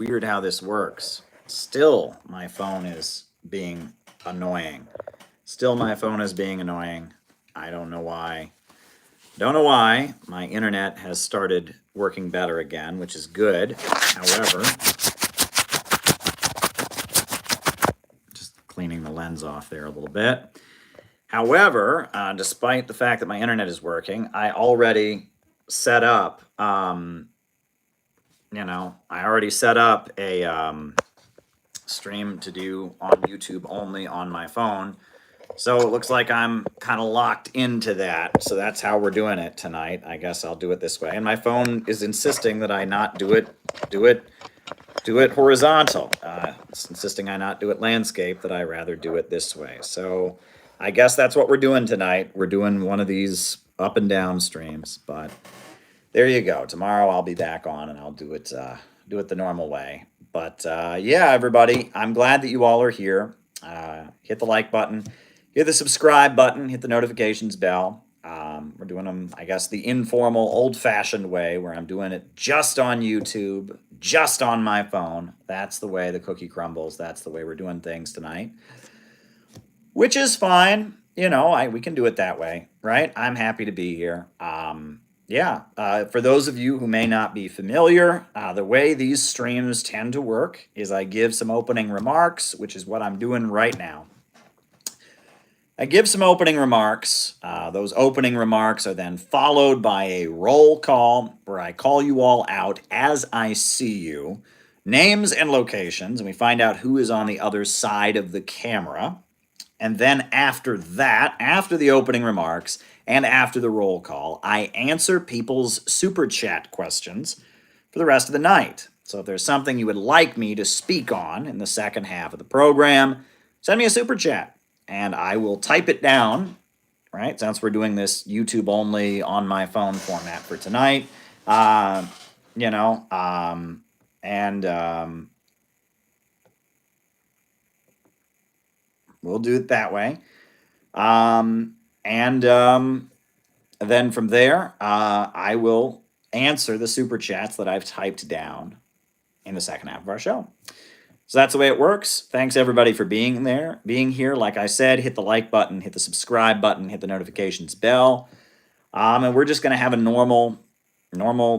Weird how this works. Still, my phone is being annoying. Still, my phone is being annoying. I don't know why. Don't know why. My internet has started working better again, which is good. However, just cleaning the lens off there a little bit. However, despite the fact that my internet is working, I already set up, I already set up a stream to do on YouTube only on my phone. So it looks like I'm kind of locked into that. So that's how we're doing it tonight. I guess I'll do it this way. And my phone is insisting that I not do it horizontal. It's insisting I not do it landscape, that I rather do it this way. So I guess that's what we're doing tonight. We're doing one of these up and down streams, but there you go. Tomorrow I'll be back on and I'll do it the normal way. But yeah, everybody, I'm glad that you all are here. Hit the like button, hit the subscribe button, hit the notifications bell. We're doing them, I guess, the informal, old-fashioned way, where I'm doing it just on YouTube, just on my phone. That's the way the cookie crumbles. That's the way we're doing things tonight, which is fine. We can do it that way, right? I'm happy to be here. For those of you who may not be familiar, the way these streams tend to work is I give some opening remarks, which is what I'm doing right now. I give some opening remarks. Those opening remarks are then followed by a roll call where I call you all out as I see you, names and locations, and we find out who is on the other side of the camera. And then after that, after the opening remarks and after the roll call, I answer people's super chat questions for the rest of the night. So if there's something you would like me to speak on in the second half of the program, send me a super chat and I will type it down, right? Since we're doing this YouTube only on my phone format for tonight, we'll do it that way. Then from there, I will answer the super chats that I've typed down in the second half of our show. So that's the way it works. Thanks everybody for being here. Like I said, hit the like button, hit the subscribe button, hit the notifications bell. And we're just going to have a normal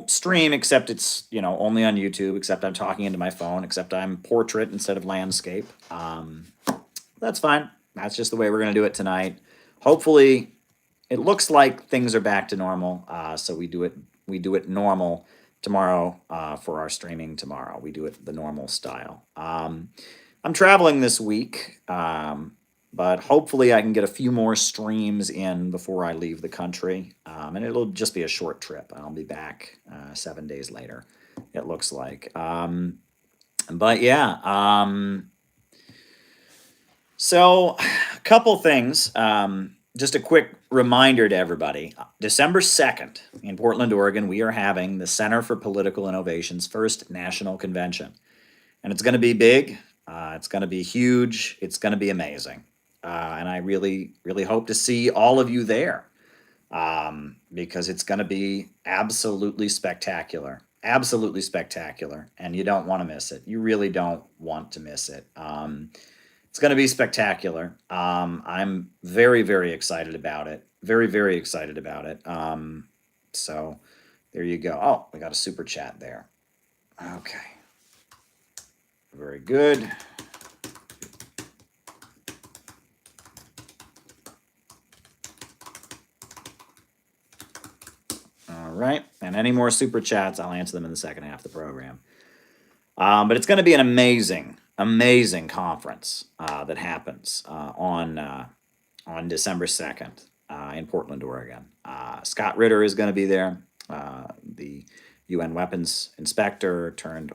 stream, except it's, only on YouTube, except I'm talking into my phone, except I'm portrait instead of landscape. That's fine. That's just the way we're going to do it tonight. Hopefully, it looks like things are back to normal. So we do it normal tomorrow for our streaming tomorrow. We do it the normal style. I'm traveling this week, but hopefully I can get a few more streams in before I leave the country. And it'll just be a short trip. I'll be back 7 days later, it looks like. But yeah. So a couple things. Just a quick reminder to everybody. December 2nd in Portland, Oregon, we are having the Center for Political Innovation's first national convention. And it's going to be big. It's going to be huge. It's going to be amazing. And I really, really hope to see all of you there because it's going to be absolutely spectacular. Absolutely spectacular. And you don't want to miss it. You really don't want to miss it. It's going to be spectacular. I'm very, very excited about it. Very, very excited about it. So there you go. Oh, we got a super chat there. Okay. Very good. All right. And any more super chats, I'll answer them in the second half of the program. But it's going to be an amazing conference that happens on December 2nd in Portland, Oregon. Scott Ritter is going to be there, the UN weapons inspector turned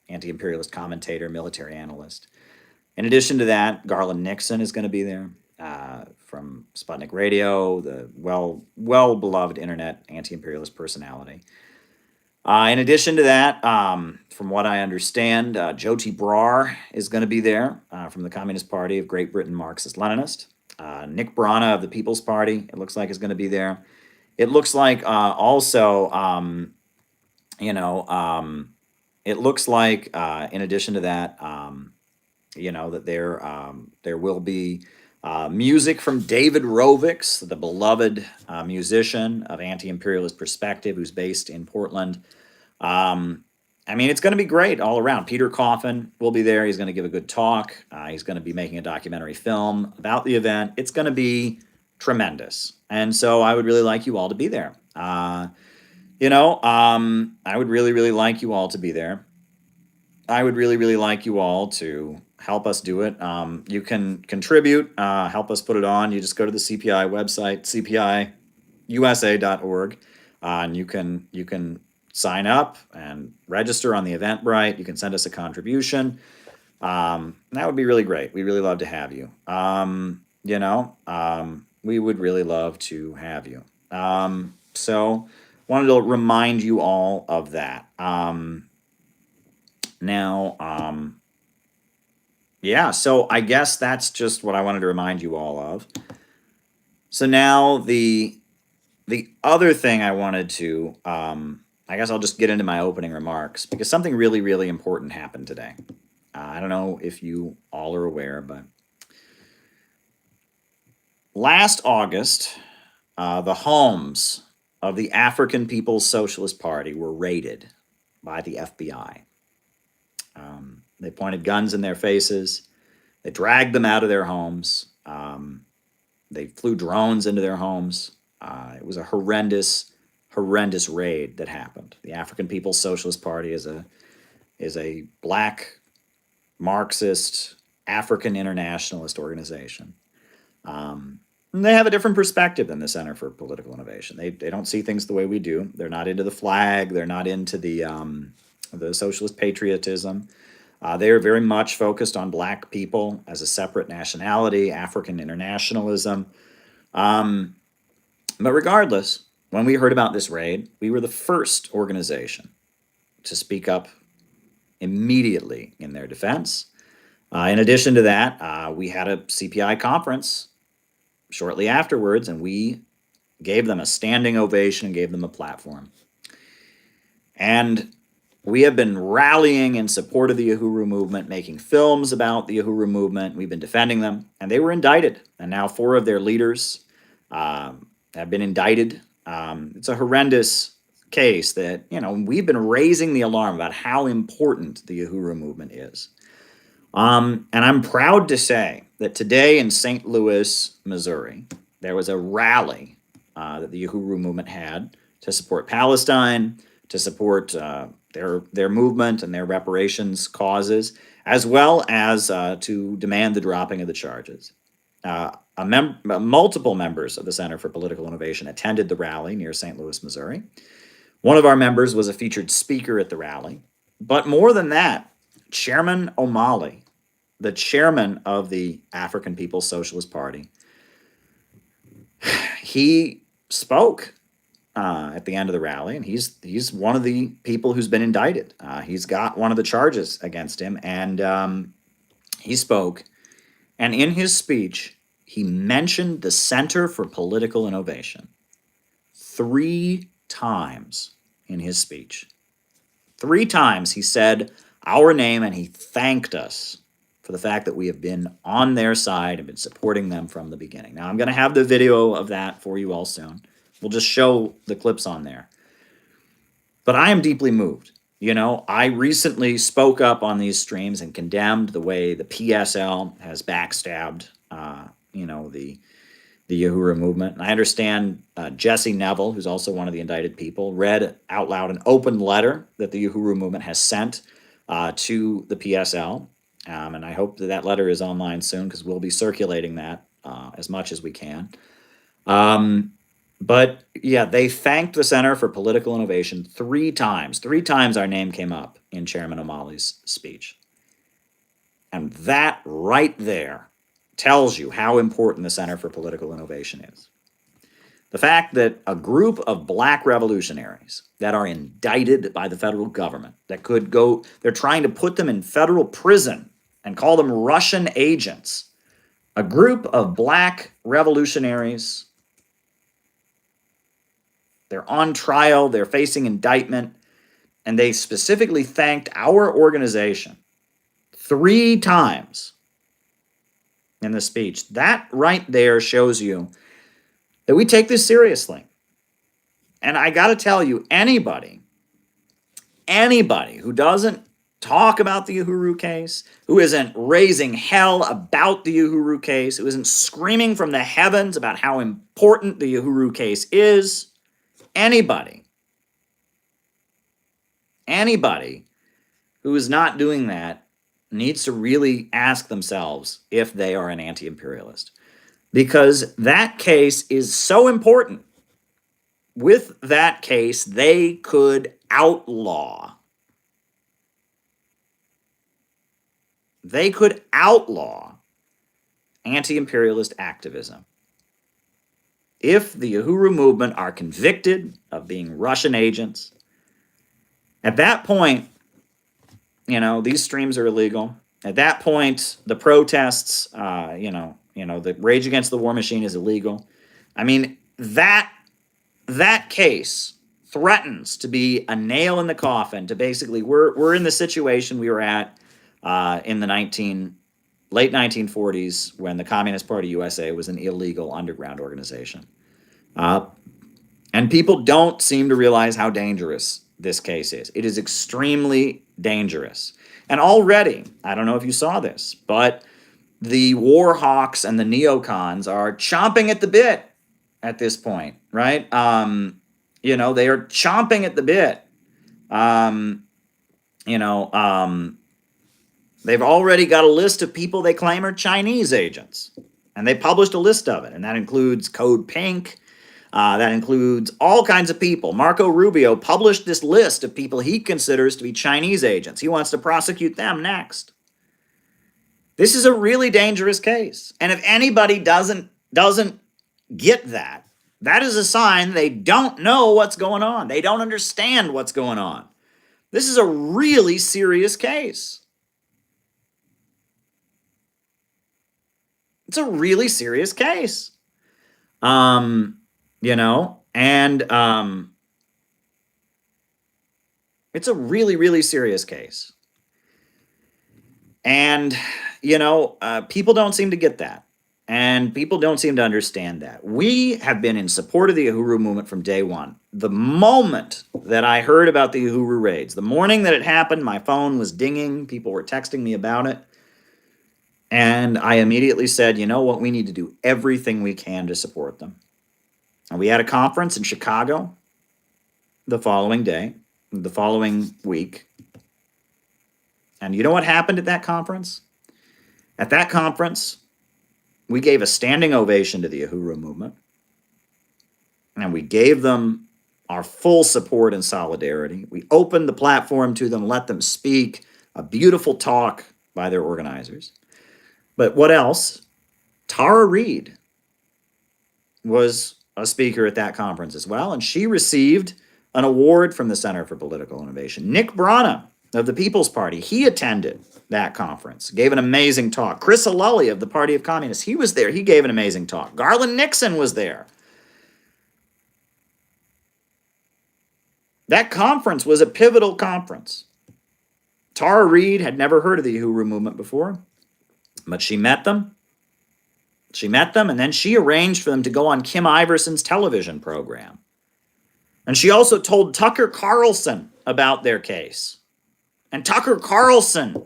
anti-imperialist commentator, military analyst. In addition to that, Garland Nixon is going to be there from Sputnik Radio, the well-beloved internet anti-imperialist personality. In addition to that, from what I understand, Jyoti Brar is going to be there from the Communist Party of Great Britain, Marxist-Leninist. Nick Brana of the People's Party, it looks like, is going to be there. It looks like also, it looks like, in addition to that, that there will be music from David Rovics, the beloved musician of anti-imperialist perspective, who's based in Portland. It's going to be great all around. Peter Coffin will be there. He's going to give a good talk. He's going to be making a documentary film about the event. It's going to be tremendous. And so I would really like you all to be there. I would really, really like you all to be there. I would really, really like you all to help us do it. You can contribute, help us put it on. You just go to the CPI website, cpiusa.org, and you can sign up and register on the Eventbrite. You can send us a contribution. That would be really great. We really love to have you. We would really love to have you. So wanted to remind you all of that. So I guess that's just what I wanted to remind you all of. So now the other thing I wanted to, I guess I'll just get into my opening remarks, because something really, really important happened today. I don't know if you all are aware, but last August, the homes of the African People's Socialist Party were raided by the FBI. They pointed guns in their faces. They dragged them out of their homes. They flew drones into their homes. It was a horrendous raid that happened. The African People's Socialist Party is a black Marxist African internationalist organization. They have a different perspective than the Center for Political Innovation. They don't see things the way we do. They're not into the flag. They're not into the socialist patriotism. They are very much focused on black people as a separate nationality, African internationalism. But regardless, when we heard about this raid, we were the first organization to speak up immediately in their defense. In addition to that, we had a CPI conference shortly afterwards, and we gave them a standing ovation and gave them a platform. And we have been rallying in support of the Uhuru movement, making films about the Uhuru movement. We've been defending them, and they were indicted. And now 4 of their leaders have been indicted. It's a horrendous case that, we've been raising the alarm about how important the Uhuru movement is. And I'm proud to say that today in St. Louis, Missouri, there was a rally that the Uhuru movement had to support Palestine, to support their movement and their reparations causes, as well as to demand the dropping of the charges. Multiple members of the Center for Political Innovation attended the rally near St. Louis, Missouri. One of our members was a featured speaker at the rally. But more than that, Chairman O'Malley, the chairman of the African People's Socialist Party, he spoke at the end of the rally, and he's one of the people who's been indicted. He's got one of the charges against him, and he spoke. And in his speech, he mentioned the Center for Political Innovation 3 times in his speech. 3 times he said our name, and he thanked us for the fact that we have been on their side and been supporting them from the beginning. Now, I'm going to have the video of that for you all soon. We'll just show the clips on there. But I am deeply moved. I recently spoke up on these streams and condemned the way the PSL has backstabbed, the Uhuru movement. And I understand Jesse Neville, who's also one of the indicted people, read out loud an open letter that the Uhuru movement has sent to the PSL. And I hope that letter is online soon, because we'll be circulating that as much as we can. But yeah, they thanked the Center for Political Innovation 3 times. 3 times our name came up in Chairman O'Malley's speech. And that right there tells you how important the Center for Political Innovation is. The fact that a group of black revolutionaries that are indicted by the federal government, that could go, they're trying to put them in federal prison and call them Russian agents. A group of black revolutionaries, they're on trial, they're facing indictment, and they specifically thanked our organization 3 times in the speech. That right there shows you that we take this seriously. And I got to tell you, anybody who doesn't talk about the Uhuru case, who isn't raising hell about the Uhuru case, who isn't screaming from the heavens about how important the Uhuru case is, anybody who is not doing that needs to really ask themselves if they are an anti-imperialist. Because that case is so important. With that case, they could outlaw. Anti-imperialist activism. If the Uhuru movement are convicted of being Russian agents, at that point, these streams are illegal. At that point, the protests, the rage against the war machine is illegal. I mean, that case threatens to be a nail in the coffin to basically, we're in the situation we were at in the late 1940s when the Communist Party USA was an illegal underground organization. And people don't seem to realize how dangerous this case is. It is extremely dangerous. And already, I don't know if you saw this, but the war hawks and the neocons are chomping at the bit at this point, right? They are chomping at the bit. They've already got a list of people they claim are Chinese agents. And they published a list of it. And that includes Code Pink. That includes all kinds of people. Marco Rubio published this list of people he considers to be Chinese agents. He wants to prosecute them next. This is a really dangerous case. And if anybody doesn't get that, that is a sign they don't know what's going on. They don't understand what's going on. This is a really serious case. It's a really serious case. And it's a really, really serious case. And, people don't seem to get that. And people don't seem to understand that. We have been in support of the Uhuru movement from day one. The moment that I heard about the Uhuru raids, the morning that it happened, my phone was dinging. People were texting me about it. And I immediately said, you know what? We need to do everything we can to support them. And we had a conference in Chicago the following week. And you know what happened at that conference? At that conference, we gave a standing ovation to the Uhuru movement. And we gave them our full support and solidarity. We opened the platform to them, let them speak, a beautiful talk by their organizers. But what else? Tara Reid was a speaker at that conference as well, and she received an award from the Center for Political Innovation. Nick Brana of the People's Party, he attended that conference, gave an amazing talk. Chris Alulli of the Party of Communists, he was there. He gave an amazing talk. Garland Nixon was there. That conference was a pivotal conference. Tara Reid had never heard of the Uhuru movement before, but she met them. And then she arranged for them to go on Kim Iverson's television program. And she also told Tucker Carlson about their case. And Tucker Carlson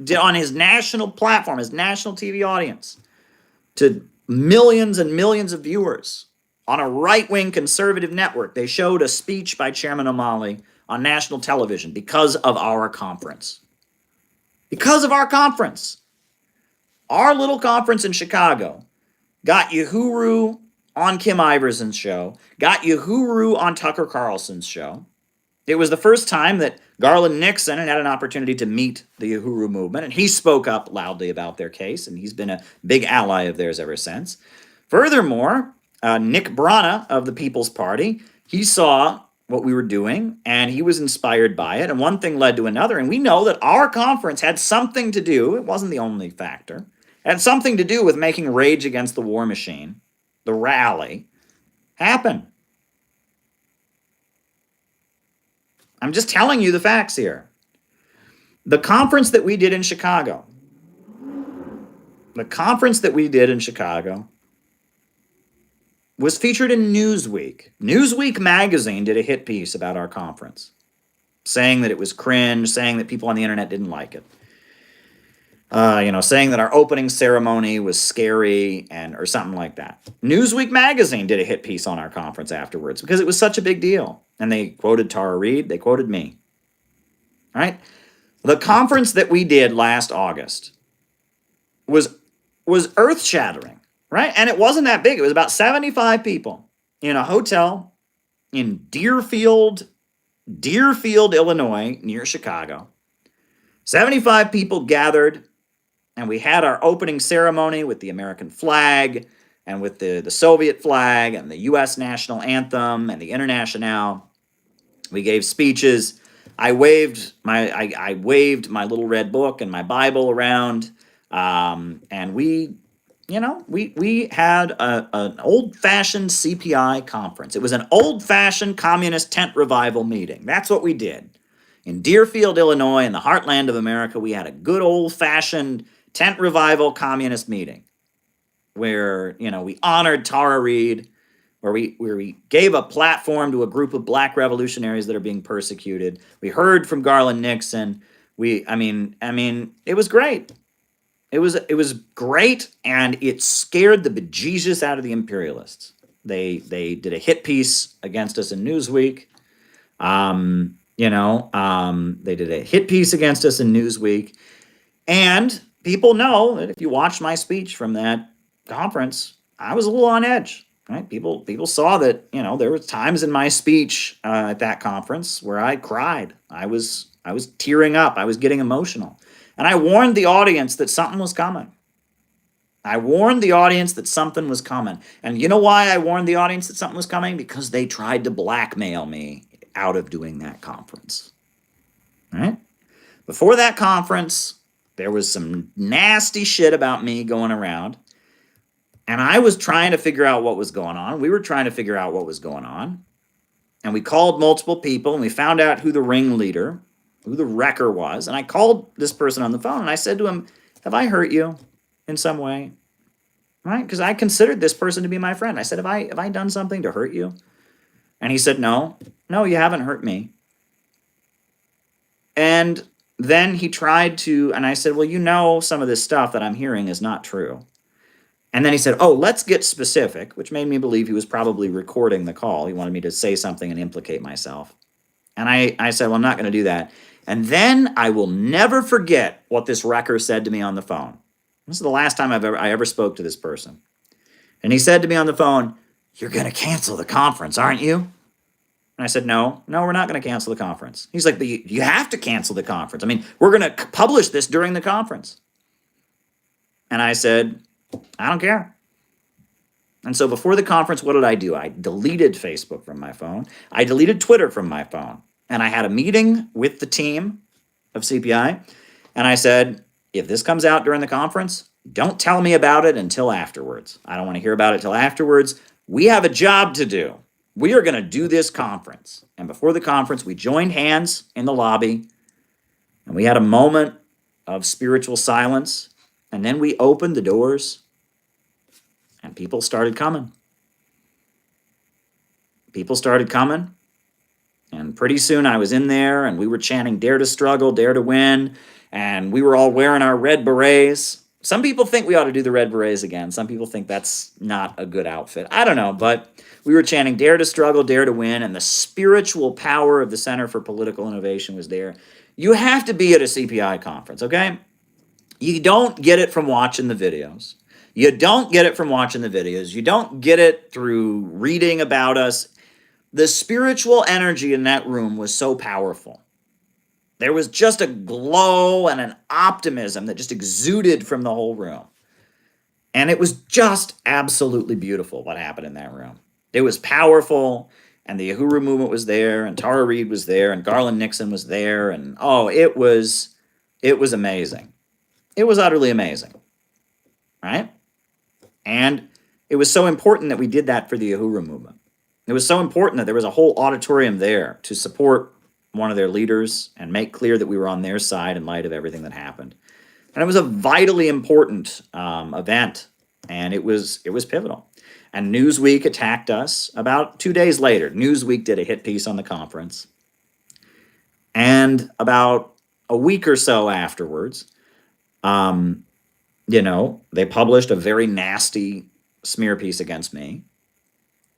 did on his national platform, his national TV audience, to millions and millions of viewers on a right-wing conservative network. They showed a speech by Chairman O'Malley on national television because of our conference. Because of our conference. Our little conference in Chicago got Uhuru on Kim Iverson's show, got Uhuru on Tucker Carlson's show. It was the first time that Garland Nixon had an opportunity to meet the Uhuru movement, and he spoke up loudly about their case, and he's been a big ally of theirs ever since. Furthermore, Nick Brana of the People's Party, he saw what we were doing, and he was inspired by it, and one thing led to another, and we know that our conference had something to do, it wasn't the only factor, had something to do with making Rage Against the War Machine, the rally, happen. I'm just telling you the facts here. The conference that we did in Chicago, was featured in Newsweek. Newsweek magazine did a hit piece about our conference, saying that it was cringe, saying that people on the internet didn't like it. Saying that our opening ceremony was scary or something like that. Newsweek magazine did a hit piece on our conference afterwards because it was such a big deal. And they quoted Tara Reid, they quoted me. All right? The conference that we did last August was earth-shattering, right? And it wasn't that big. It was about 75 people in a hotel in Deerfield, Illinois, near Chicago. 75 people gathered, and we had our opening ceremony with the American flag and with the Soviet flag and the U.S. national anthem and the Internationale. We gave speeches. I waved my little red book and my Bible around, and we had an old-fashioned CPI conference. It was an old-fashioned communist tent revival meeting. That's what we did. In Deerfield, Illinois, in the heartland of America, we had a good old-fashioned tent revival communist meeting where, we honored Tara Reid, where we gave a platform to a group of black revolutionaries that are being persecuted. We heard from Garland Nixon. It was great. It was great, and it scared the bejesus out of the imperialists. They did a hit piece against us in Newsweek. They did a hit piece against us in Newsweek, and people know that if you watched my speech from that conference, I was a little on edge. Right? People saw that, there were times in my speech at that conference where I cried. I was tearing up. I was getting emotional. And I warned the audience that something was coming. And you know why I warned the audience that something was coming? Because they tried to blackmail me out of doing that conference. Right? Before that conference, there was some nasty shit about me going around. And I was trying to figure out what was going on. We were trying to figure out what was going on. And we called multiple people, and we found out who the ringleader, who the wrecker was. And I called this person on the phone, and I said to him, have I hurt you in some way? Right? Because I considered this person to be my friend. I said, have I done something to hurt you? And he said, no, you haven't hurt me. And then he tried to, and I said, well, some of this stuff that I'm hearing is not true. And then he said, let's get specific, which made me believe he was probably recording the call. He wanted me to say something and implicate myself. And I said, well, I'm not going to do that. And then I will never forget what this wrecker said to me on the phone. This is the last time I ever spoke to this person. And he said to me on the phone, you're going to cancel the conference, aren't you? And I said, no, we're not going to cancel the conference. He's like, but you have to cancel the conference. I mean, we're going to publish this during the conference. And I said, I don't care. And so before the conference, what did I do? I deleted Facebook from my phone. I deleted Twitter from my phone. And I had a meeting with the team of CPI. And I said, if this comes out during the conference, don't tell me about it until afterwards. I don't want to hear about it till afterwards. We have a job to do. We are going to do this conference. And before the conference, we joined hands in the lobby. And we had a moment of spiritual silence. And then we opened the doors. And people started coming. And pretty soon I was in there, and we were chanting, dare to struggle, dare to win. And we were all wearing our red berets. Some people think we ought to do the red berets again. Some people think that's not a good outfit. I don't know, but we were chanting, dare to struggle, dare to win. And the spiritual power of the Center for Political Innovation was there. You have to be at a CPI conference, okay? You don't get it from watching the videos. You don't get it through reading about us. The spiritual energy in that room was so powerful. There was just a glow and an optimism that just exuded from the whole room. And it was just absolutely beautiful what happened in that room. It was powerful, and the Uhuru movement was there, and Tara Reid was there, and Garland Nixon was there, and it was amazing. It was utterly amazing, right? And it was so important that we did that for the Uhuru movement. It was so important that there was a whole auditorium there to support one of their leaders and make clear that we were on their side in light of everything that happened. And it was a vitally important event, and it was pivotal. And Newsweek attacked us about 2 days later. Newsweek did a hit piece on the conference. And about a week or so afterwards, they published a very nasty smear piece against me.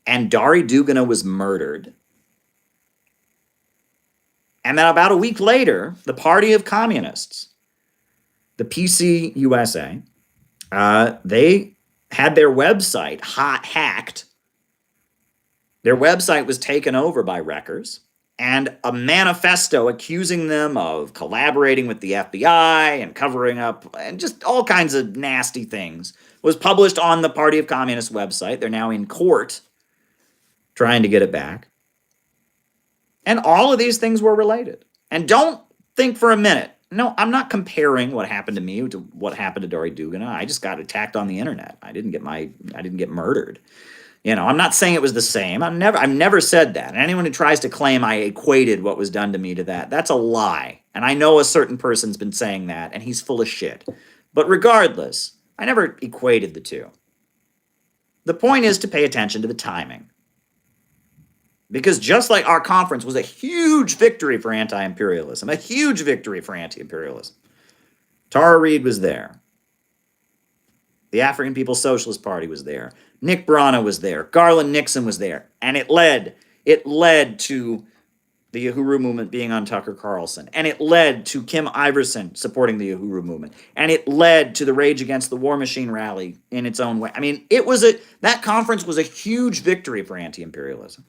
And Dari Dugina was murdered. And then about a week later, the Party of Communists, the PCUSA, they had their website hacked. Their website was taken over by wreckers, and a manifesto accusing them of collaborating with the FBI and covering up and just all kinds of nasty things was published on the Party of Communists website. They're now in court trying to get it back. And all of these things were related. And don't think for a minute, no, I'm not comparing what happened to me to what happened to Dari Dugina. I just got attacked on the internet. I didn't get murdered. I'm not saying it was the same. I've never said that. And anyone who tries to claim I equated what was done to me to that, that's a lie. And I know a certain person's been saying that, and he's full of shit. But regardless, I never equated the two. The point is to pay attention to the timing. Because just like our conference was a huge victory for anti-imperialism, a huge victory for anti-imperialism. Tara Reid was there. The African People's Socialist Party was there. Nick Brana was there. Garland Nixon was there. And it led to the Uhuru movement being on Tucker Carlson. And it led to Kim Iverson supporting the Uhuru movement. And it led to the Rage Against the War Machine rally in its own way. I mean, that conference was a huge victory for anti-imperialism.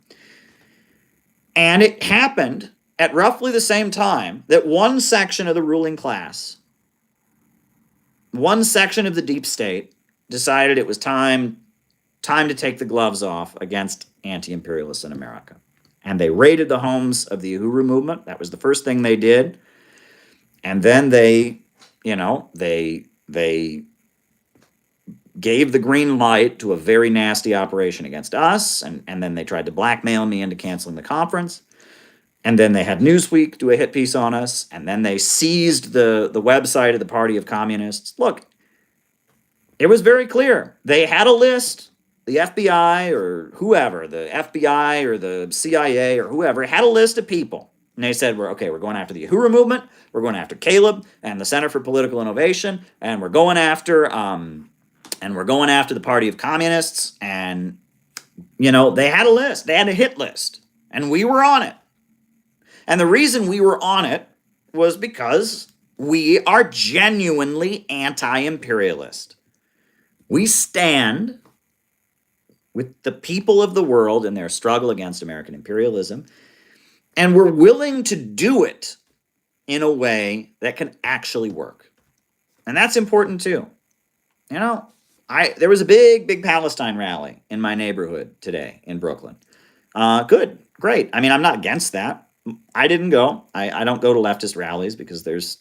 And it happened at roughly the same time that one section of the ruling class, one section of the deep state, decided it was time to take the gloves off against anti-imperialists in America. And they raided the homes of the Uhuru movement. That was the first thing they did. And then they gave the green light to a very nasty operation against us, and then they tried to blackmail me into canceling the conference. And then they had Newsweek do a hit piece on us, and then they seized the website of the Party of Communists. Look, it was very clear. They had a list, the FBI or whoever, the FBI or the CIA or whoever, had a list of people. And they said, we're going after the Uhuru movement, we're going after Caleb and the Center for Political Innovation, and we're going after the Party of Communists. And they had a list, they had a hit list, and we were on it. And the reason we were on it was because we are genuinely anti-imperialist. We stand with the people of the world in their struggle against American imperialism, and we're willing to do it in a way that can actually work. And that's important too. There was a big Palestine rally in my neighborhood today in Brooklyn. Good, great. I mean, I'm not against that. I didn't go. I don't go to leftist rallies because there's,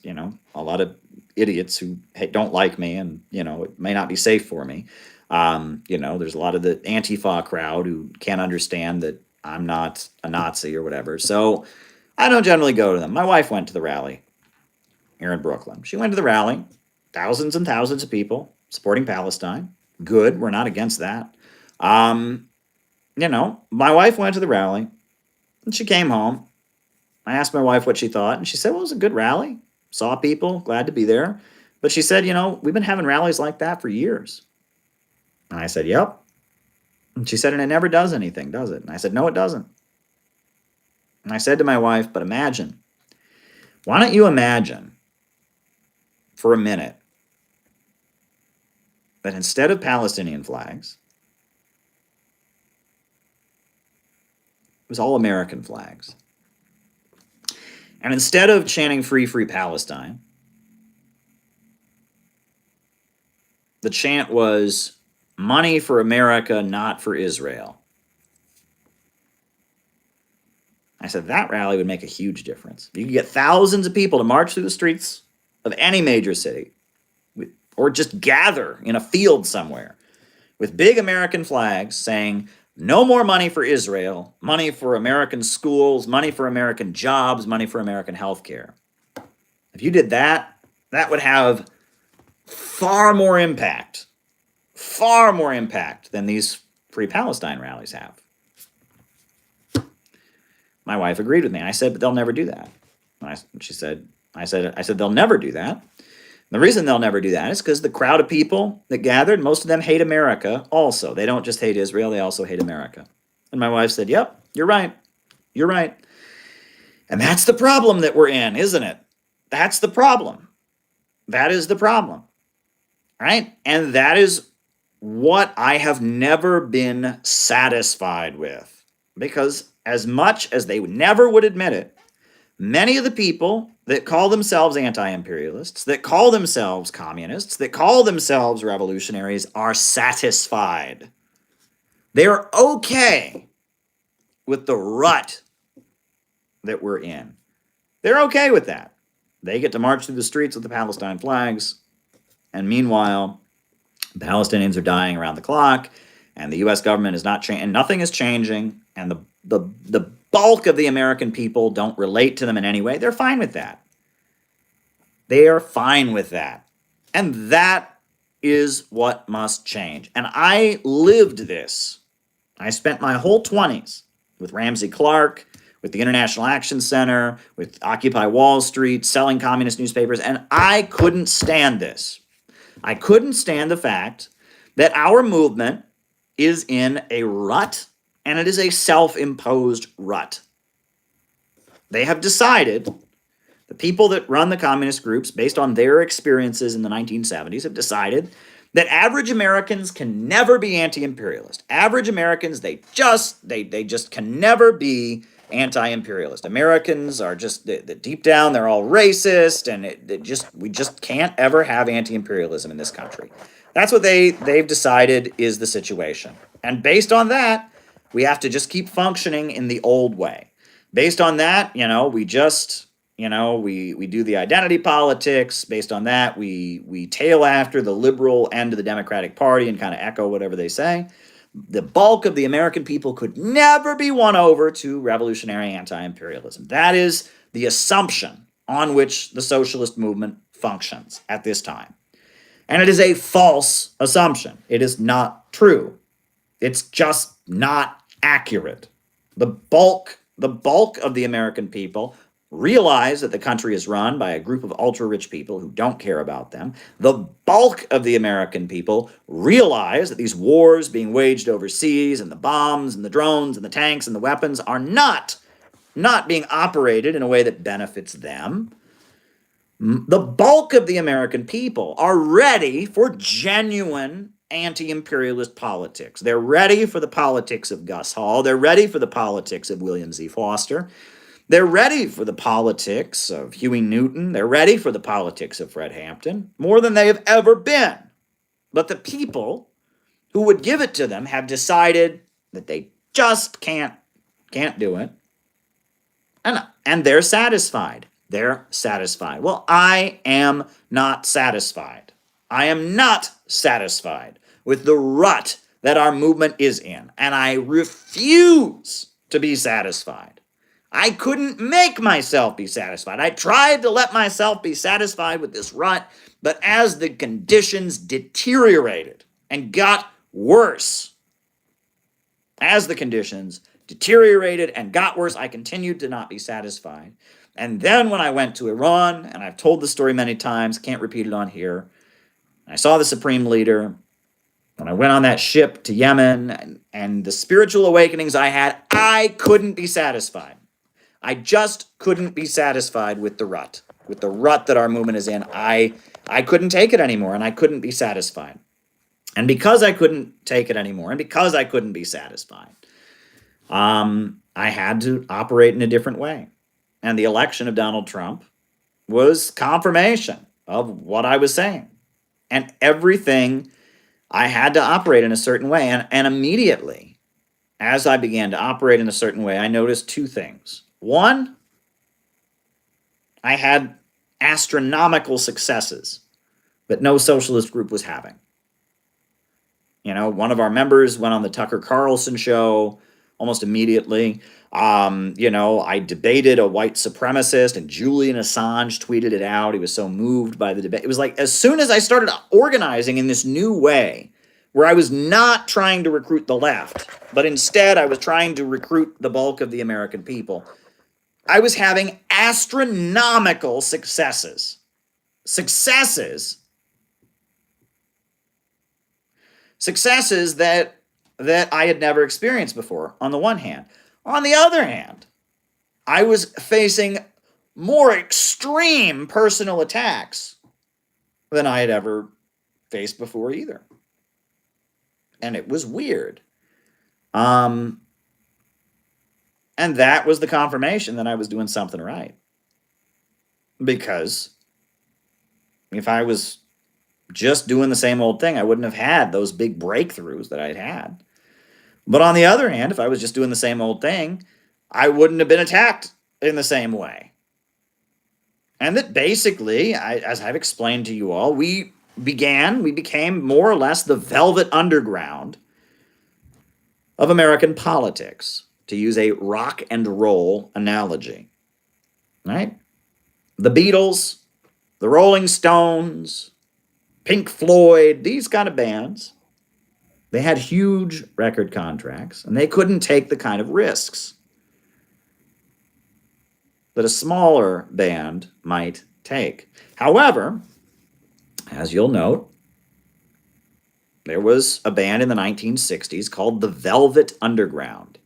a lot of idiots who don't like me, and, it may not be safe for me. There's a lot of the Antifa crowd who can't understand that I'm not a Nazi or whatever. So I don't generally go to them. My wife went to the rally here in Brooklyn. She went to the rally, thousands and thousands of people supporting Palestine. Good. We're not against that. My wife went to the rally and she came home. I asked my wife what she thought, and she said, well, it was a good rally. Saw people, glad to be there. But she said, we've been having rallies like that for years. And I said, yep. And she said, and it never does anything, does it? And I said, no, it doesn't. And I said to my wife, but imagine. Why don't you imagine for a minute that instead of Palestinian flags, it was all American flags. And instead of chanting free, free Palestine, the chant was money for America, not for Israel. I said that rally would make a huge difference. You could get thousands of people to march through the streets of any major city, or just gather in a field somewhere with big American flags saying, No more money for Israel, money for American schools, money for American jobs, money for American healthcare. If you did that, that would have far more impact than these Free Palestine rallies have. My wife agreed with me. I said, but they'll never do that. She said, I said, they'll never do that. The reason they'll never do that is because the crowd of people that gathered, most of them hate America also. They don't just hate Israel, they also hate America. And my wife said, yep, you're right. You're right. And that's the problem that we're in, isn't it? That's the problem. That is the problem. Right? And that is what I have never been satisfied with. Because as much as they never would admit it, many of the people that call themselves anti-imperialists, that call themselves communists, that call themselves revolutionaries are satisfied. They are okay with the rut that we're in. They're okay with that. They get to march through the streets with the Palestine flags, and meanwhile, Palestinians are dying around the clock, and the U.S. government is not changing, and nothing is changing, and the bulk of the American people don't relate to them in any way. They're fine with that. They are fine with that. And that is what must change. And I lived this. I spent my whole 20s with Ramsey Clark, with the International Action Center, with Occupy Wall Street, selling communist newspapers, and I couldn't stand this. I couldn't stand the fact that our movement is in a rut, and it is a self-imposed rut. They have decided, the people that run the communist groups, based on their experiences in the 1970s, have decided that average Americans can never be anti-imperialist. Average Americans, they just can never be anti-imperialist. Americans are just, deep down, they're all racist, and we just can't ever have anti-imperialism in this country. That's what they've decided is the situation. And based on that, we have to just keep functioning in the old way. Based on that, we just, we do the identity politics. Based on that, we tail after the liberal end of the Democratic Party and kind of echo whatever they say. The bulk of the American people could never be won over to revolutionary anti-imperialism. That is the assumption on which the socialist movement functions at this time. And it is a false assumption. It is not true. It's just not accurate. The bulk of the American people realize that the country is run by a group of ultra-rich people who don't care about them. The bulk of the American people realize that these wars being waged overseas, and the bombs and the drones and the tanks and the weapons are not being operated in a way that benefits them. The bulk of the American people are ready for genuine anti-imperialist politics. They're ready for the politics of Gus Hall. They're ready for the politics of William Z. Foster. They're ready for the politics of Huey Newton. They're ready for the politics of Fred Hampton, more than they have ever been. But the people who would give it to them have decided that they just can't do it. And they're satisfied. They're satisfied. Well, I am not satisfied. I am not satisfied with the rut that our movement is in, and I refuse to be satisfied. I couldn't make myself be satisfied. I tried to let myself be satisfied with this rut, but as the conditions deteriorated and got worse, I continued to not be satisfied. And then when I went to Iran, and I've told the story many times, can't repeat it on here, I saw the supreme leader, when I went on that ship to Yemen, and the spiritual awakenings I had, I couldn't be satisfied. I just couldn't be satisfied with the rut that our movement is in. I couldn't take it anymore, and I couldn't be satisfied. And because I couldn't take it anymore, and because I couldn't be satisfied, I had to operate in a different way. And the election of Donald Trump was confirmation of what I was saying. And everything, I had to operate in a certain way. And immediately, as I began to operate in a certain way, I noticed two things. One, I had astronomical successes that no socialist group was having. One of our members went on the Tucker Carlson show almost immediately. I debated a white supremacist, and Julian Assange tweeted it out. He was so moved by the debate. It was like, as soon as I started organizing in this new way, where I was not trying to recruit the left, but instead I was trying to recruit the bulk of the American people, I was having astronomical successes. Successes that I had never experienced before, on the one hand. On the other hand, I was facing more extreme personal attacks than I had ever faced before either. And it was weird. And that was the confirmation that I was doing something right. Because if I was just doing the same old thing, I wouldn't have had those big breakthroughs that I'd had. But on the other hand, if I was just doing the same old thing, I wouldn't have been attacked in the same way. And that basically, as I've explained to you all, we became more or less the velvet underground of American politics, to use a rock and roll analogy. Right? The Beatles, the Rolling Stones, Pink Floyd, these kind of bands, they had huge record contracts, and they couldn't take the kind of risks that a smaller band might take. However, as you'll note, there was a band in the 1960s called the Velvet Underground.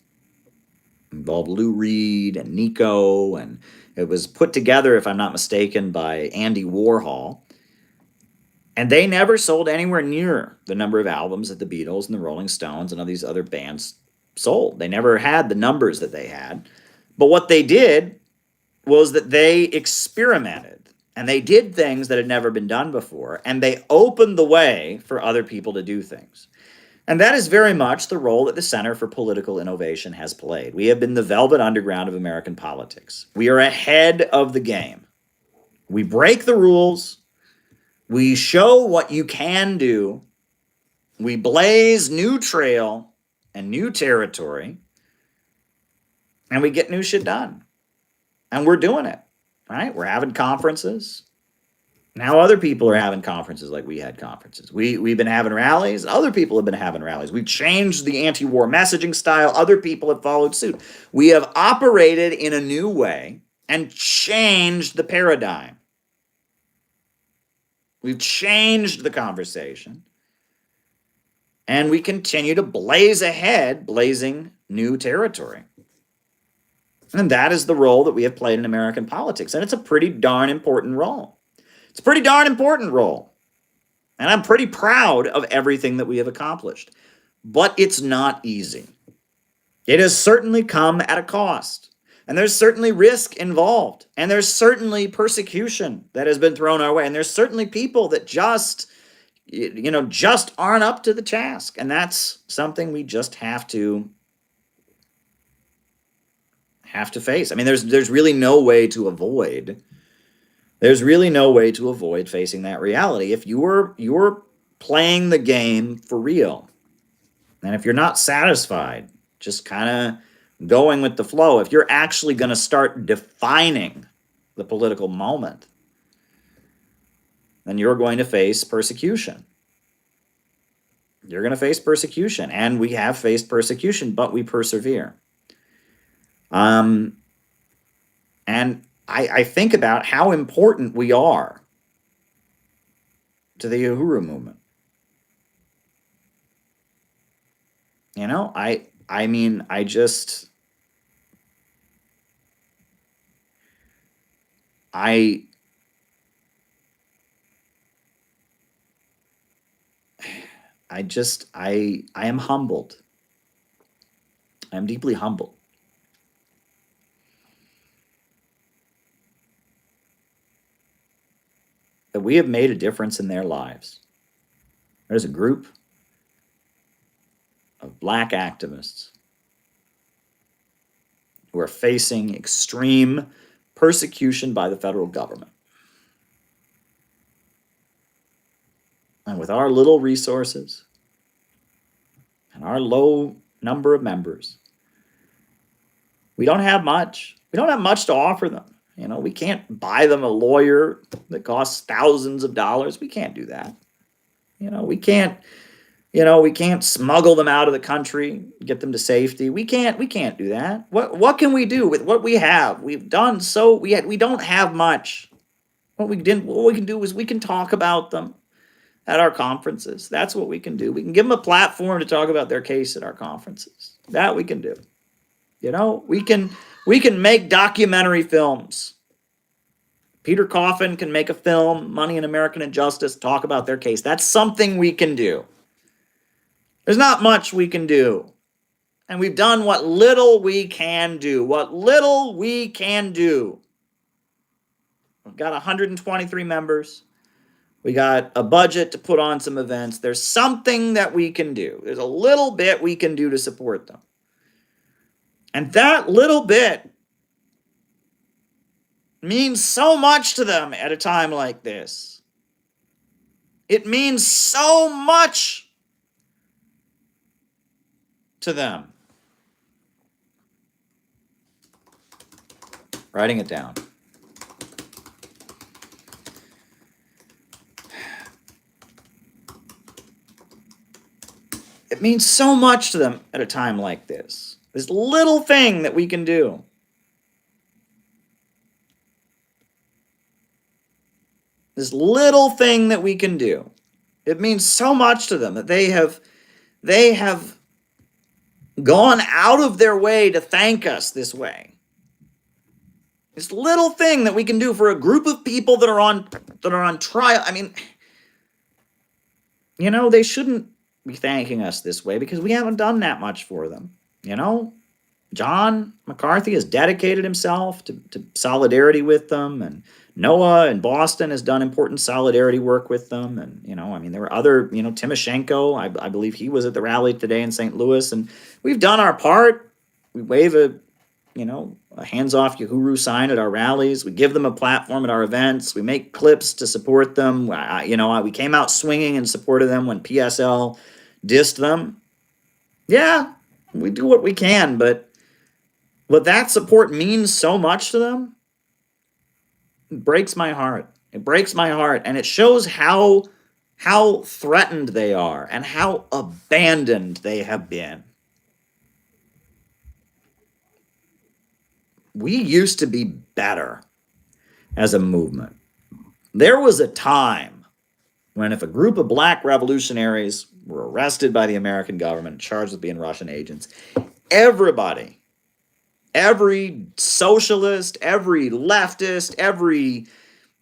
It involved Lou Reed and Nico, and it was put together, if I'm not mistaken, by Andy Warhol. And they never sold anywhere near the number of albums that the Beatles and the Rolling Stones and all these other bands sold. They never had the numbers that they had. But what they did was that they experimented, and they did things that had never been done before, and they opened the way for other people to do things. And that is very much the role that the Center for Political Innovation has played. We have been the velvet underground of American politics. We are ahead of the game. We break the rules. We show what you can do. We blaze new trail and new territory. And we get new shit done. And we're doing it, right? We're having conferences. Now other people are having conferences like we had conferences. We've been having rallies. Other people have been having rallies. We've changed the anti-war messaging style. Other people have followed suit. We have operated in a new way and changed the paradigm. We've changed the conversation. And we continue to blaze ahead, blazing new territory. And that is the role that we have played in American politics. And it's a pretty darn important role. It's a pretty darn important role. And I'm pretty proud of everything that we have accomplished. But it's not easy. It has certainly come at a cost. And there's certainly risk involved. And there's certainly persecution that has been thrown our way. And there's certainly people that just aren't up to the task. And that's something we just have to face. I mean, there's really no way to avoid. There's really no way to avoid facing that reality if you're playing the game for real. And if you're not satisfied, just kind of going with the flow, if you're actually going to start defining the political moment, then you're going to face persecution. You're going to face persecution, and we have faced persecution, but we persevere. And I think about how important we are to the Uhuru movement. I mean, I am humbled. I am deeply humbled. That we have made a difference in their lives. There's a group of black activists who are facing extreme persecution by the federal government. And with our little resources, our low number of members. We don't have much. We don't have much to offer them. We can't buy them a lawyer that costs thousands of dollars. We can't do that. We can't, we can't smuggle them out of the country, get them to safety. We can't do that. What can we do with what we have? We've done so we don't have much. What we can do is we can talk about them at our conferences. That's what we can do. We can give them a platform to talk about their case at our conferences. That we can do. We can make documentary films. Peter Coffin can make a film, Money in American Injustice, talk about their case. That's something we can do. There's not much we can do. And we've done what little we can do. What little we can do. We've got 123 members. We got a budget to put on some events. There's something that we can do. There's a little bit we can do to support them. And that little bit means so much to them at a time like this. It means so much to them. Writing it down. It means so much to them at a time like this. This little thing that we can do. This little thing that we can do. It means so much to them that they have gone out of their way to thank us this way. This little thing that we can do for a group of people that are on trial. I mean, they shouldn't be thanking us this way because we haven't done that much for them. John McCarthy has dedicated himself to solidarity with them, and Noah in Boston has done important solidarity work with them. And, there were other, Timoshenko, I believe he was at the rally today in St. Louis, and we've done our part. We wave a hands-off Uhuru sign at our rallies. We give them a platform at our events. We make clips to support them. We came out swinging and supported them when PSL dissed them. Yeah, we do what we can, but that support means so much to them. It breaks my heart. It breaks my heart, and it shows how threatened they are and how abandoned they have been. We used to be better as a movement. There was a time when if a group of black revolutionaries were arrested by the American government and charged with being Russian agents, everybody, every socialist, every leftist,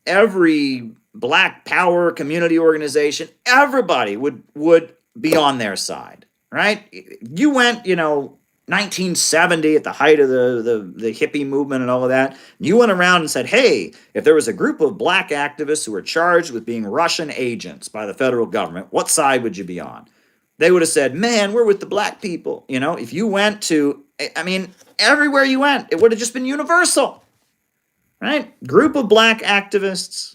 every black power community organization, everybody would be on their side, right? You went, 1970 at the height of the hippie movement and all of that. You went around and said, hey, if there was a group of black activists who were charged with being Russian agents by the federal government, what side would you be on? They would have said, man, we're with the black people. If you went to, everywhere you went, it would have just been universal, right? Group of black activists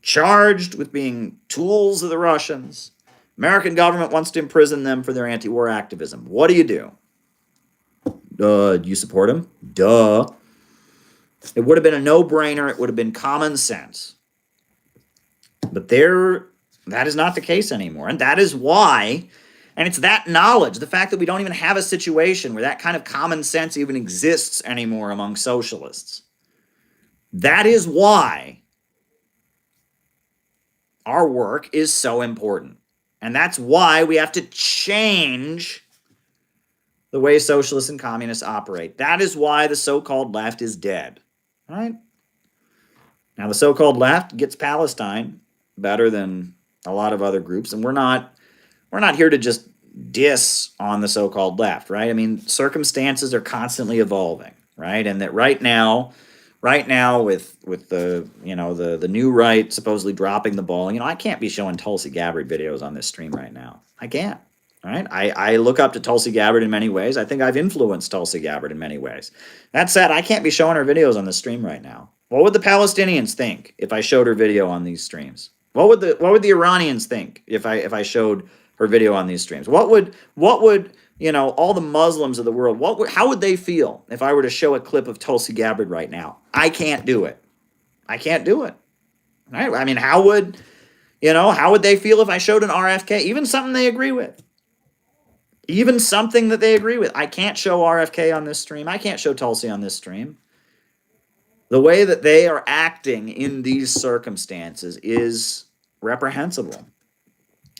charged with being tools of the Russians. American government wants to imprison them for their anti-war activism. What do? Do you support them? Duh. It would have been a no-brainer. It would have been common sense. But that is not the case anymore. And that is why, and it's that knowledge, the fact that we don't even have a situation where that kind of common sense even exists anymore among socialists. That is why our work is so important. And that's why we have to change the way socialists and communists operate. That is why the so-called left is dead. Right? Now, the so-called left gets Palestine better than a lot of other groups, and we're not here to just diss on the so-called left, right? Circumstances are constantly evolving, right? And that right now with the the new right supposedly dropping the ball, I can't be showing Tulsi Gabbard videos on this stream right now. I can't. Right? I look up to Tulsi Gabbard in many ways. I think I've influenced Tulsi Gabbard in many ways. That said, I can't be showing her videos on the stream right now. What would the Palestinians think if I showed her video on these streams? What would the Iranians think if I showed her video on these streams? What would all the Muslims of the world, how would they feel if I were to show a clip of Tulsi Gabbard right now? I can't do it. I can't do it. Right? I mean, how would they feel if I showed an RFK, even something they agree with? Even something that they agree with. I can't show RFK on this stream. I can't show Tulsi on this stream. The way that they are acting in these circumstances is reprehensible.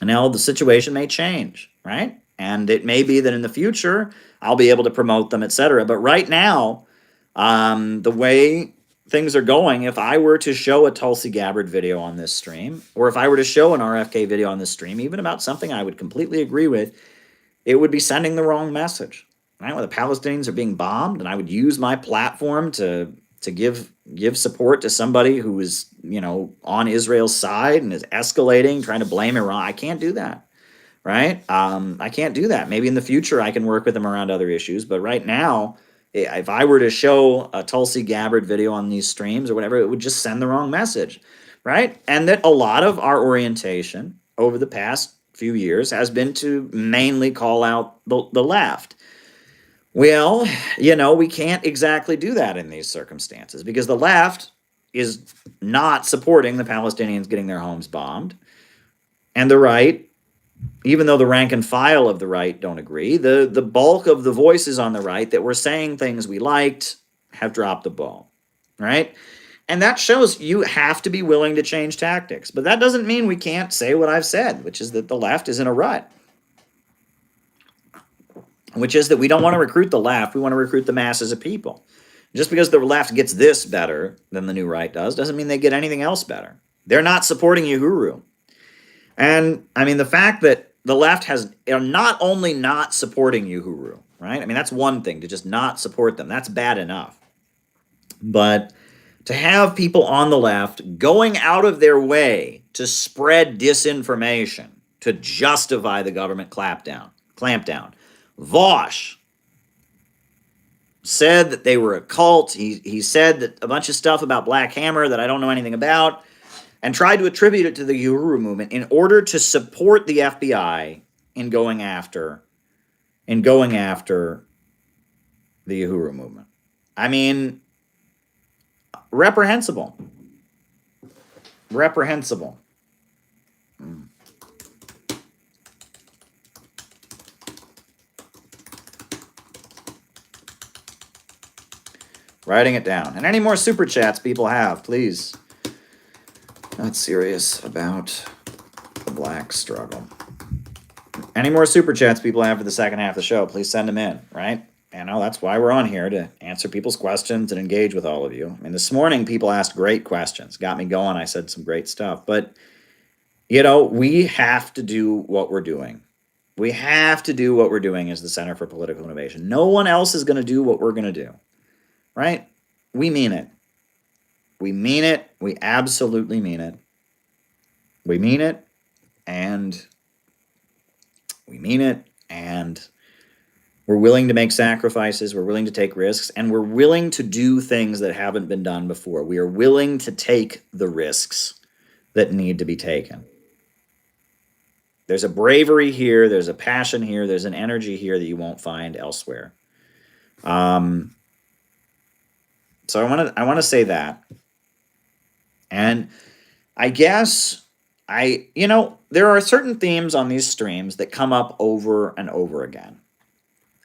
And now the situation may change, right? And it may be that in the future, I'll be able to promote them, etc. But right now, the way things are going, if I were to show a Tulsi Gabbard video on this stream, or if I were to show an RFK video on this stream, even about something I would completely agree with, it would be sending the wrong message, right? When the Palestinians are being bombed, and I would use my platform to give support to somebody who is, on Israel's side and is escalating, trying to blame Iran. I can't do that, right? I can't do that. Maybe in the future I can work with them around other issues, but right now, if I were to show a Tulsi Gabbard video on these streams or whatever, it would just send the wrong message, right? And that a lot of our orientation over the past few years has been to mainly call out the left. Well, we can't exactly do that in these circumstances because the left is not supporting the Palestinians getting their homes bombed. And the right, even though the rank and file of the right don't agree, the bulk of the voices on the right that were saying things we liked have dropped the ball, right? And that shows you have to be willing to change tactics. But that doesn't mean we can't say what I've said, which is that the left is in a rut. Which is that we don't want to recruit the left, we want to recruit the masses of people. Just because the left gets this better than the new right doesn't mean they get anything else better. They're not supporting Uhuru. And, I mean, the fact that the left are not only not supporting Uhuru, right? I mean, that's one thing, to just not support them. That's bad enough. But to have people on the left going out of their way to spread disinformation, to justify the government clampdown. Vosh said that they were a cult. He said that a bunch of stuff about Black Hammer that I don't know anything about, and tried to attribute it to the Uhuru movement in order to support the FBI in going after the Uhuru movement. I mean, reprehensible. Reprehensible. Writing it down. And any more super chats people have, please. Not serious about the black struggle. Any more super chats people have for the second half of the show, please send them in, right? That's why we're on here, to answer people's questions and engage with all of you. I mean, this morning people asked great questions. Got me going. I said some great stuff. But, we have to do what we're doing. We have to do what we're doing as the Center for Political Innovation. No one else is going to do what we're going to do. Right? We mean it. We mean it. We absolutely mean it. We mean it. And we're willing to make sacrifices. We're willing to take risks. And we're willing to do things that haven't been done before. We are willing to take the risks that need to be taken. There's a bravery here. There's a passion here. There's an energy here that you won't find elsewhere. So I want to say that. And I guess there are certain themes on these streams that come up over and over again.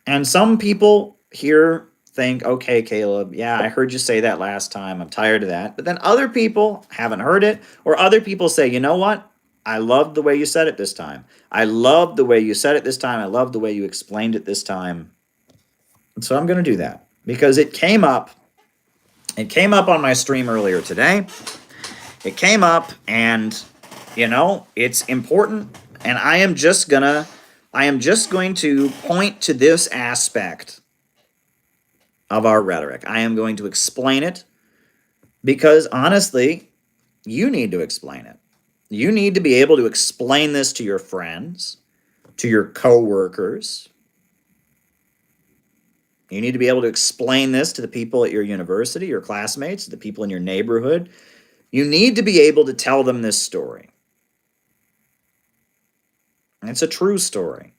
And some people here think, okay, Caleb, yeah, I heard you say that last time. I'm tired of that. But then other people haven't heard it, or other people say, you know what? I loved the way you said it this time. I loved the way you said it this time. I loved the way you explained it this time. And so I'm going to do that because it came up. It came up on my stream earlier today. It came up, and it's important. And I am just going to point to this aspect of our rhetoric. I am going to explain it because honestly, you need to explain it. You need to be able to explain this to your friends, to your coworkers. You need to be able to explain this to the people at your university, your classmates, the people in your neighborhood. You need to be able to tell them this story. It's a true story.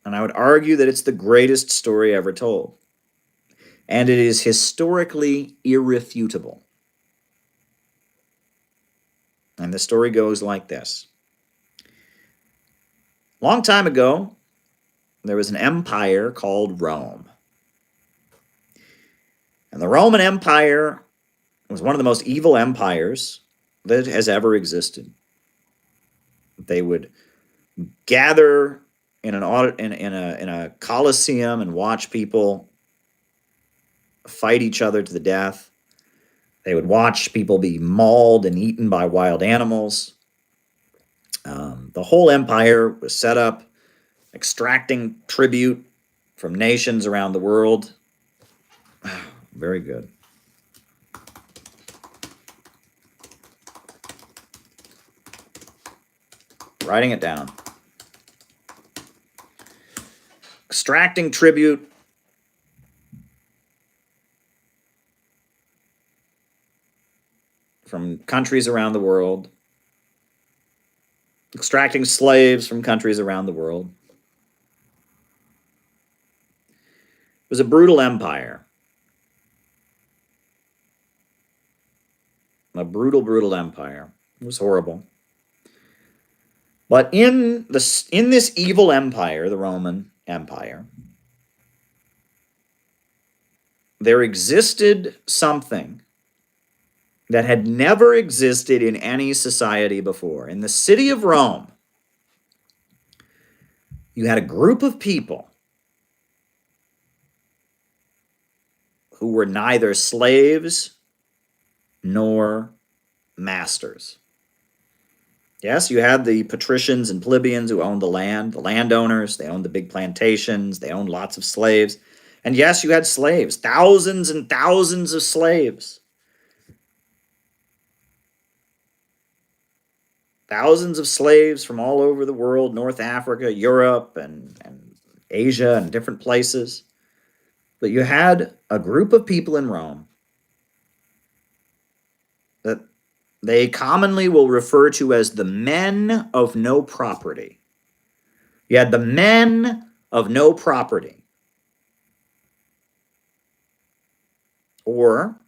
And I would argue that it's the greatest story ever told. And it is historically irrefutable. And the story goes like this. Long time ago, there was an empire called Rome. And the Roman Empire was one of the most evil empires that has ever existed. They would gather in a coliseum and watch people fight each other to the death. They would watch people be mauled and eaten by wild animals. The whole empire was set up extracting tribute from nations around the world. Very good. Writing it down. Extracting tribute from countries around the world. Extracting slaves from countries around the world. It was a brutal empire. A brutal, brutal empire. It was horrible. But in this evil empire, the Roman Empire, there existed something that had never existed in any society before. In the city of Rome, you had a group of people who were neither slaves nor masters. Yes, you had the patricians and plebeians who owned the land, the landowners, they owned the big plantations, they owned lots of slaves. And yes, you had slaves, thousands and thousands of slaves. Thousands of slaves from all over the world, North Africa, Europe, and Asia, and different places. But you had a group of people in Rome that they commonly will refer to as the men of no property. You had the men of no property. Or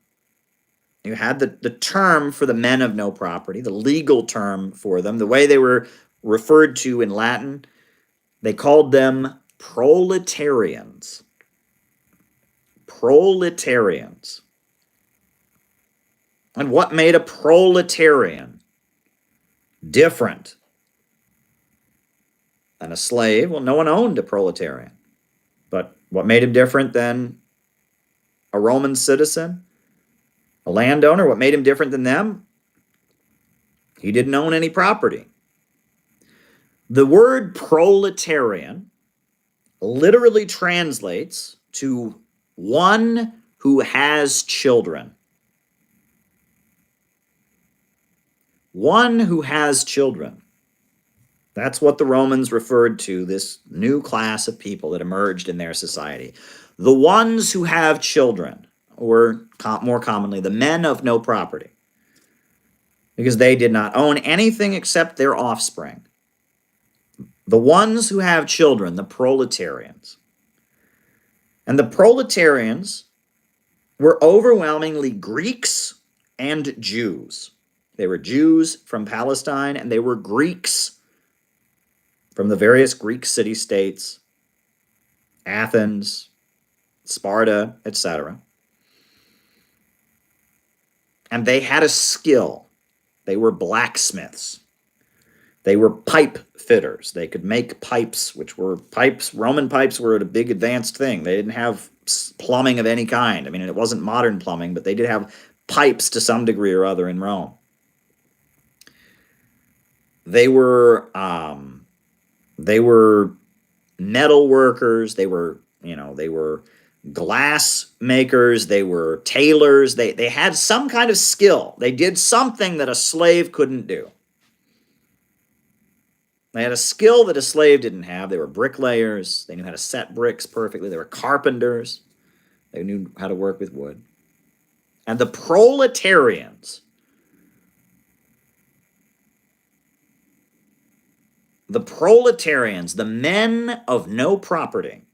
you had the term for the men of no property, the legal term for them, the way they were referred to in Latin, they called them proletarians. Proletarians. And what made a proletarian different than a slave? Well, no one owned a proletarian. But what made him different than a Roman citizen? A landowner? What made him different than them? He didn't own any property. The word proletarian literally translates to one who has children. One who has children. That's what the Romans referred to this new class of people that emerged in their society. The ones who have children, or more commonly, the men of no property, because they did not own anything except their offspring. The ones who have children, the proletarians. And the proletarians were overwhelmingly Greeks and Jews. They were Jews from Palestine, and they were Greeks from the various Greek city-states, Athens, Sparta, etc. And they had a skill. They were blacksmiths. They were pipe fitters. They could make pipes, which were pipes. Roman pipes were a big advanced thing. They didn't have plumbing of any kind. I mean, it wasn't modern plumbing, but they did have pipes to some degree or other in Rome. They were metal workers. They were glass makers. They were tailors. They had some kind of skill. They did something that a slave couldn't do. They had a skill that a slave didn't have. They were bricklayers. They knew how to set bricks perfectly. They were carpenters. They knew how to work with wood. And the proletarians the proletarians, the men of no property,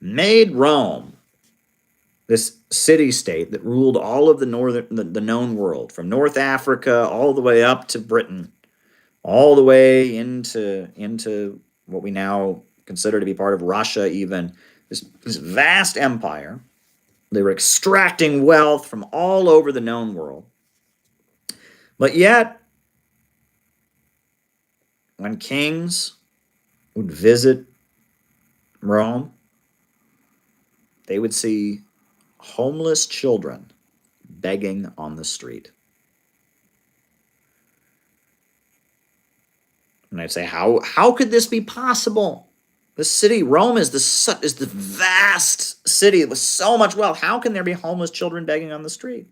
made Rome this city-state that ruled all of the known world, from North Africa all the way up to Britain, all the way into what we now consider to be part of Russia even, this vast empire. They were extracting wealth from all over the known world. But yet, when kings would visit Rome, they would see homeless children begging on the street. And I'd say, how could this be possible? The city, Rome, is the vast city with so much wealth. How can there be homeless children begging on the street?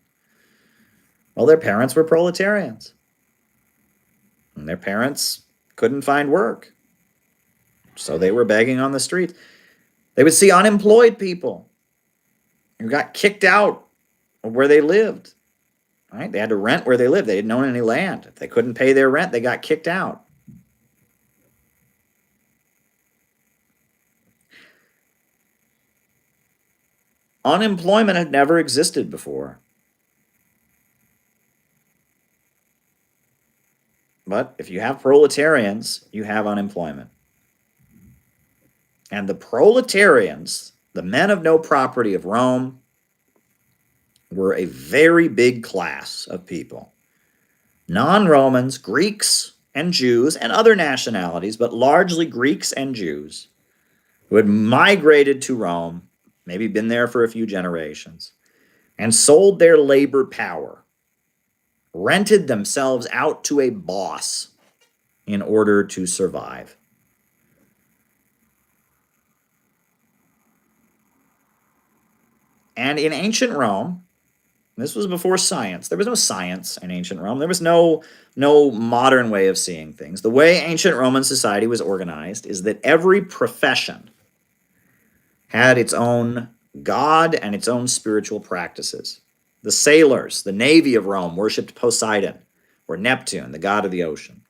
Well, their parents were proletarians. And their parents couldn't find work. So they were begging on the street. They would see unemployed people who got kicked out of where they lived. Right? They had to rent where they lived. They didn't own any land. If they couldn't pay their rent, they got kicked out. Unemployment had never existed before. But if you have proletarians, you have unemployment. And the proletarians, the men of no property of Rome, were a very big class of people. Non-Romans, Greeks and Jews, and other nationalities, but largely Greeks and Jews, who had migrated to Rome, maybe been there for a few generations, and sold their labor power, rented themselves out to a boss in order to survive. And in ancient Rome, this was before science. There was no science in ancient Rome. There was no modern way of seeing things. The way ancient Roman society was organized is that every profession had its own god and its own spiritual practices. The sailors, the navy of Rome, worshipped Poseidon, or Neptune, the god of the ocean.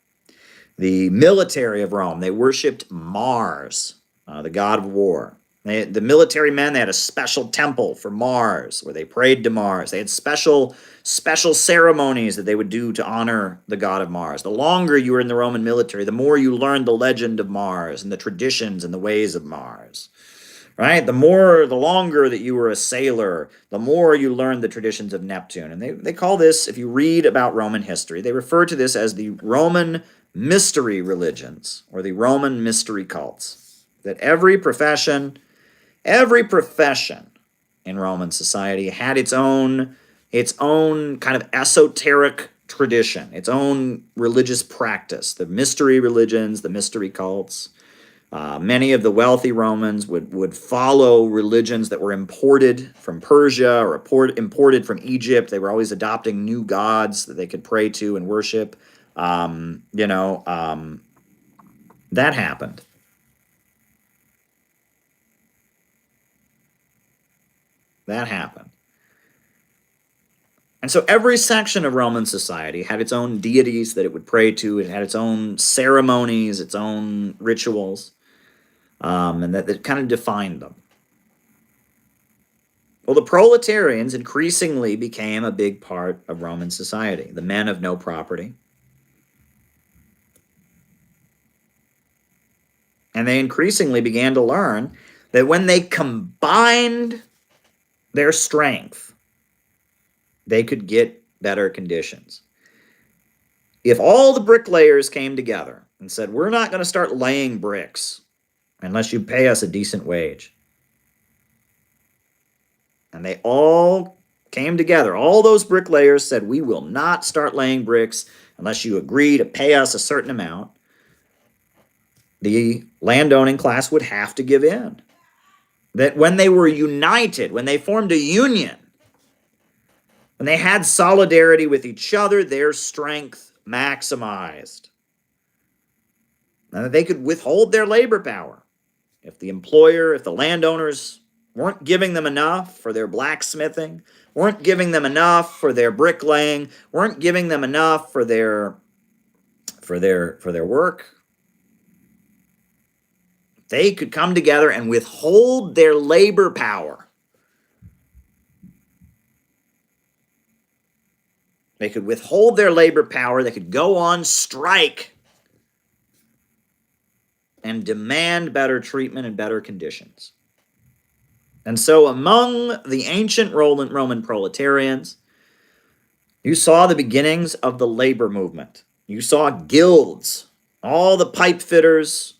The military of Rome, they worshipped Mars, the god of war. The military men, they had a special temple for Mars, where they prayed to Mars. They had special ceremonies that they would do to honor the god of Mars. The longer you were in the Roman military, the more you learned the legend of Mars and the traditions and the ways of Mars. Right? The longer that you were a sailor, the more you learned the traditions of Neptune. And they call this, if you read about Roman history, they refer to this as the Roman mystery religions, or the Roman mystery cults. That every profession in Roman society had its own kind of esoteric tradition, its own religious practice. The mystery religions, the mystery cults. Many of the wealthy Romans would follow religions that were imported from Persia or imported from Egypt. They were always adopting new gods that they could pray to and worship. That happened. That happened. And so every section of Roman society had its own deities that it would pray to. It had its own ceremonies, its own rituals, and that kind of defined them. Well, the proletarians increasingly became a big part of Roman society, the men of no property. And they increasingly began to learn that when they combined their strength, they could get better conditions. If all the bricklayers came together and said, we're not going to start laying bricks unless you pay us a decent wage. And they all came together. All those bricklayers said, we will not start laying bricks unless you agree to pay us a certain amount. The landowning class would have to give in. That when they were united, when they formed a union, when they had solidarity with each other, their strength maximized. And that they could withhold their labor power. If the landowners weren't giving them enough for their blacksmithing, weren't giving them enough for their bricklaying, weren't giving them enough for their for their work, they could come together and withhold their labor power. They could withhold their labor power. They could go on strike and demand better treatment and better conditions. And so among the ancient Roman proletarians, you saw the beginnings of the labor movement. You saw guilds. All the pipe fitters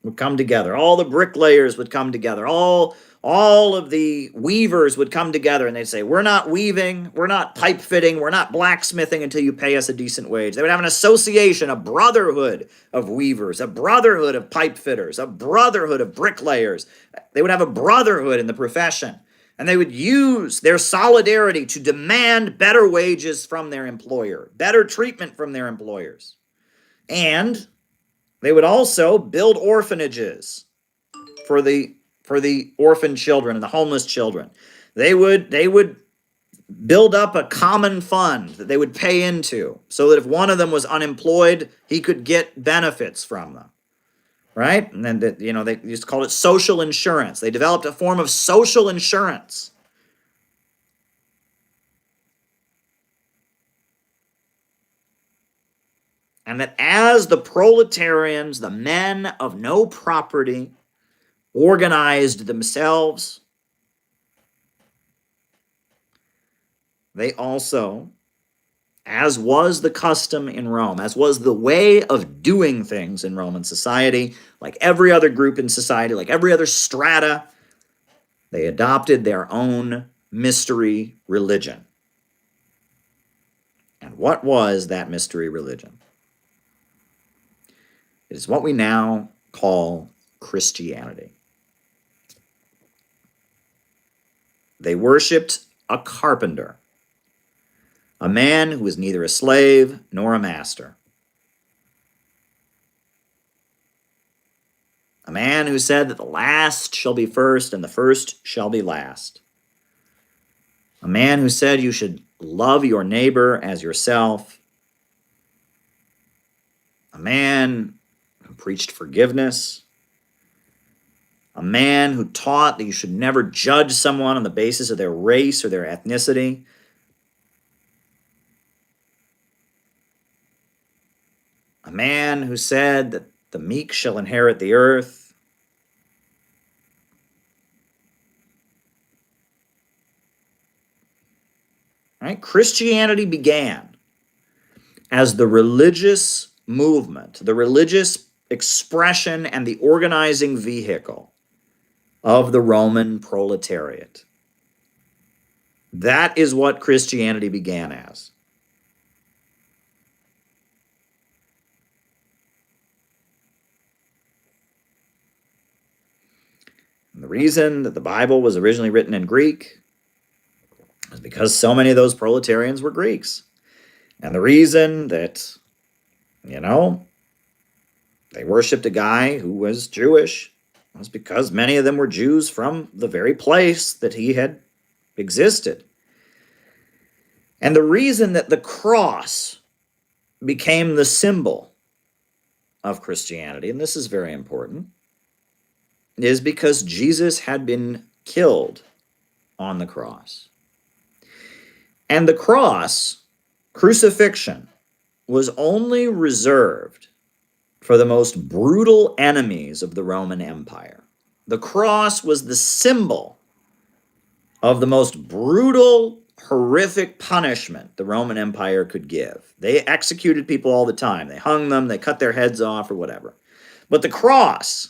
would come together. All the bricklayers would come together. All of the weavers would come together, and they'd say, we're not weaving, we're not pipe fitting, we're not blacksmithing until you pay us a decent wage. They would have an association, a brotherhood of weavers, a brotherhood of pipe fitters, a brotherhood of bricklayers. They would have a brotherhood in the profession, and they would use their solidarity to demand better wages from their employer, better treatment from their employers. And they would also build orphanages for the orphan children and the homeless children. They would build up a common fund that they would pay into so that if one of them was unemployed, he could get benefits from them, right? And then they used to call it social insurance. They developed a form of social insurance. And that as the proletarians, the men of no property, organized themselves, they also, as was the custom in Rome, as was the way of doing things in Roman society, like every other group in society, like every other strata, they adopted their own mystery religion. And what was that mystery religion? It is what we now call Christianity. They worshipped a carpenter, a man who was neither a slave nor a master, a man who said that the last shall be first and the first shall be last, a man who said you should love your neighbor as yourself, a man who preached forgiveness, a man who taught that you should never judge someone on the basis of their race or their ethnicity, a man who said that the meek shall inherit the earth, right? Christianity began as the religious movement, the religious expression and the organizing vehicle of the Roman proletariat. That is what Christianity began as. And the reason that the Bible was originally written in Greek is because so many of those proletarians were Greeks. And the reason that, they worshipped a guy who was Jewish was because many of them were Jews from the very place that he had existed. And the reason that the cross became the symbol of Christianity, and this is very important, is because Jesus had been killed on the cross. And the cross, crucifixion, was only reserved for the most brutal enemies of the Roman Empire. The cross was the symbol of the most brutal, horrific punishment the Roman Empire could give. They executed people all the time. They hung them, they cut their heads off, or whatever. But the cross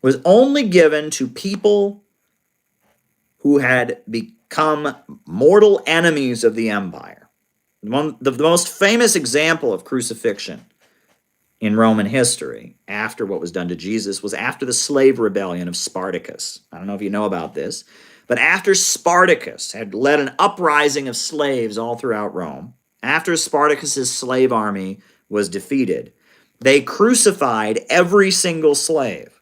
was only given to people who had become mortal enemies of the empire. The most famous example of crucifixion in Roman history, after what was done to Jesus, was after the slave rebellion of Spartacus. I don't know if you know about this, but after Spartacus had led an uprising of slaves all throughout Rome, after Spartacus's slave army was defeated, they crucified every single slave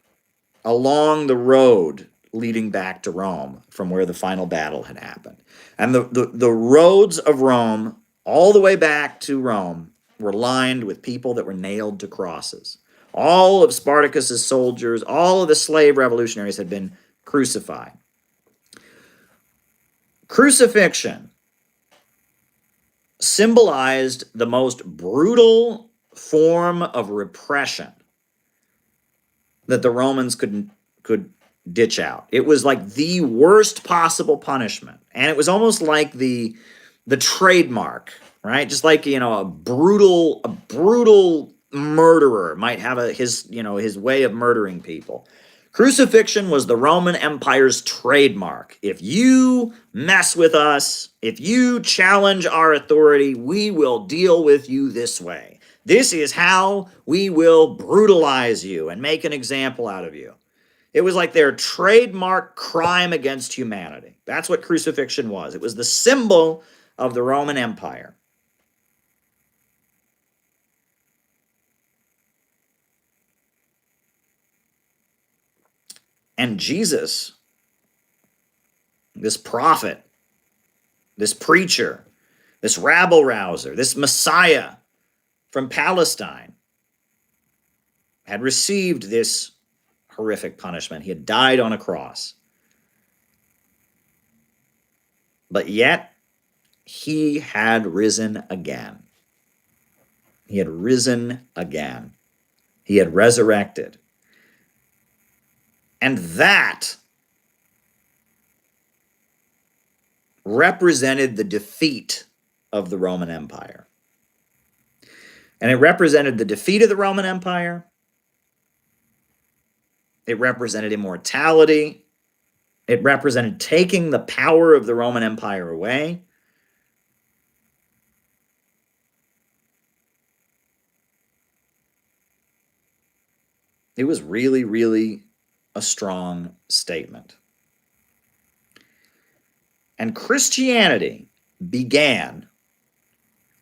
along the road leading back to Rome from where the final battle had happened. And the roads of Rome, all the way back to Rome, were lined with people that were nailed to crosses. All of Spartacus's soldiers, all of the slave revolutionaries had been crucified. Crucifixion symbolized the most brutal form of repression that the Romans could ditch out. It was like the worst possible punishment, and it was almost like the trademark, right? Just like, a brutal murderer might have his way of murdering people. Crucifixion was the Roman Empire's trademark. If you mess with us, if you challenge our authority, we will deal with you this way. This is how we will brutalize you and make an example out of you. It was like their trademark crime against humanity. That's what crucifixion was. It was the symbol of the Roman Empire. And Jesus, this prophet, this preacher, this rabble-rouser, this Messiah from Palestine, had received this horrific punishment. He had died on a cross. But yet, he had risen again. He had risen again. He had resurrected. And that represented the defeat of the Roman Empire. And it represented the defeat of the Roman Empire. It represented immortality. It represented taking the power of the Roman Empire away. It was really, really a strong statement. And Christianity began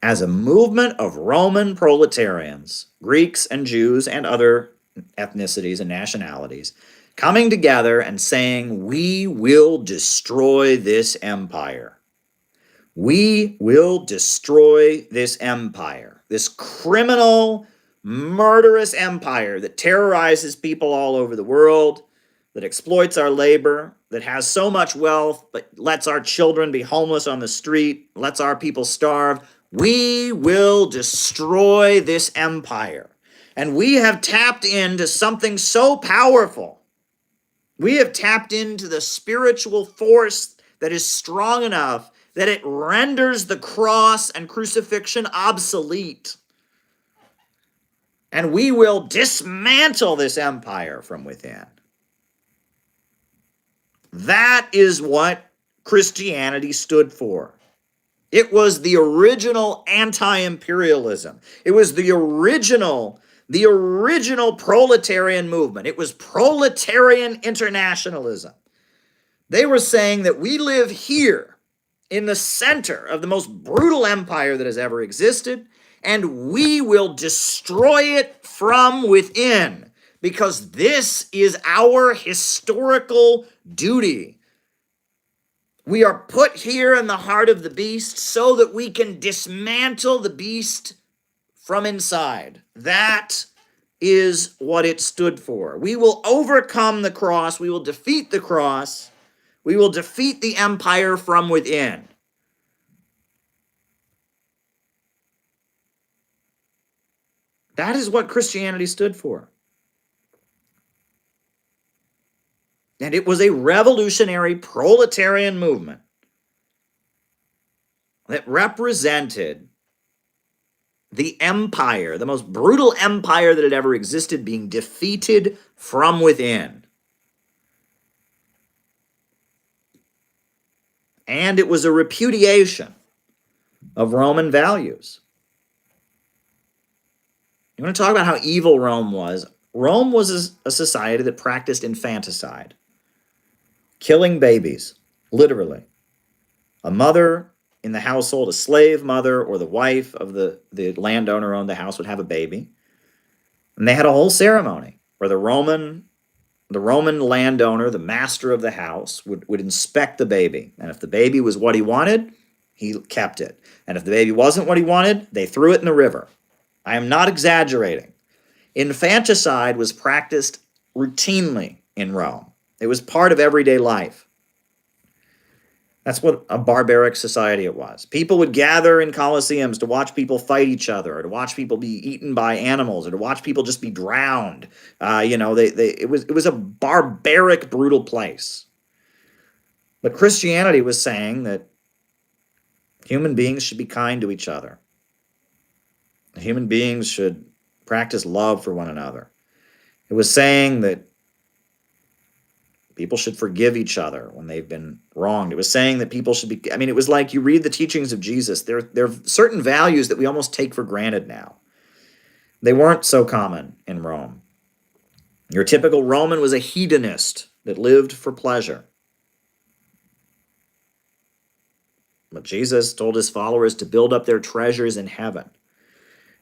as a movement of Roman proletarians, Greeks and Jews and other ethnicities and nationalities, coming together and saying, we will destroy this empire. We will destroy this empire, this criminal, murderous empire that terrorizes people all over the world, that exploits our labor, that has so much wealth, but lets our children be homeless on the street, lets our people starve. We will destroy this empire. And we have tapped into something so powerful. We have tapped into the spiritual force that is strong enough that it renders the cross and crucifixion obsolete. And we will dismantle this empire from within. That is what Christianity stood for. It was the original anti-imperialism. It was the original proletarian movement. It was proletarian internationalism. They were saying that we live here in the center of the most brutal empire that has ever existed, and we will destroy it from within, because this is our historical duty. We are put here in the heart of the beast so that we can dismantle the beast from inside. That is what it stood for. We will overcome the cross. We will defeat the cross. We will defeat the empire from within. That is what Christianity stood for. And it was a revolutionary proletarian movement that represented the empire, the most brutal empire that had ever existed, being defeated from within. And it was a repudiation of Roman values. You want to talk about how evil Rome was? Rome was a society that practiced infanticide, killing babies, literally. A mother in the household, a slave mother or the wife of the landowner who owned the house would have a baby. And they had a whole ceremony where the Roman landowner, the master of the house, would inspect the baby. And if the baby was what he wanted, he kept it. And if the baby wasn't what he wanted, they threw it in the river. I am not exaggerating. Infanticide was practiced routinely in Rome. It was part of everyday life. That's what a barbaric society it was. People would gather in coliseums to watch people fight each other, or to watch people be eaten by animals, or to watch people just be drowned. It was a barbaric, brutal place. But Christianity was saying that human beings should be kind to each other. Human beings should practice love for one another. It was saying that people should forgive each other when they've been wronged. It was saying that people should be, it was like you read the teachings of Jesus. There are certain values that we almost take for granted now. They weren't so common in Rome. Your typical Roman was a hedonist that lived for pleasure. But Jesus told his followers to build up their treasures in heaven.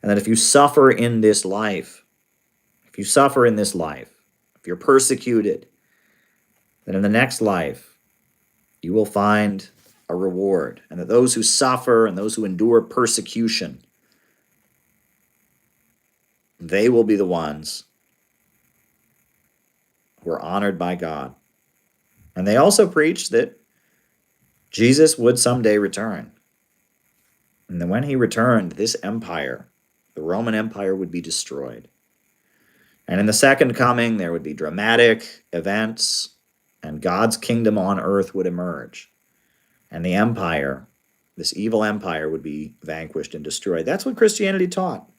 And that if you suffer in this life, if you're persecuted, then in the next life, you will find a reward. And that those who suffer and those who endure persecution, they will be the ones who are honored by God. And they also preached that Jesus would someday return. And then when he returned, this empire, the Roman Empire, would be destroyed. And in the second coming, there would be dramatic events, and God's kingdom on earth would emerge. And the empire, this evil empire, would be vanquished and destroyed. That's what Christianity taught.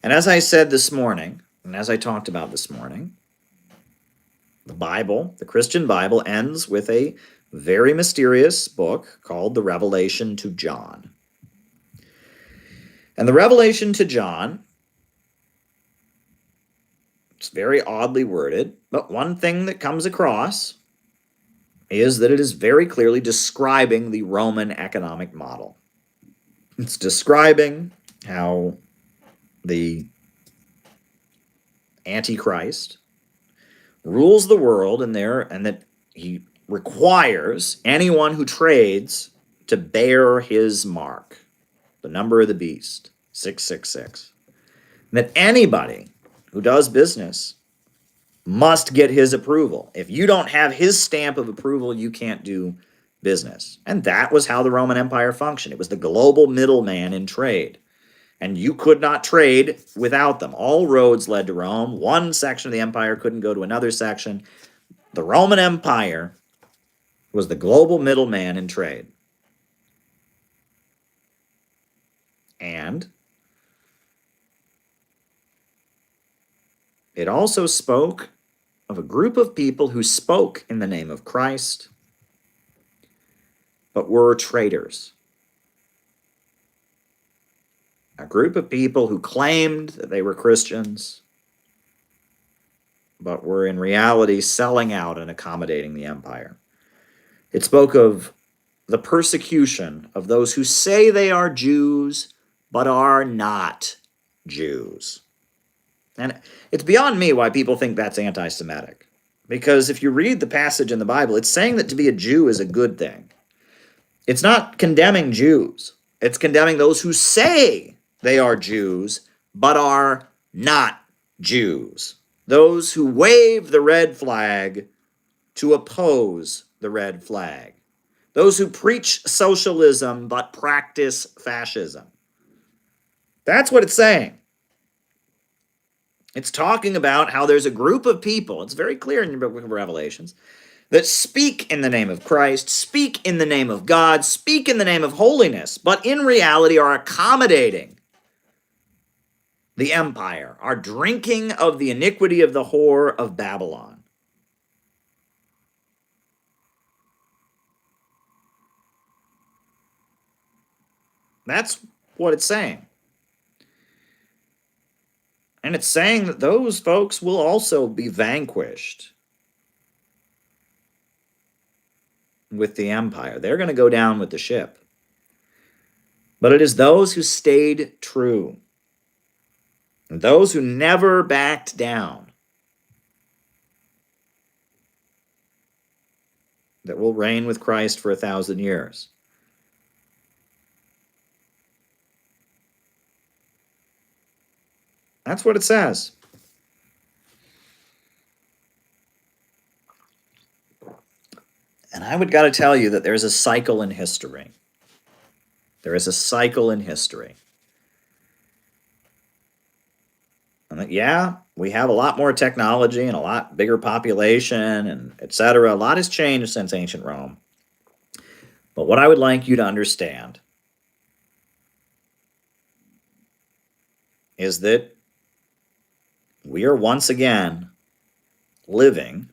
And as I said this morning, and as I talked about this morning, the Bible, the Christian Bible, ends with a very mysterious book called the Revelation to John. And the Revelation to John, it's very oddly worded, but one thing that comes across is that it is very clearly describing the Roman economic model. It's describing how the Antichrist rules the world and that he requires anyone who trades to bear his mark, the number of the beast, 666. And that anybody who does business must get his approval. If you don't have his stamp of approval, you can't do business. And that was how the Roman Empire functioned. It was the global middleman in trade. And you could not trade without them. All roads led to Rome. One section of the empire couldn't go to another section. The Roman Empire was the global middleman in trade. And it also spoke of a group of people who spoke in the name of Christ, but were traitors. A group of people who claimed that they were Christians, but were in reality selling out and accommodating the empire. It spoke of the persecution of those who say they are Jews, but are not Jews. And it's beyond me why people think that's anti-Semitic. Because if you read the passage in the Bible, it's saying that to be a Jew is a good thing. It's not condemning Jews. It's condemning those who say they are Jews, but are not Jews. Those who wave the red flag to oppose the red flag. Those who preach socialism, but practice fascism. That's what it's saying. It's talking about how there's a group of people, it's very clear in the book of Revelations, that speak in the name of Christ, speak in the name of God, speak in the name of holiness, but in reality are accommodating the empire, are drinking of the iniquity of the whore of Babylon. That's what it's saying. And it's saying that those folks will also be vanquished with the empire. They're going to go down with the ship. But it is those who stayed true, and those who never backed down, that will reign with Christ for 1,000 years. That's what it says. And I would got to tell you that there's a cycle in history. There is a cycle in history. And that, yeah, we have a lot more technology and a lot bigger population and etc. A lot has changed since ancient Rome. But what I would like you to understand is that we are once again living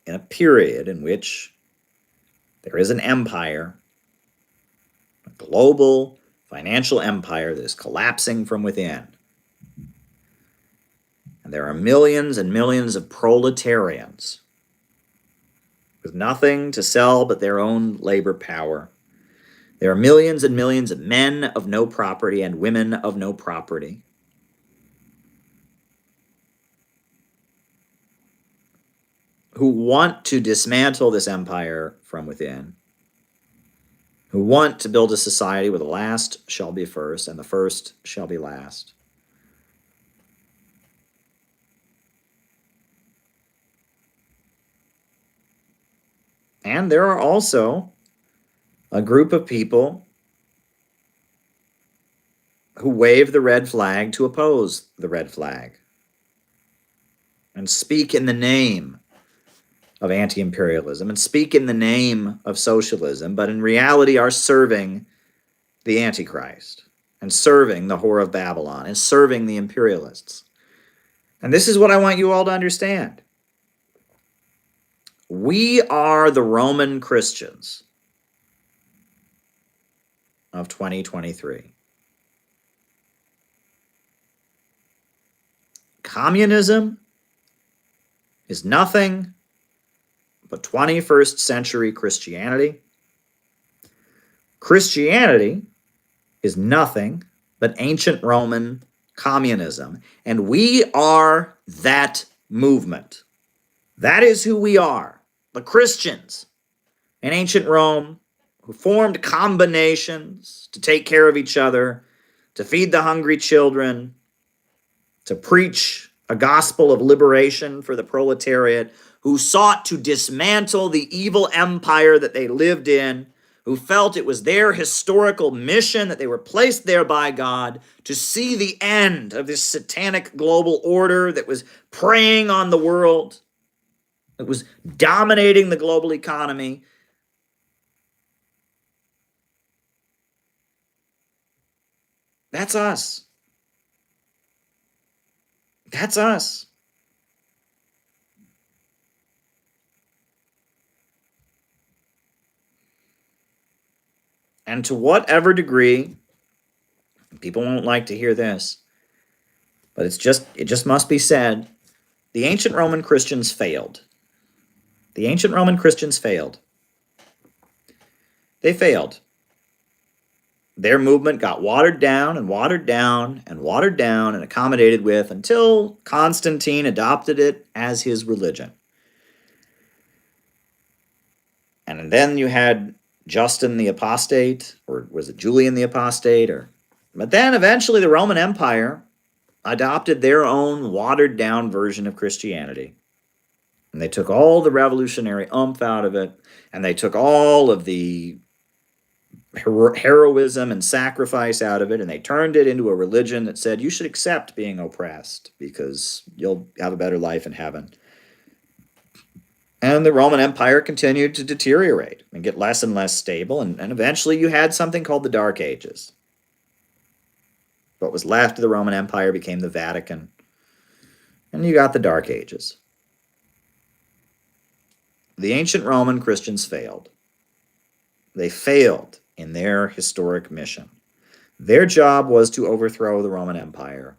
in a period in which there is an empire, a global financial empire that is collapsing from within. And there are millions and millions of proletarians with nothing to sell but their own labor power. There are millions and millions of men of no property and women of no property. Who want to dismantle this empire from within, who want to build a society where the last shall be first and the first shall be last. And there are also a group of people who wave the red flag to oppose the red flag and speak in the name of anti-imperialism and speak in the name of socialism, but in reality are serving the Antichrist and serving the whore of Babylon and serving the imperialists. And this is what I want you all to understand. We are the Roman Christians of 2023. Communism is nothing but 21st century Christianity. Christianity is nothing but ancient Roman communism. And we are that movement. That is who we are. The Christians in ancient Rome who formed combinations to take care of each other, to feed the hungry children, to preach a gospel of liberation for the proletariat, who sought to dismantle the evil empire that they lived in, who felt it was their historical mission, that they were placed there by God to see the end of this satanic global order that was preying on the world, that was dominating the global economy. That's us. That's us. And to whatever degree, people won't like to hear this, but it just must be said, the ancient Roman Christians failed. The ancient Roman Christians failed. They failed. Their movement got watered down and watered down and watered down and accommodated with until Constantine adopted it as his religion. And then you had Justin the Apostate, or was it Julian the Apostate? But then eventually the Roman Empire adopted their own watered down version of Christianity. And they took all the revolutionary oomph out of it, and they took all of the heroism and sacrifice out of it, and they turned it into a religion that said you should accept being oppressed because you'll have a better life in heaven. And the Roman Empire continued to deteriorate and get less and less stable, and eventually you had something called the Dark Ages. What was left of the Roman Empire became the Vatican, and you got the Dark Ages. The ancient Roman Christians failed. They failed in their historic mission. Their job was to overthrow the Roman Empire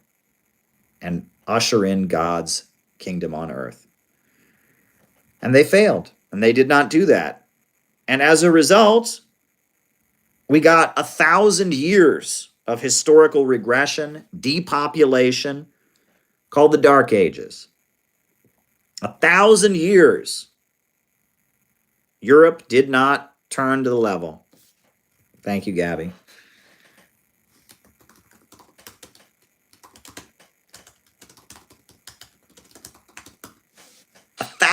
and usher in God's kingdom on earth. And they failed, and they did not do that. And as a result, we got 1,000 years of historical regression, depopulation, called the Dark Ages. 1,000 years. Europe did not turn to the level. Thank you, Gabby.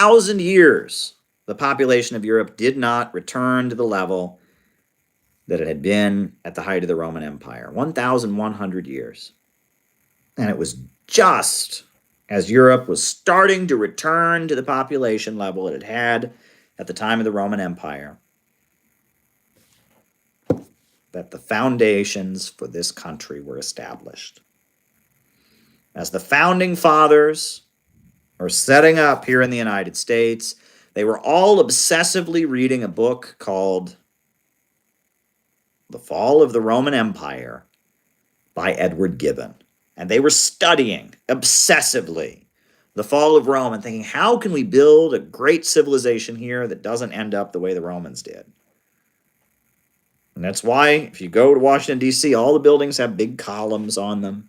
1,000 years, the population of Europe did not return to the level that it had been at the height of the Roman Empire. 1,100 years. And it was just as Europe was starting to return to the population level it had had at the time of the Roman Empire that the foundations for this country were established. As the founding fathers are setting up here in the United States, they were all obsessively reading a book called The Fall of the Roman Empire by Edward Gibbon. And they were studying obsessively the fall of Rome and thinking, how can we build a great civilization here that doesn't end up the way the Romans did? And that's why, if you go to Washington, D.C., all the buildings have big columns on them.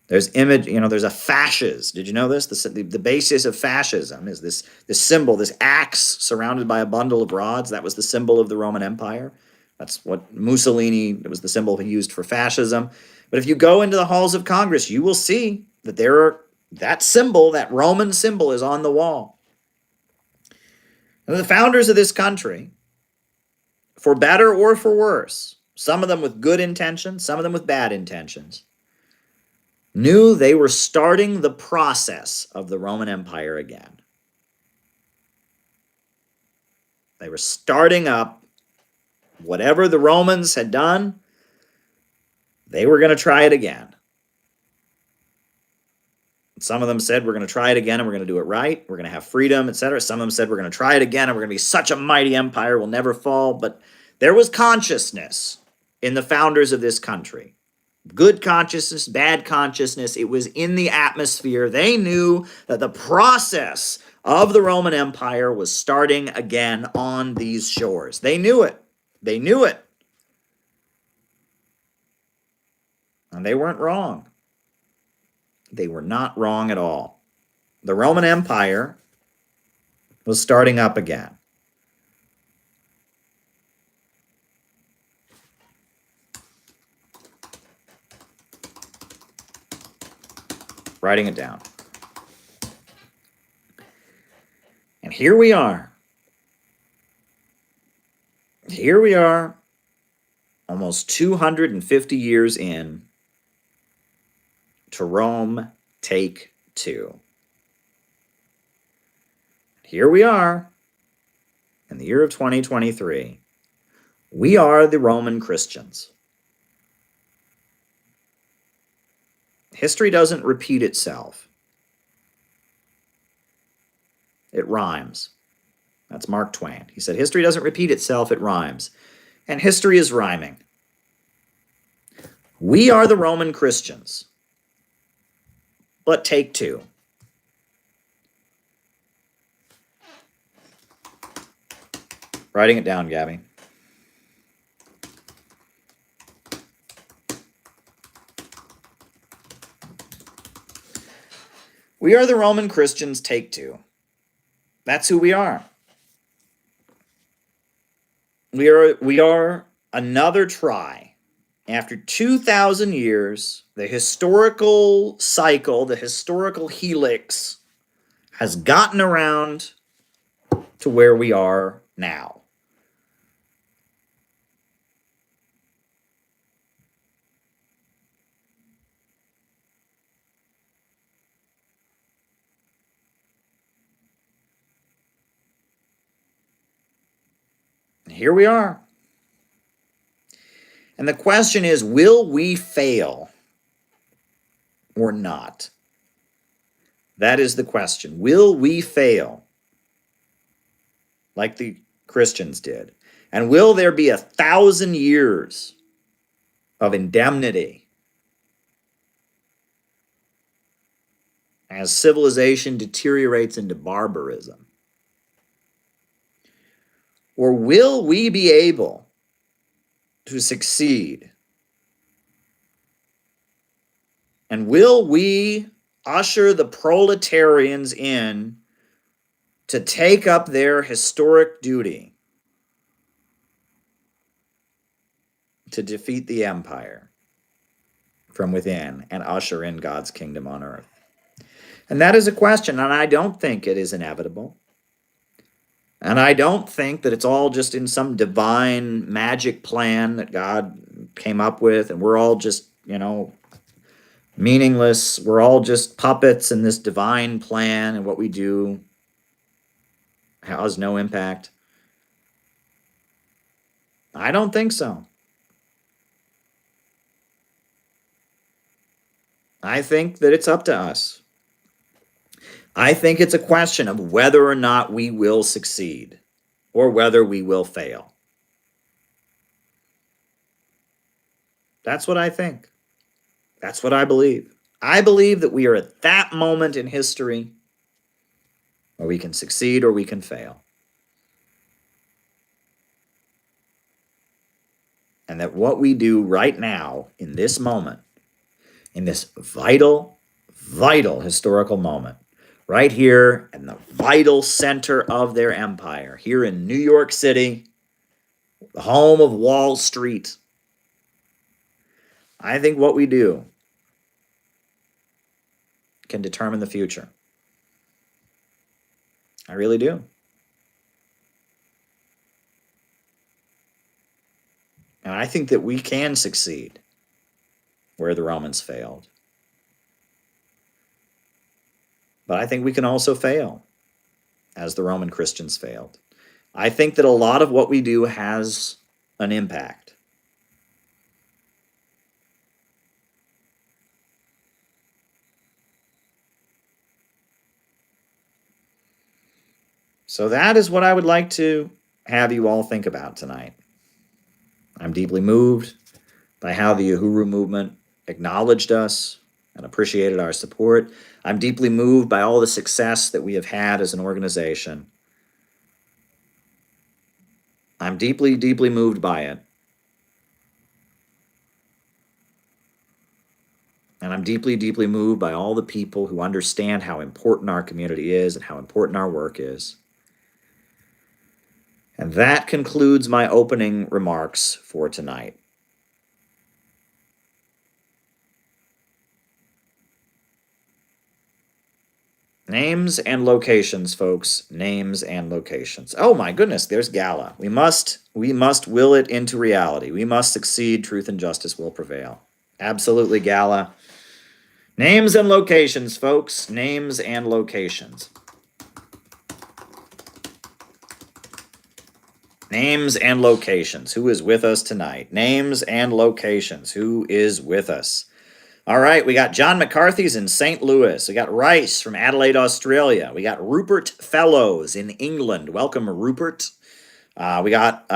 There's there's a fasces. Did you know this? The basis of fascism is this symbol, this axe surrounded by a bundle of rods. That was the symbol of the Roman Empire. That's what Mussolini, it was the symbol he used for fascism. But if you go into the halls of Congress, you will see that that symbol, that Roman symbol, is on the wall. And the founders of this country, for better or for worse, some of them with good intentions, some of them with bad intentions, knew they were starting the process of the Roman Empire again. They were starting up whatever the Romans had done, they were going to try it again. Some of them said, we're going to try it again and we're going to do it right. We're going to have freedom, etc. Some of them said, we're going to try it again and we're going to be such a mighty empire, we'll never fall. But there was consciousness in the founders of this country. Good consciousness, bad consciousness. It was in the atmosphere. They knew that the process of the Roman Empire was starting again on these shores. They knew it. They knew it. And they weren't wrong. They were not wrong at all. The Roman Empire was starting up again. Writing it down. And here we are. Here we are, almost 250 years in to Rome Take Two. Here we are, in the year of 2023. We are the Roman Christians. History doesn't repeat itself. It rhymes. That's Mark Twain. He said, history doesn't repeat itself, it rhymes. And history is rhyming. We are the Roman Christians. But take two. Writing it down, Gabby. We are the Roman Christians, take two. That's who we are. We are another try. After 2,000 years, the historical cycle, the historical helix, has gotten around to where we are now. Here we are. And the question is, will we fail or not? That is the question. Will we fail like the Christians did? And will there be 1,000 years of indemnity as civilization deteriorates into barbarism? Or will we be able to succeed? And will we usher the proletarians in to take up their historic duty to defeat the empire from within and usher in God's kingdom on earth? And that is a question, and I don't think it is inevitable. And I don't think that it's all just in some divine magic plan that God came up with, and we're all just, meaningless. We're all just puppets in this divine plan, and what we do has no impact. I don't think so. I think that it's up to us. I think it's a question of whether or not we will succeed or whether we will fail. That's what I think. That's what I believe. I believe that we are at that moment in history where we can succeed or we can fail. And that what we do right now, in this moment, in this vital, vital historical moment, right here in the vital center of their empire, here in New York City, the home of Wall Street, I think what we do can determine the future. I really do. And I think that we can succeed where the Romans failed. But I think we can also fail as the Roman Christians failed. I think that a lot of what we do has an impact. So that is what I would like to have you all think about tonight. I'm deeply moved by how the Uhuru movement acknowledged us and appreciated our support. I'm deeply moved by all the success that we have had as an organization. I'm deeply, deeply moved by it. And I'm deeply, deeply moved by all the people who understand how important our community is and how important our work is. And that concludes my opening remarks for tonight. Names and locations, folks. Names and locations. Oh my goodness, there's Gala. We must will it into reality. We must succeed. Truth and justice will prevail. Absolutely, Gala. Names and locations, folks. Names and locations. Names and locations. Who is with us tonight? Names and locations. Who is with us? All right, we got John McCarthy's in St. Louis. We got Rice from Adelaide, Australia. We got Rupert Fellows in England. Welcome, Rupert. We got,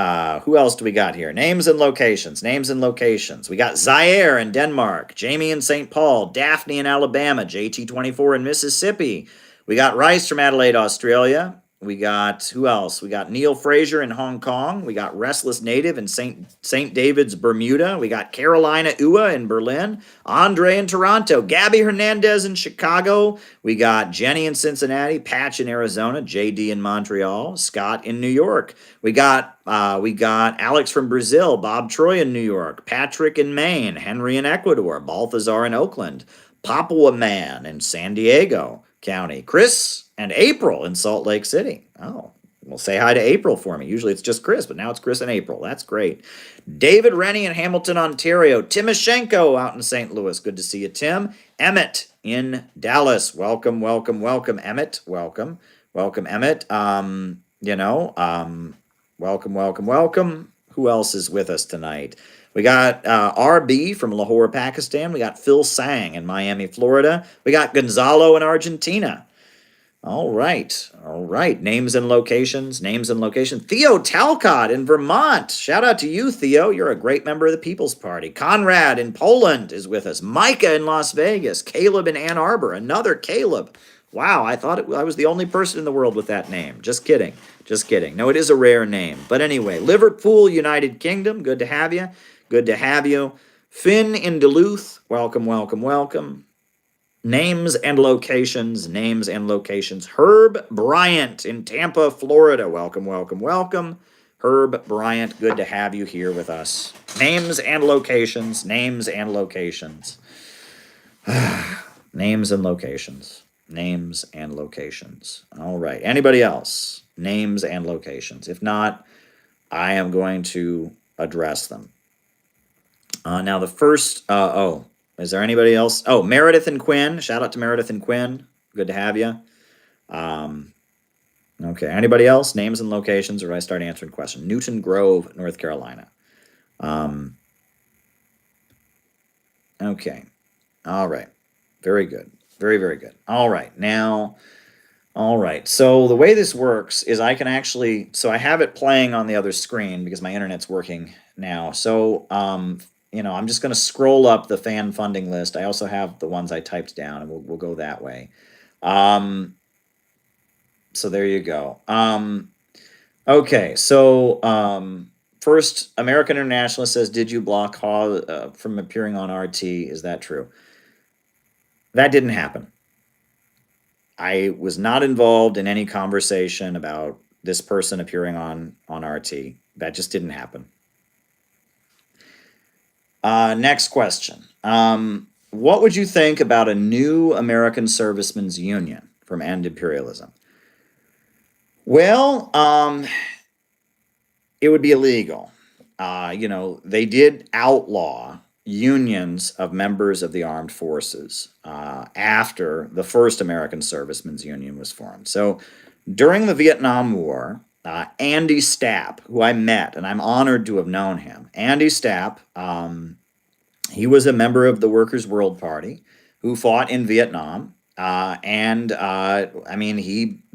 who else do we got here? Names and locations. Names and locations. We got Zaire in Denmark. Jamie in St. Paul. Daphne in Alabama. JT24 in Mississippi. We got Rice from Adelaide, Australia. We got, who else? We got Neil Fraser in Hong Kong. We got Restless Native in St. David's, Bermuda. We got Carolina Ua in Berlin. Andre in Toronto. Gabby Hernandez in Chicago. We got Jenny in Cincinnati. Patch in Arizona. JD in Montreal. Scott in New York. We got Alex from Brazil. Bob Troy in New York. Patrick in Maine. Henry in Ecuador. Balthazar in Oakland. Papua Man in San Diego County. Chris and April in Salt Lake City. Oh, well, say hi to April for me. Usually it's just Chris, but now it's Chris and April. That's great. David Rennie in Hamilton, Ontario. Timoshenko out in St. Louis. Good to see you, Tim. Emmett in Dallas. Welcome, welcome, welcome, Emmett. Welcome, welcome, Emmett. Welcome, welcome, welcome. Who else is with us tonight? We got RB from Lahore, Pakistan. We got Phil Sang in Miami, Florida. We got Gonzalo in Argentina. All right. All right. Names and locations. Names and locations. Theo Talcott in Vermont. Shout out to you, Theo. You're a great member of the People's Party. Conrad in Poland is with us. Micah in Las Vegas. Caleb in Ann Arbor. Another Caleb. Wow, I thought I was the only person in the world with that name. Just kidding. Just kidding. No, it is a rare name. But anyway, Liverpool, United Kingdom. Good to have you. Good to have you. Finn in Duluth. Welcome, welcome, welcome. Names and locations. Names and locations. Herb Bryant in Tampa, Florida. Welcome, welcome, welcome. Herb Bryant, good to have you here with us. Names and locations. Names and locations. Names and locations. Names and locations. All right. Anybody else? Names and locations. If not, I am going to address them. Now the first, is there anybody else? Oh, Meredith and Quinn. Shout out to Meredith and Quinn. Good to have you. Okay, anybody else? Names and locations, or do I start answering questions? Newton Grove, North Carolina. Okay, all right. Very good. Very, very good. All right, now, all right. So the way this works is I can actually, so I have it playing on the other screen because my internet's working now. So, I'm just going to scroll up the fan funding list. I also have the ones I typed down, and we'll go that way. So there you go. Okay, so first, American Internationalist says, did you block Hawes from appearing on RT? Is that true? That didn't happen. I was not involved in any conversation about this person appearing on RT. That just didn't happen. Next question. What would you think about a new American Servicemen's Union from anti-imperialism? Well, it would be illegal. They did outlaw unions of members of the armed forces after the first American Servicemen's Union was formed. So during the Vietnam War, Andy Stapp, who I met, and I'm honored to have known him, Andy Stapp, he was a member of the Workers' World Party who fought in Vietnam. He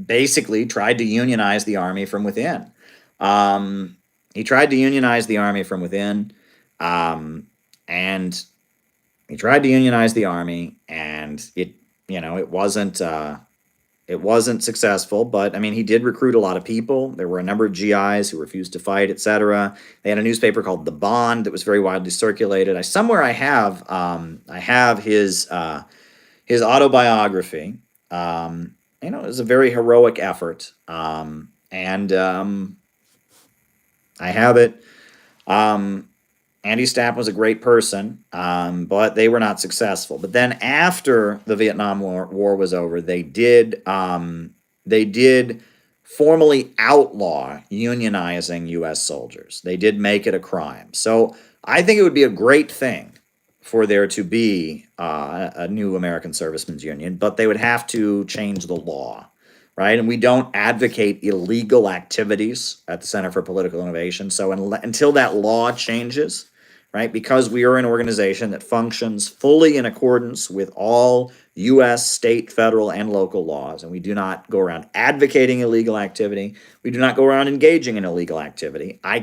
basically tried to unionize the army from within. He tried to unionize the army from within, and it wasn't successful. But he did recruit a lot of people. There were a number of GIs who refused to fight, etc. They had a newspaper called The Bond that was very widely circulated. I have his autobiography. It was a very heroic effort, I have it. Andy Stapp was a great person, but they were not successful. But then after the Vietnam War was over, they did formally outlaw unionizing U.S. soldiers. They did make it a crime. So I think it would be a great thing for there to be a new American Servicemen's Union, but they would have to change the law. Right, and we don't advocate illegal activities at the Center for Political Innovation. So until that law changes, right, because we are an organization that functions fully in accordance with all U.S., state, federal, and local laws, and we do not go around advocating illegal activity, we do not go around engaging in illegal activity. I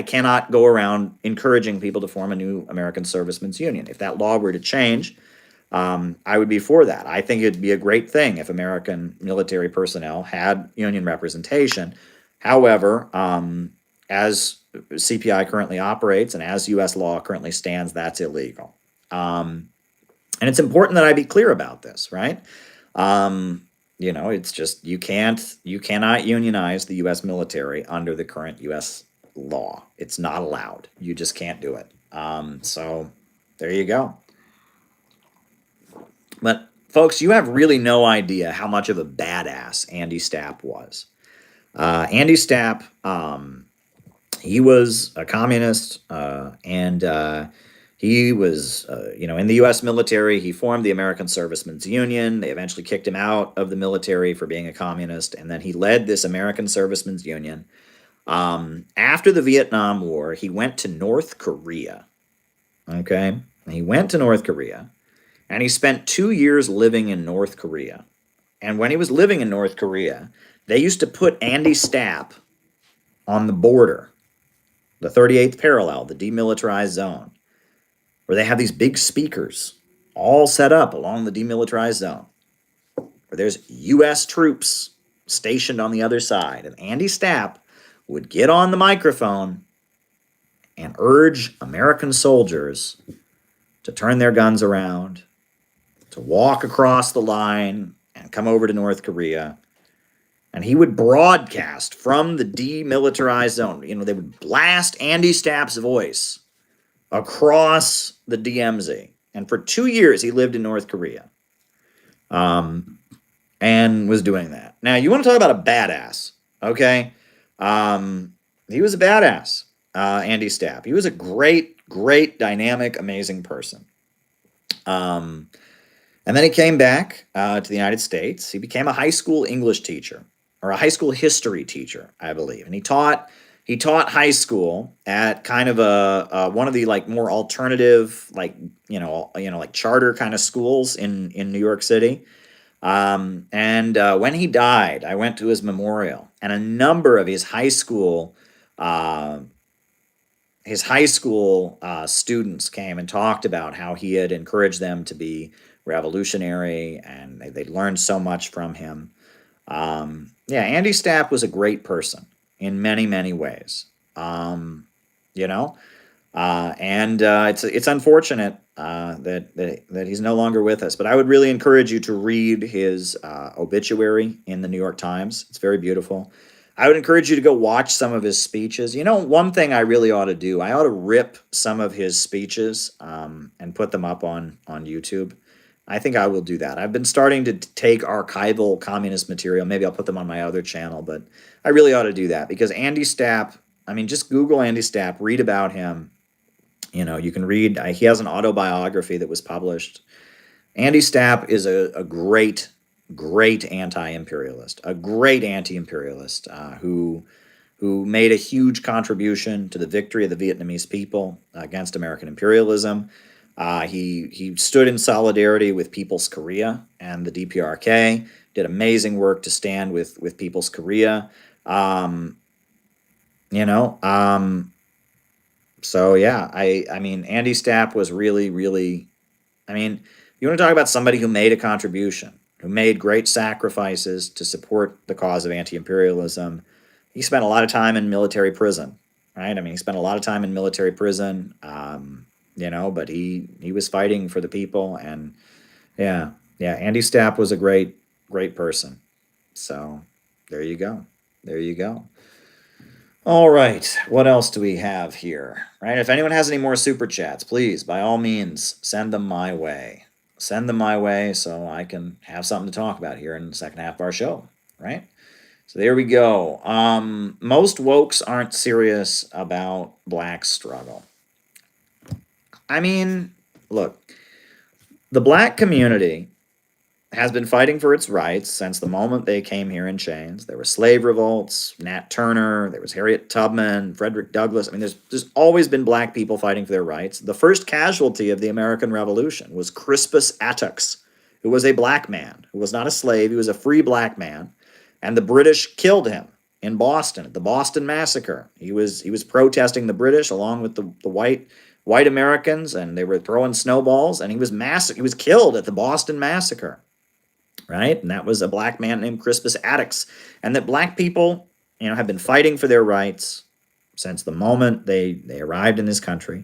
cannot go around encouraging people to form a new American Servicemen's Union. If that law were to change, I would be for that. I think it'd be a great thing if American military personnel had union representation. However, as CPI currently operates and as U.S. law currently stands, that's illegal. And it's important that I be clear about this, right? It's just you cannot unionize the U.S. military under the current U.S. law. It's not allowed. You just can't do it. So there you go. But folks, you have really no idea how much of a badass Andy Stapp was. Andy Stapp, he was a communist, and he was, in the U.S. military. He formed the American Servicemen's Union. They eventually kicked him out of the military for being a communist, and then he led this American Servicemen's Union. After the Vietnam War, he went to North Korea. Okay? And he went to North Korea. And he spent 2 years living in North Korea. And when he was living in North Korea, they used to put Andy Stapp on the border, the 38th parallel, the demilitarized zone, where they have these big speakers all set up along the demilitarized zone, where there's U.S. troops stationed on the other side. And Andy Stapp would get on the microphone and urge American soldiers to turn their guns around, to walk across the line and come over to North Korea. And he would broadcast from the demilitarized zone. They would blast Andy Stapp's voice across the DMZ. And for 2 years, he lived in North Korea. and was doing that. Now, you want to talk about a badass, okay? He was a badass, Andy Stapp. He was a great, dynamic, amazing person. And then he came back to the United States. He became a high school English teacher, or a high school history teacher, I believe. And he taught high school at kind of one of the like more alternative, like like charter kind of schools in New York City. And when he died, I went to his memorial, and a number of his high school students came and talked about how he had encouraged them to be revolutionary, and they'd learned so much from him. Yeah, Andy Stapp was a great person in many ways. You know, and it's unfortunate that he's no longer with us. But I would really encourage you to read his obituary in the New York Times. It's very beautiful. I would encourage you to go watch some of his speeches. You know, one thing I really ought to do, I ought to rip some of his speeches and put them up on YouTube. I think I will do that. I've been starting to take archival communist material. Maybe I'll put them on my other channel, but I really ought to do that because Andy Stapp, I mean, just Google Andy Stapp, read about him. You know, you can read, he has an autobiography that was published. Andy Stapp is a great anti-imperialist, who made a huge contribution to the victory of the Vietnamese people against American imperialism. He stood in solidarity with People's Korea and the DPRK, did amazing work to stand with People's Korea. So yeah, I mean, Andy Stapp was really, I mean, you want to talk about somebody who made a contribution, who made great sacrifices to support the cause of anti-imperialism. He spent a lot of time in military prison, right? I mean, he spent a lot of time in military prison, but he was fighting for the people, and yeah, Andy Stapp was a great person. So there you go. All right, what else do we have here? Right, if anyone has any more super chats, please, by all means, send them my way. Send them my way so I can have something to talk about here in the second half of our show, right? So there we go. Most wokes aren't serious about black struggle. I mean, look, the black community has been fighting for its rights since the moment they came here in chains. There were slave revolts, Nat Turner, there was Harriet Tubman, Frederick Douglass. I mean, there's always been black people fighting for their rights. The first casualty of the American Revolution was Crispus Attucks, who was a black man, who was not a slave, he was a free black man, and the British killed him in Boston at the Boston Massacre. He was protesting the British along with the white Americans, and they were throwing snowballs, and he was killed at the Boston Massacre. Right? And that was a black man named Crispus Attucks. And that black people, have been fighting for their rights since the moment they arrived in this country.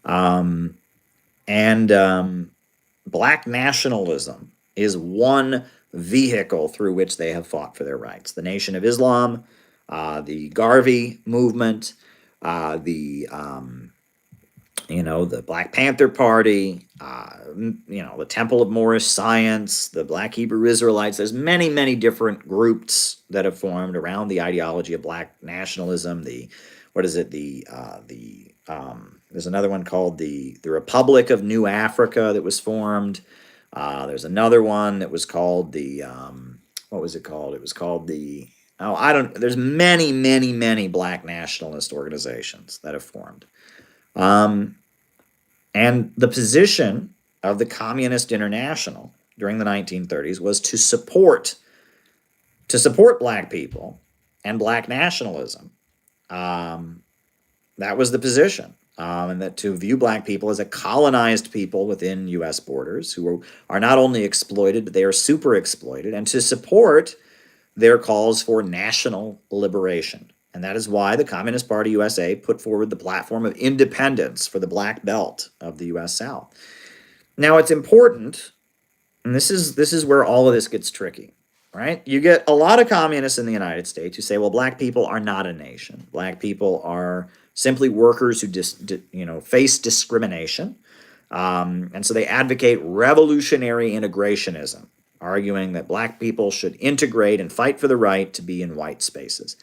Black nationalism is one vehicle through which they have fought for their rights. The Nation of Islam, the Garvey movement, the Black Panther Party, the Temple of Moorish Science, the Black Hebrew Israelites. There's many different groups that have formed around the ideology of black nationalism. There's another one called the Republic of New Africa that was formed. There's another one that was called what was it called? It was called there's many black nationalist organizations that have formed. And the position of the Communist International during the 1930s was to support black people and black nationalism. That was the position. And that to view black people as a colonized people within U.S. borders who are not only exploited, but they are super exploited, and to support their calls for national liberation. And that is why the Communist Party USA put forward the platform of independence for the black belt of the U.S. South. Now, it's important, and this is where all of this gets tricky, right? You get a lot of communists in the United States who say, well, black people are not a nation. Black people are simply workers who face discrimination. And so they advocate revolutionary integrationism. arguing that black people should integrate and fight for the right to be in white spaces.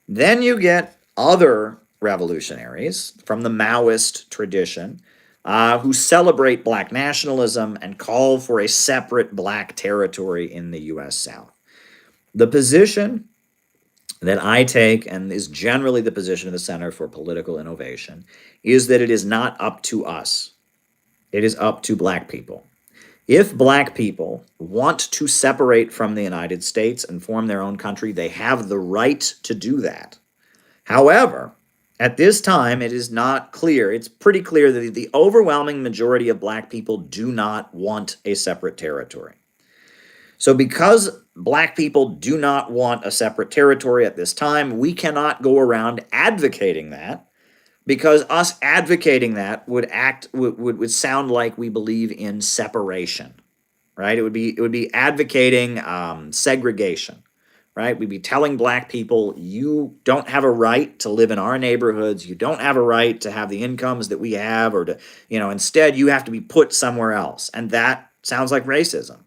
Then you get other revolutionaries from the Maoist tradition who celebrate black nationalism and call for a separate black territory in the U.S. South. The position that I take, and is generally the position of the Center for Political Innovation, is that it is not up to us. It is up to black people. If black people want to separate from the United States and form their own country, they have the right to do that. However, at this time, it is not clear. It's pretty clear that the overwhelming majority of black people do not want a separate territory. So because black people do not want a separate territory at this time, we cannot go around advocating that, because us advocating that would sound like we believe in separation, right? It would be advocating segregation, right? We'd be telling black people, you don't have a right to live in our neighborhoods. You don't have a right to have the incomes that we have, or to, instead you have to be put somewhere else. And that sounds like racism,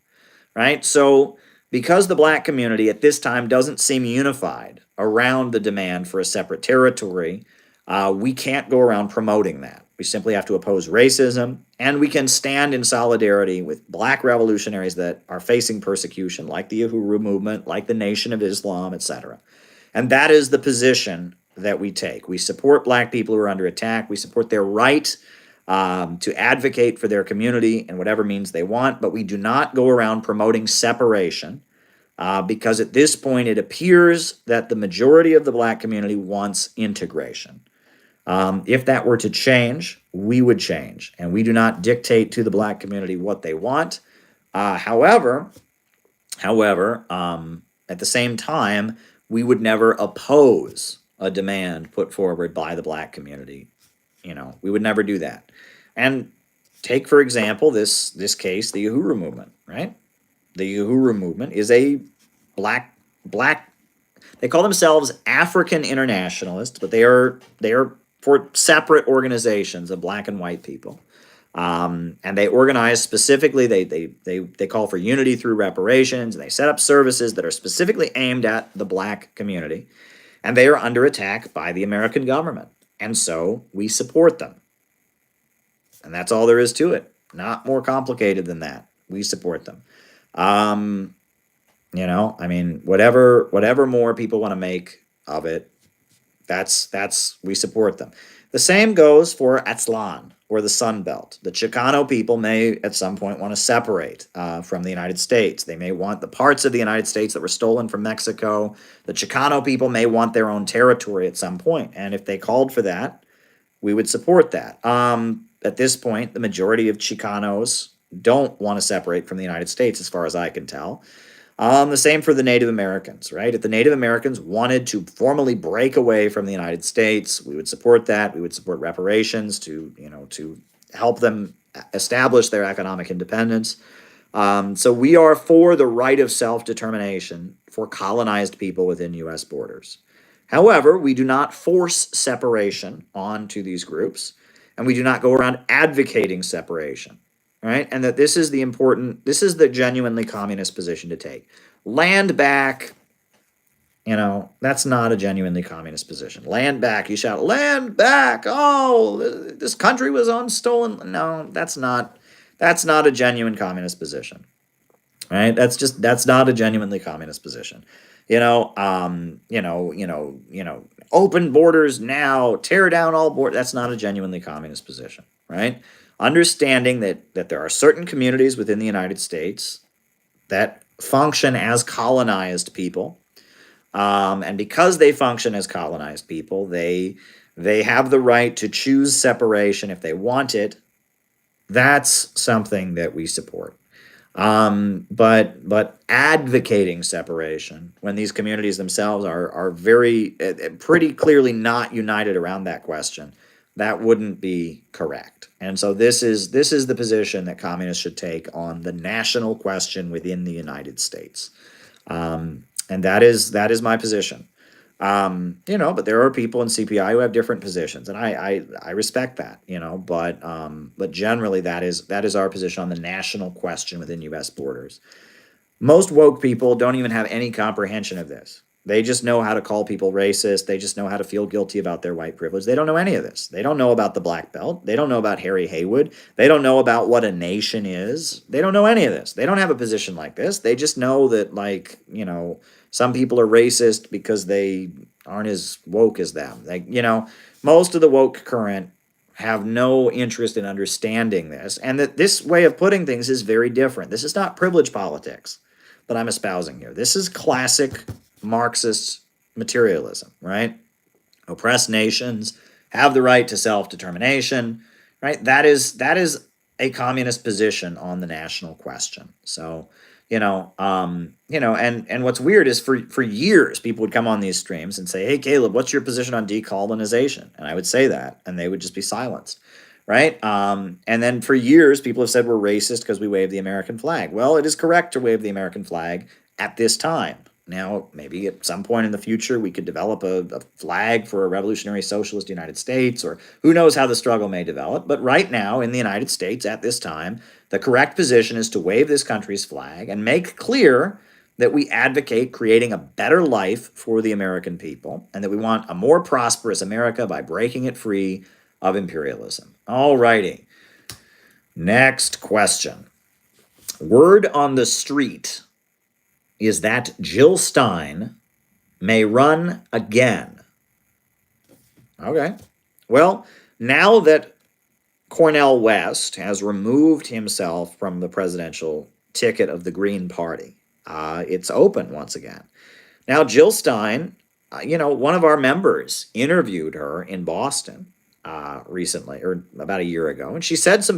right? So because the black community at this time doesn't seem unified around the demand for a separate territory, we can't go around promoting that. We simply have to oppose racism, and we can stand in solidarity with black revolutionaries that are facing persecution, like the Uhuru movement, like the Nation of Islam, etc. And that is the position that we take. We support black people who are under attack. We support their right to advocate for their community in whatever means they want, but we do not go around promoting separation, because at this point it appears that the majority of the black community wants integration. If that were to change, we would change, and we do not dictate to the black community what they want. However, at the same time, we would never oppose a demand put forward by the black community. We would never do that. And take, for example, this case, the Uhuru movement, right? The Uhuru movement is a black. They call themselves African internationalists, but they are for separate organizations of black and white people. And they organize specifically, they call for unity through reparations, and they set up services that are specifically aimed at the black community. And they are under attack by the American government. And so we support them. And that's all there is to it. Not more complicated than that. We support them. Whatever more people want to make of it, that's we support them. The same goes for Aztlan, or the Sun Belt. The Chicano people may at some point want to separate from the United States. They may want the parts of the United States that were stolen from Mexico. The Chicano people may want their own territory at some point. And if they called for that, we would support that. At this point, the majority of Chicanos don't want to separate from the United States, as far as I can tell. The same for the Native Americans, right? If the Native Americans wanted to formally break away from the United States, we would support that. We would support reparations to help them establish their economic independence. So we are for the right of self-determination for colonized people within U.S. borders. However, we do not force separation onto these groups, and we do not go around advocating separation. Right? And that this is the genuinely communist position to take. Land back, that's not a genuinely communist position. Land back, you shout, land back, oh, this country was stolen. No, that's not a genuine communist position. Right? That's not a genuinely communist position. Open borders now, tear down all borders. That's not a genuinely communist position, right? Understanding that there are certain communities within the United States that function as colonized people, and because they function as colonized people, they have the right to choose separation if they want it. That's something that we support. But advocating separation when these communities themselves are very pretty clearly not united around that question, that wouldn't be correct. And so this is the position that communists should take on the national question within the United States. And that is my position. But there are people in CPI who have different positions, and I respect that, but generally that is our position on the national question within U.S. borders. Most woke people don't even have any comprehension of this. They just know how to call people racist. They just know how to feel guilty about their white privilege. They don't know any of this. They don't know about the black belt. They don't know about Harry Haywood. They don't know about what a nation is. They don't know any of this. They don't have a position like this. They just know that, like, some people are racist because they aren't as woke as them. Most of the woke current have no interest in understanding this, and that this way of putting things is very different. This is not privilege politics that I'm espousing here. This is classic Marxist materialism, right? Oppressed nations have the right to self-determination, right? That is a communist position on the national question. So, and what's weird is for years people would come on these streams and say, "Hey, Caleb, what's your position on decolonization?" And I would say that, and they would just be silenced, right? And then for years people have said we're racist because we wave the American flag. Well, it is correct to wave the American flag at this time. Now, maybe at some point in the future, we could develop a flag for a revolutionary socialist United States, or who knows how the struggle may develop. But right now, in the United States, at this time, the correct position is to wave this country's flag and make clear that we advocate creating a better life for the American people, and that we want a more prosperous America by breaking it free of imperialism. All righty. Next question. Word on the street is that Jill Stein may run again. Okay. Well, now that Cornel West has removed himself from the presidential ticket of the Green Party, it's open once again. Now, Jill Stein, one of our members interviewed her in Boston recently, or about a year ago, and she said some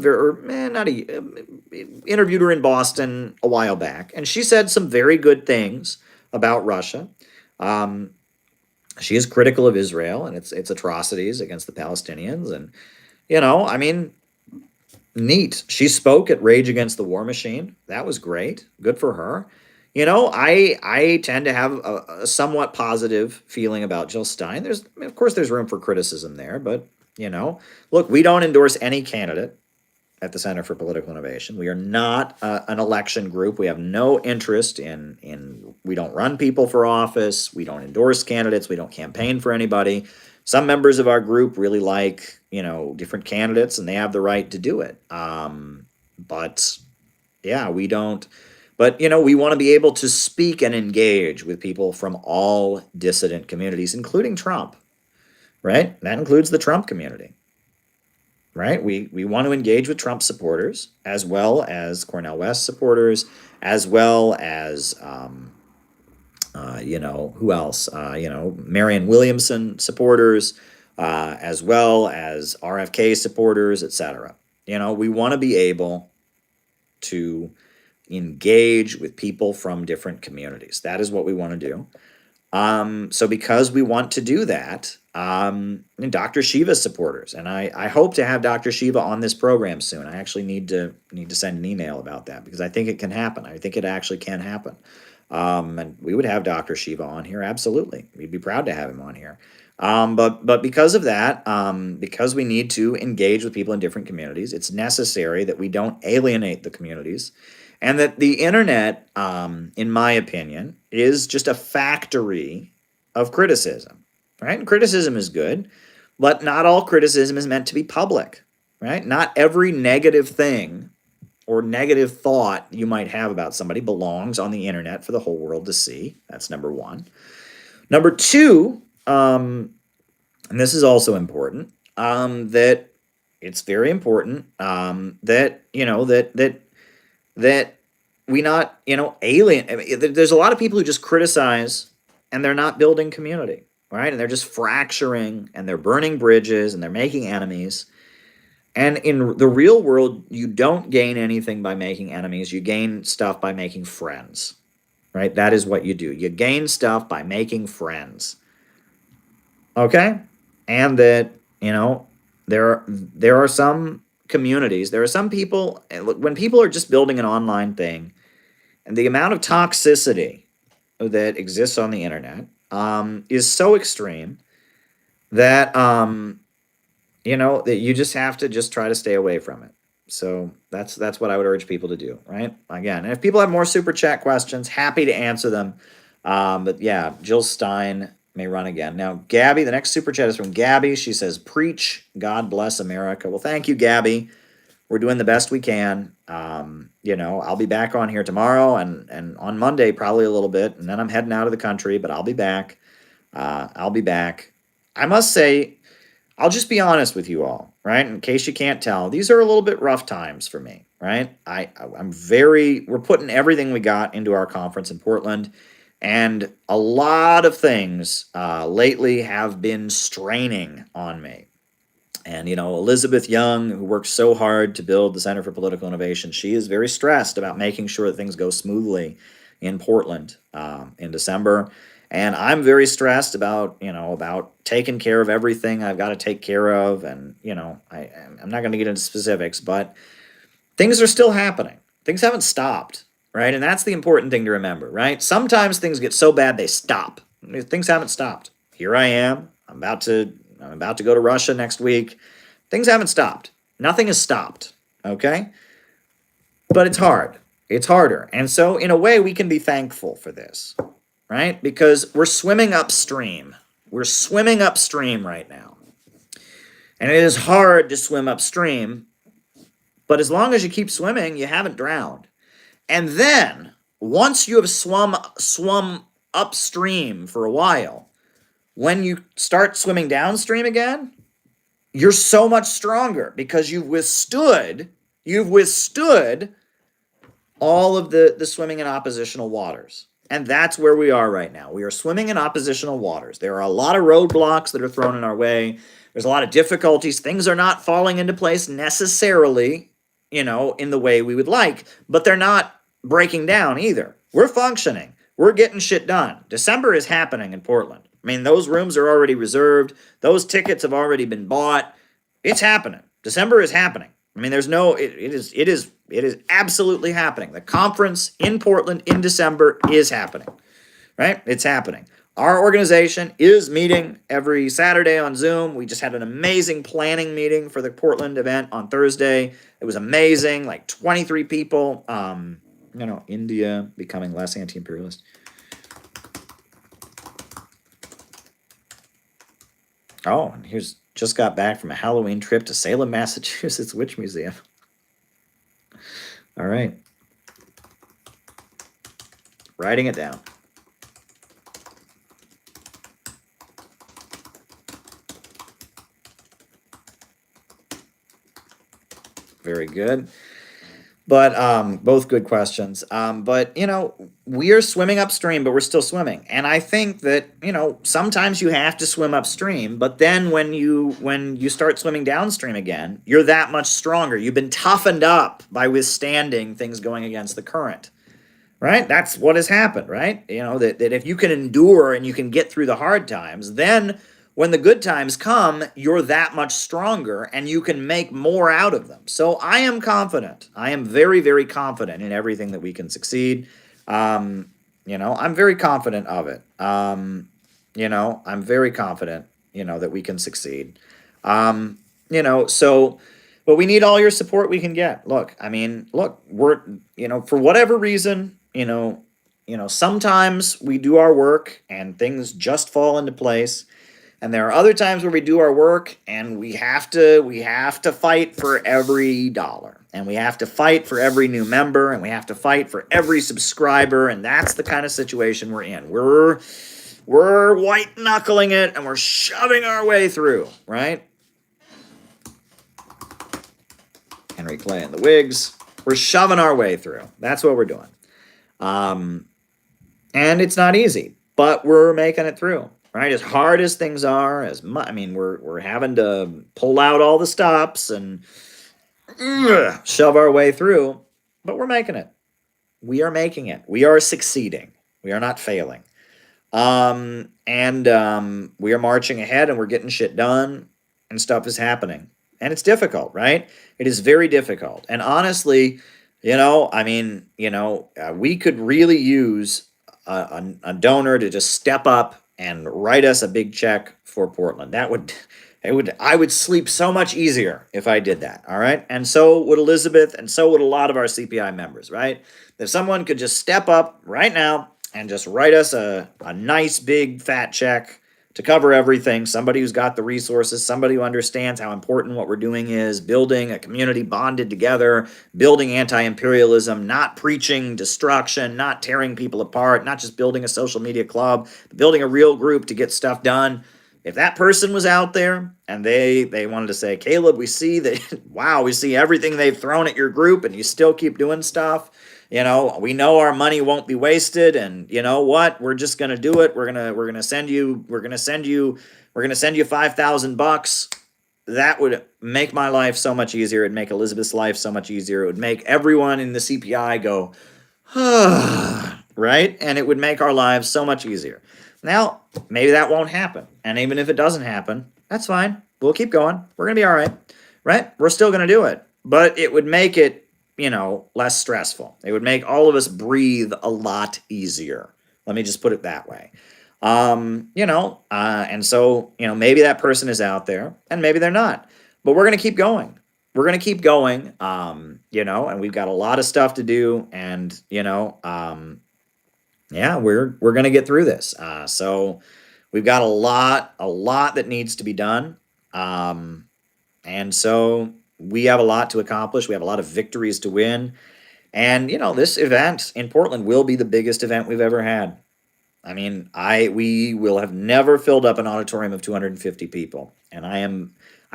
interviewed her in Boston a while back, and she said some very good things about Russia. She is critical of Israel and its atrocities against the Palestinians, and neat. She spoke at Rage Against the War Machine. That was great. Good for her. I tend to have a somewhat positive feeling about Jill Stein. Of course, there's room for criticism there, but look, we don't endorse any candidate at the Center for Political Innovation. We are not an election group. We have no interest in. We don't run people for office. We don't endorse candidates. We don't campaign for anybody. Some members of our group really like different candidates, and they have the right to do it. But yeah, we don't. But we want to be able to speak and engage with people from all dissident communities, including Trump. Right? That includes the Trump community. Right? We want to engage with Trump supporters, as well as Cornel West supporters, as well as who else? Marianne Williamson supporters, as well as RFK supporters, etc. We want to be able to engage with people from different communities. That is what we want to do. So because we want to do that, Dr. Shiva supporters, and I hope to have Dr. Shiva on this program soon. I actually need to send an email about that, because I think it can happen. I think it actually can happen. And we would have Dr. Shiva on here. Absolutely. We'd be proud to have him on here. But because of that, because we need to engage with people in different communities, it's necessary that we don't alienate the communities. And that the internet, in my opinion, is just a factory of criticism, right? And criticism is good, but not all criticism is meant to be public, right? Not every negative thing or negative thought you might have about somebody belongs on the internet for the whole world to see. That's number one. Number two, and this is also important, that it's very important that we not alien. I mean, there's a lot of people who just criticize and they're not building community, right? And they're just fracturing and they're burning bridges and they're making enemies. And in the real world, you don't gain anything by making enemies. You gain stuff by making friends, right? That is what you do. You gain stuff by making friends. Okay? And that, there are some communities, there are some people, when people are just building an online thing, and the amount of toxicity that exists on the internet is so extreme that, that you just have to just try to stay away from it. So that's what I would urge people to do, right? Again, and if people have more super chat questions, happy to answer them. But yeah, Jill Stein may run again. Now, Gabby, the next super chat is from Gabby. She says, "Preach, God bless America." Well, thank you, Gabby. We're doing the best we can. I'll be back on here tomorrow and on Monday probably a little bit, and then I'm heading out of the country, but I'll be back. I'll be back. I must say, I'll just be honest with you all, right? In case you can't tell, these are a little bit rough times for me, right? We're putting everything we got into our conference in Portland, and a lot of things lately have been straining on me. And, Elizabeth Young, who worked so hard to build the Center for Political Innovation, she is very stressed about making sure that things go smoothly in Portland in December. And I'm very stressed about taking care of everything I've got to take care of. And, I'm not going to get into specifics, but things are still happening. Things haven't stopped, right? And that's the important thing to remember, right? Sometimes things get so bad they stop. Things haven't stopped. Here I am. I'm about to go to Russia next week. Things haven't stopped. Nothing has stopped, okay? But it's hard. It's harder. And so, in a way, we can be thankful for this, right? Because we're swimming upstream. We're swimming upstream right now. And it is hard to swim upstream, but as long as you keep swimming, you haven't drowned. And then, once you have swum upstream for a while, when you start swimming downstream again, you're so much stronger because you've withstood all of the swimming in oppositional waters. And that's where we are right now. We are swimming in oppositional waters. There are a lot of roadblocks that are thrown in our way. There's a lot of difficulties. Things are not falling into place necessarily, in the way we would like, but they're not breaking down either. We're functioning. We're getting shit done. December is happening in Portland. I mean, those rooms are already reserved. Those tickets have already been bought. It's happening. December is happening. I mean, it is absolutely happening. The conference in Portland in December is happening, right? It's happening. Our organization is meeting every Saturday on Zoom. We just had an amazing planning meeting for the Portland event on Thursday. It was amazing, like 23 people. India becoming less anti-imperialist. Oh, and just got back from a Halloween trip to Salem, Massachusetts Witch Museum. All right. Writing it down. Very good. But both good questions. But we are swimming upstream, but we're still swimming. And I think that sometimes you have to swim upstream, but then when you start swimming downstream again, you're that much stronger. You've been toughened up by withstanding things going against the current. Right? That's what has happened, right? That if you can endure and you can get through the hard times, then when the good times come, you're that much stronger and you can make more out of them. So I am confident. I am very, very confident in everything that we can succeed. I'm very confident of it. I'm very confident, that we can succeed. But we need all your support we can get. Look, we're, for whatever reason, sometimes we do our work and things just fall into place. And there are other times where we do our work and we have to fight for every dollar, and we have to fight for every new member, and we have to fight for every subscriber. And that's the kind of situation we're in. We're white knuckling it and we're shoving our way through, right? Henry Clay and the Whigs. We're shoving our way through. That's what we're doing. And it's not easy, but we're making it through. Right, as hard as things are, we're having to pull out all the stops and shove our way through, but we're making it. We are making it. We are succeeding. We are not failing. We are marching ahead, and we're getting shit done, and stuff is happening. And it's difficult, right? It is very difficult. And honestly, we could really use a donor to just step up and write us a big check for Portland. That I would sleep so much easier if I did that, all right? And so would Elizabeth, and so would a lot of our CPI members, right? If someone could just step up right now and just write us a nice big fat check to cover everything, somebody who's got the resources, somebody who understands how important what we're doing is, building a community bonded together, building anti-imperialism, not preaching destruction, not tearing people apart, not just building a social media club, but building a real group to get stuff done. If that person was out there and they wanted to say, Caleb, we see that, wow, we see everything they've thrown at your group and you still keep doing stuff. We know our money won't be wasted, and you know what? We're just gonna do it. We're gonna send you $5,000. That would make my life so much easier. It'd make Elizabeth's life so much easier. It would make everyone in the CPI go, right? And it would make our lives so much easier. Now, maybe that won't happen. And even if it doesn't happen, that's fine. We'll keep going. We're going to be all right, right? We're still going to do it. But it would make it, less stressful. It would make all of us breathe a lot easier. Let me just put it that way. And so, maybe that person is out there and maybe they're not. But we're going to keep going. We're going to keep going, and we've got a lot of stuff to do. And, yeah, we're going to get through this. So we've got a lot that needs to be done. And so we have a lot to accomplish. We have a lot of victories to win. And, this event in Portland will be the biggest event we've ever had. I mean, we will have never filled up an auditorium of 250 people. And I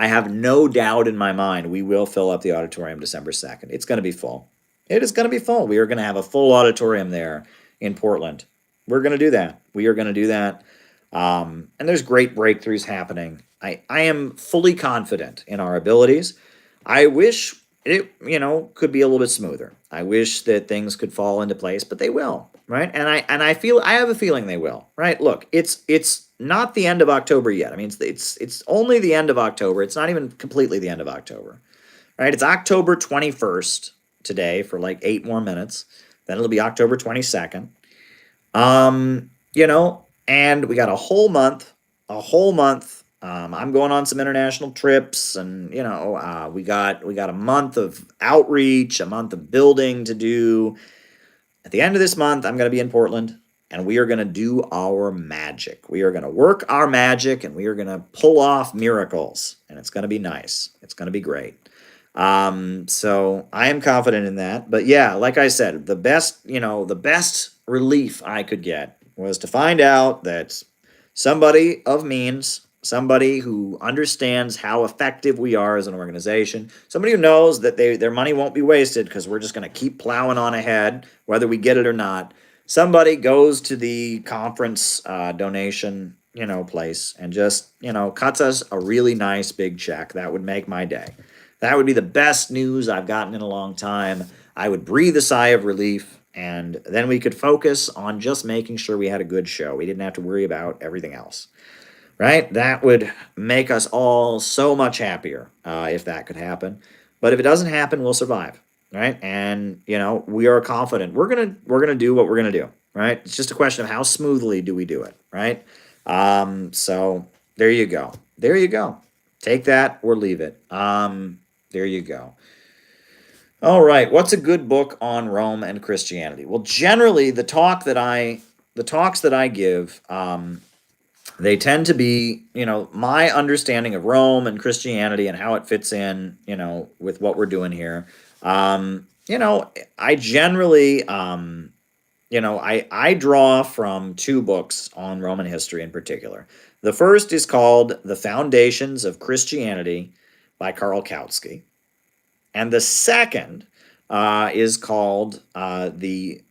have no doubt in my mind we will fill up the auditorium December 2nd. It's going to be full. It is going to be full. We are going to have a full auditorium there in Portland. We're going to do that. We are going to do that. And there's great breakthroughs happening. I am fully confident in our abilities. I wish it, could be a little bit smoother. I wish that things could fall into place, but they will, right? And I have a feeling they will, right? Look, it's not the end of October yet. I mean, it's only the end of October. It's not even completely the end of October, right? It's October 21st today for like 8 more minutes. Then it'll be October 22nd. And we got a whole month. I'm going on some international trips, and we got a month of outreach, a month of building to do. At the end of this month, I'm going to be in Portland, and we are going to do our magic. We are going to work our magic, and we are going to pull off miracles, and it's going to be nice. It's going to be great. So I am confident in that. But yeah, like I said, the best relief I could get was to find out that somebody of means, somebody who understands how effective we are as an organization, somebody who knows that their money won't be wasted because we're just going to keep plowing on ahead, whether we get it or not. Somebody goes to the conference donation, place and just, cuts us a really nice big check. That would make my day. That would be the best news I've gotten in a long time. I would breathe a sigh of relief, and then we could focus on just making sure we had a good show. We didn't have to worry about everything else. Right? That would make us all so much happier if that could happen. But if it doesn't happen, we'll survive. Right? And we are confident. We're gonna do what we're gonna do. Right? It's just a question of how smoothly do we do it. Right? So there you go. There you go. Take that or leave it. There you go. All right. What's a good book on Rome and Christianity? Well, generally the talks that I give. They tend to be, my understanding of Rome and Christianity and how it fits in, with what we're doing here. I generally, I draw from 2 books on Roman history in particular. The first is called The Foundations of Christianity by Karl Kautsky. And the second is called The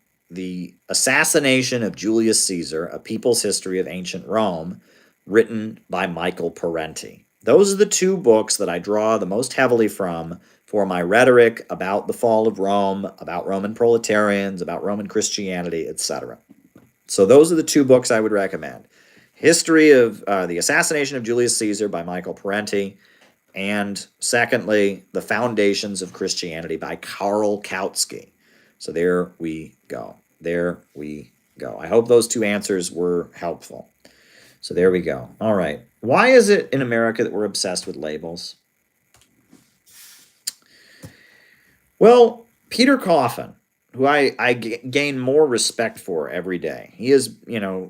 Assassination of Julius Caesar, A People's History of Ancient Rome, written by Michael Parenti. Those are the 2 books that I draw the most heavily from for my rhetoric about the fall of Rome, about Roman proletarians, about Roman Christianity, etc. So those are the 2 books I would recommend. History of The Assassination of Julius Caesar by Michael Parenti, and secondly, The Foundations of Christianity by Karl Kautsky. So there we go. There we go. I hope those 2 answers were helpful. So there we go. All right. Why is it in America that we're obsessed with labels? Well, Peter Coffin, who I gain more respect for every day. He has,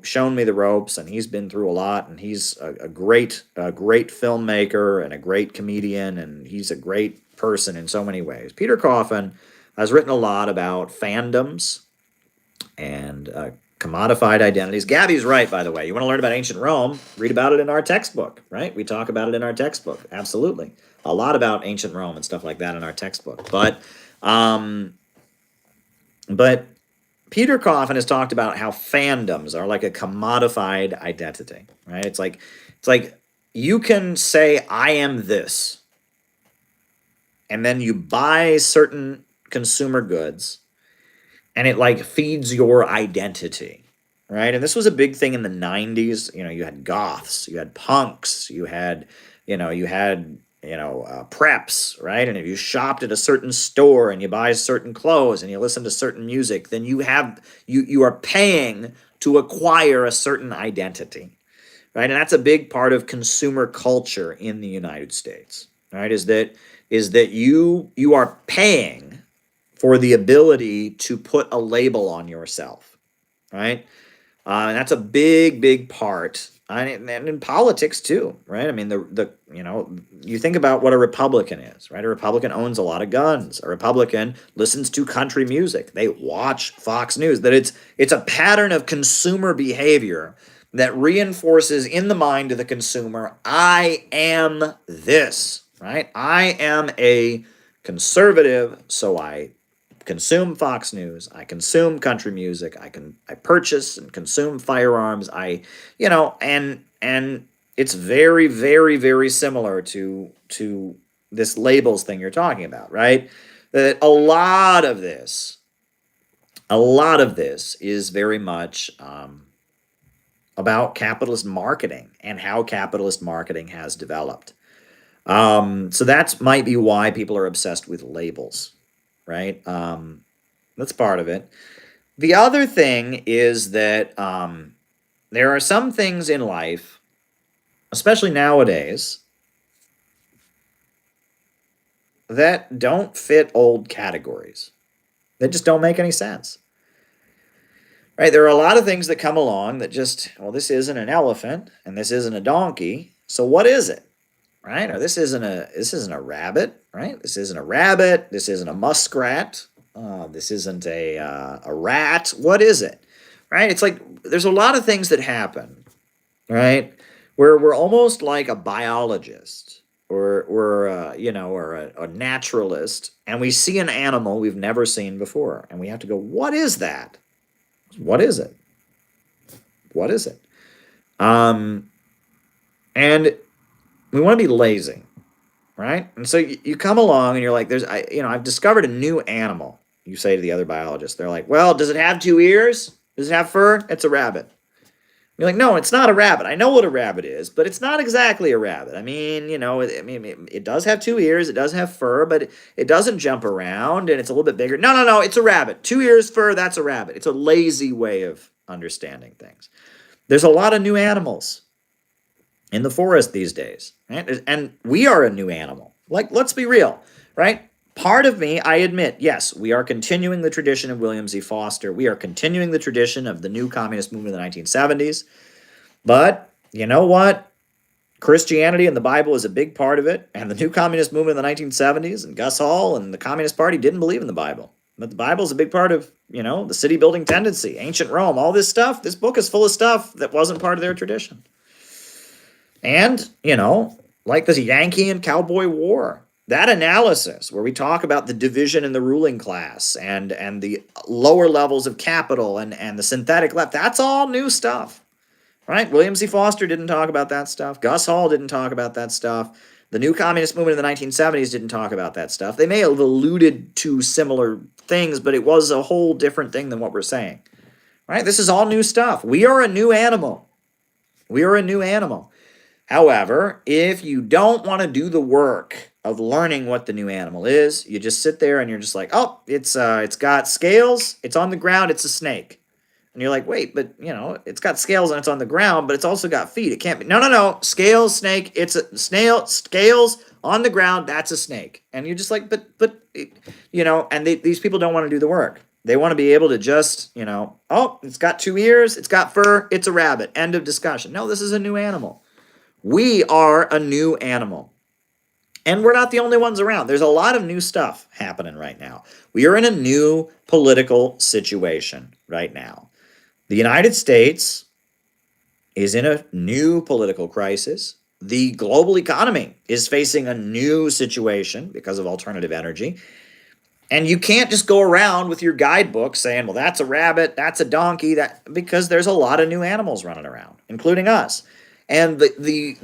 shown me the ropes, and he's been through a lot, and he's a great filmmaker and a great comedian, and he's a great person in so many ways. Peter Coffin has written a lot about fandoms and commodified identities. Gabby's right, by the way. You want to learn about ancient Rome? Read about it in our textbook, right? We talk about it in our textbook. Absolutely. A lot about ancient Rome and stuff like that in our textbook. But Peter Coffin has talked about how fandoms are like a commodified identity, right? It's like you can say I am this, and then you buy certain consumer goods, and it like feeds your identity, right? And this was a big thing in the 90s. You had goths, you had punks, you had preps, right? And if you shopped at a certain store and you buy certain clothes and you listen to certain music, then you are paying to acquire a certain identity, right? And that's a big part of consumer culture in the United States, right? Is that you are paying for the ability to put a label on yourself, right? And that's a big, big part, and in politics too, right? I mean, you think about what a Republican is, right? A Republican owns a lot of guns. A Republican listens to country music. They watch Fox News. That it's a pattern of consumer behavior that reinforces in the mind of the consumer, I am this, right? I am a conservative, so I consume Fox News, I consume country music, I purchase and consume firearms, and it's very, very, very similar to this labels thing you're talking about, right? That a lot of this is very much about capitalist marketing and how capitalist marketing has developed. So that might be why people are obsessed with labels, right? That's part of it. The other thing is that there are some things in life, especially nowadays, that don't fit old categories. That just don't make any sense. Right? There are a lot of things that come along that just, well, this isn't an elephant and this isn't a donkey. So what is it? Right? Or this isn't a rabbit, right? This isn't a rabbit. This isn't a muskrat. This isn't a rat. What is it? Right? It's like there's a lot of things that happen, right? Where we're almost like a biologist or a naturalist, and we see an animal we've never seen before, and we have to go, what is that? What is it? What is it? And we want to be lazy, right? And so you come along and you're like, I've discovered a new animal. You say to the other biologist, they're like, well, does it have 2 ears? Does it have fur? It's a rabbit. You're like, no, it's not a rabbit. I know what a rabbit is, but it's not exactly a rabbit. I mean, it does have 2 ears. It does have fur, but it doesn't jump around, and it's a little bit bigger. No, it's a rabbit. 2 ears, fur, that's a rabbit. It's a lazy way of understanding things. There's a lot of new animals in the forest these days, right? And we are a new animal. Like, let's be real, right? Part of me, I admit, yes, we are continuing the tradition of William Z. Foster. We are continuing the tradition of the new communist movement of the 1970s. But you know what? Christianity and the Bible is a big part of it. And the new communist movement of the 1970s and Gus Hall and the Communist Party didn't believe in the Bible. But the Bible is a big part of, the city building tendency, ancient Rome, all this stuff. This book is full of stuff that wasn't part of their tradition. And, like this Yankee and Cowboy War, that analysis where we talk about the division in the ruling class and the lower levels of capital and the synthetic left, that's all new stuff, right? William Z. Foster didn't talk about that stuff. Gus Hall didn't talk about that stuff. The new communist movement in the 1970s didn't talk about that stuff. They may have alluded to similar things, but it was a whole different thing than what we're saying, right? This is all new stuff. We are a new animal. We are a new animal. However, if you don't want to do the work of learning what the new animal is, you just sit there and you're just like, oh, it's got scales, it's on the ground, it's a snake. And you're like, wait, but it's got scales and it's on the ground, but it's also got feet. It can't be. No. Scales, snake. It's a snail. Scales on the ground. That's a snake. And you're just like, and these people don't want to do the work. They want to be able to just, oh, it's got 2 ears. It's got fur. It's a rabbit. End of discussion. No, this is a new animal. We are a new animal. And we're not the only ones around. There's a lot of new stuff happening right now. We are in a new political situation right now. The United States is in a new political crisis. The global economy is facing a new situation because of alternative energy. And you can't just go around with your guidebook saying, well, that's a rabbit, that's a donkey, because there's a lot of new animals running around, including us. And the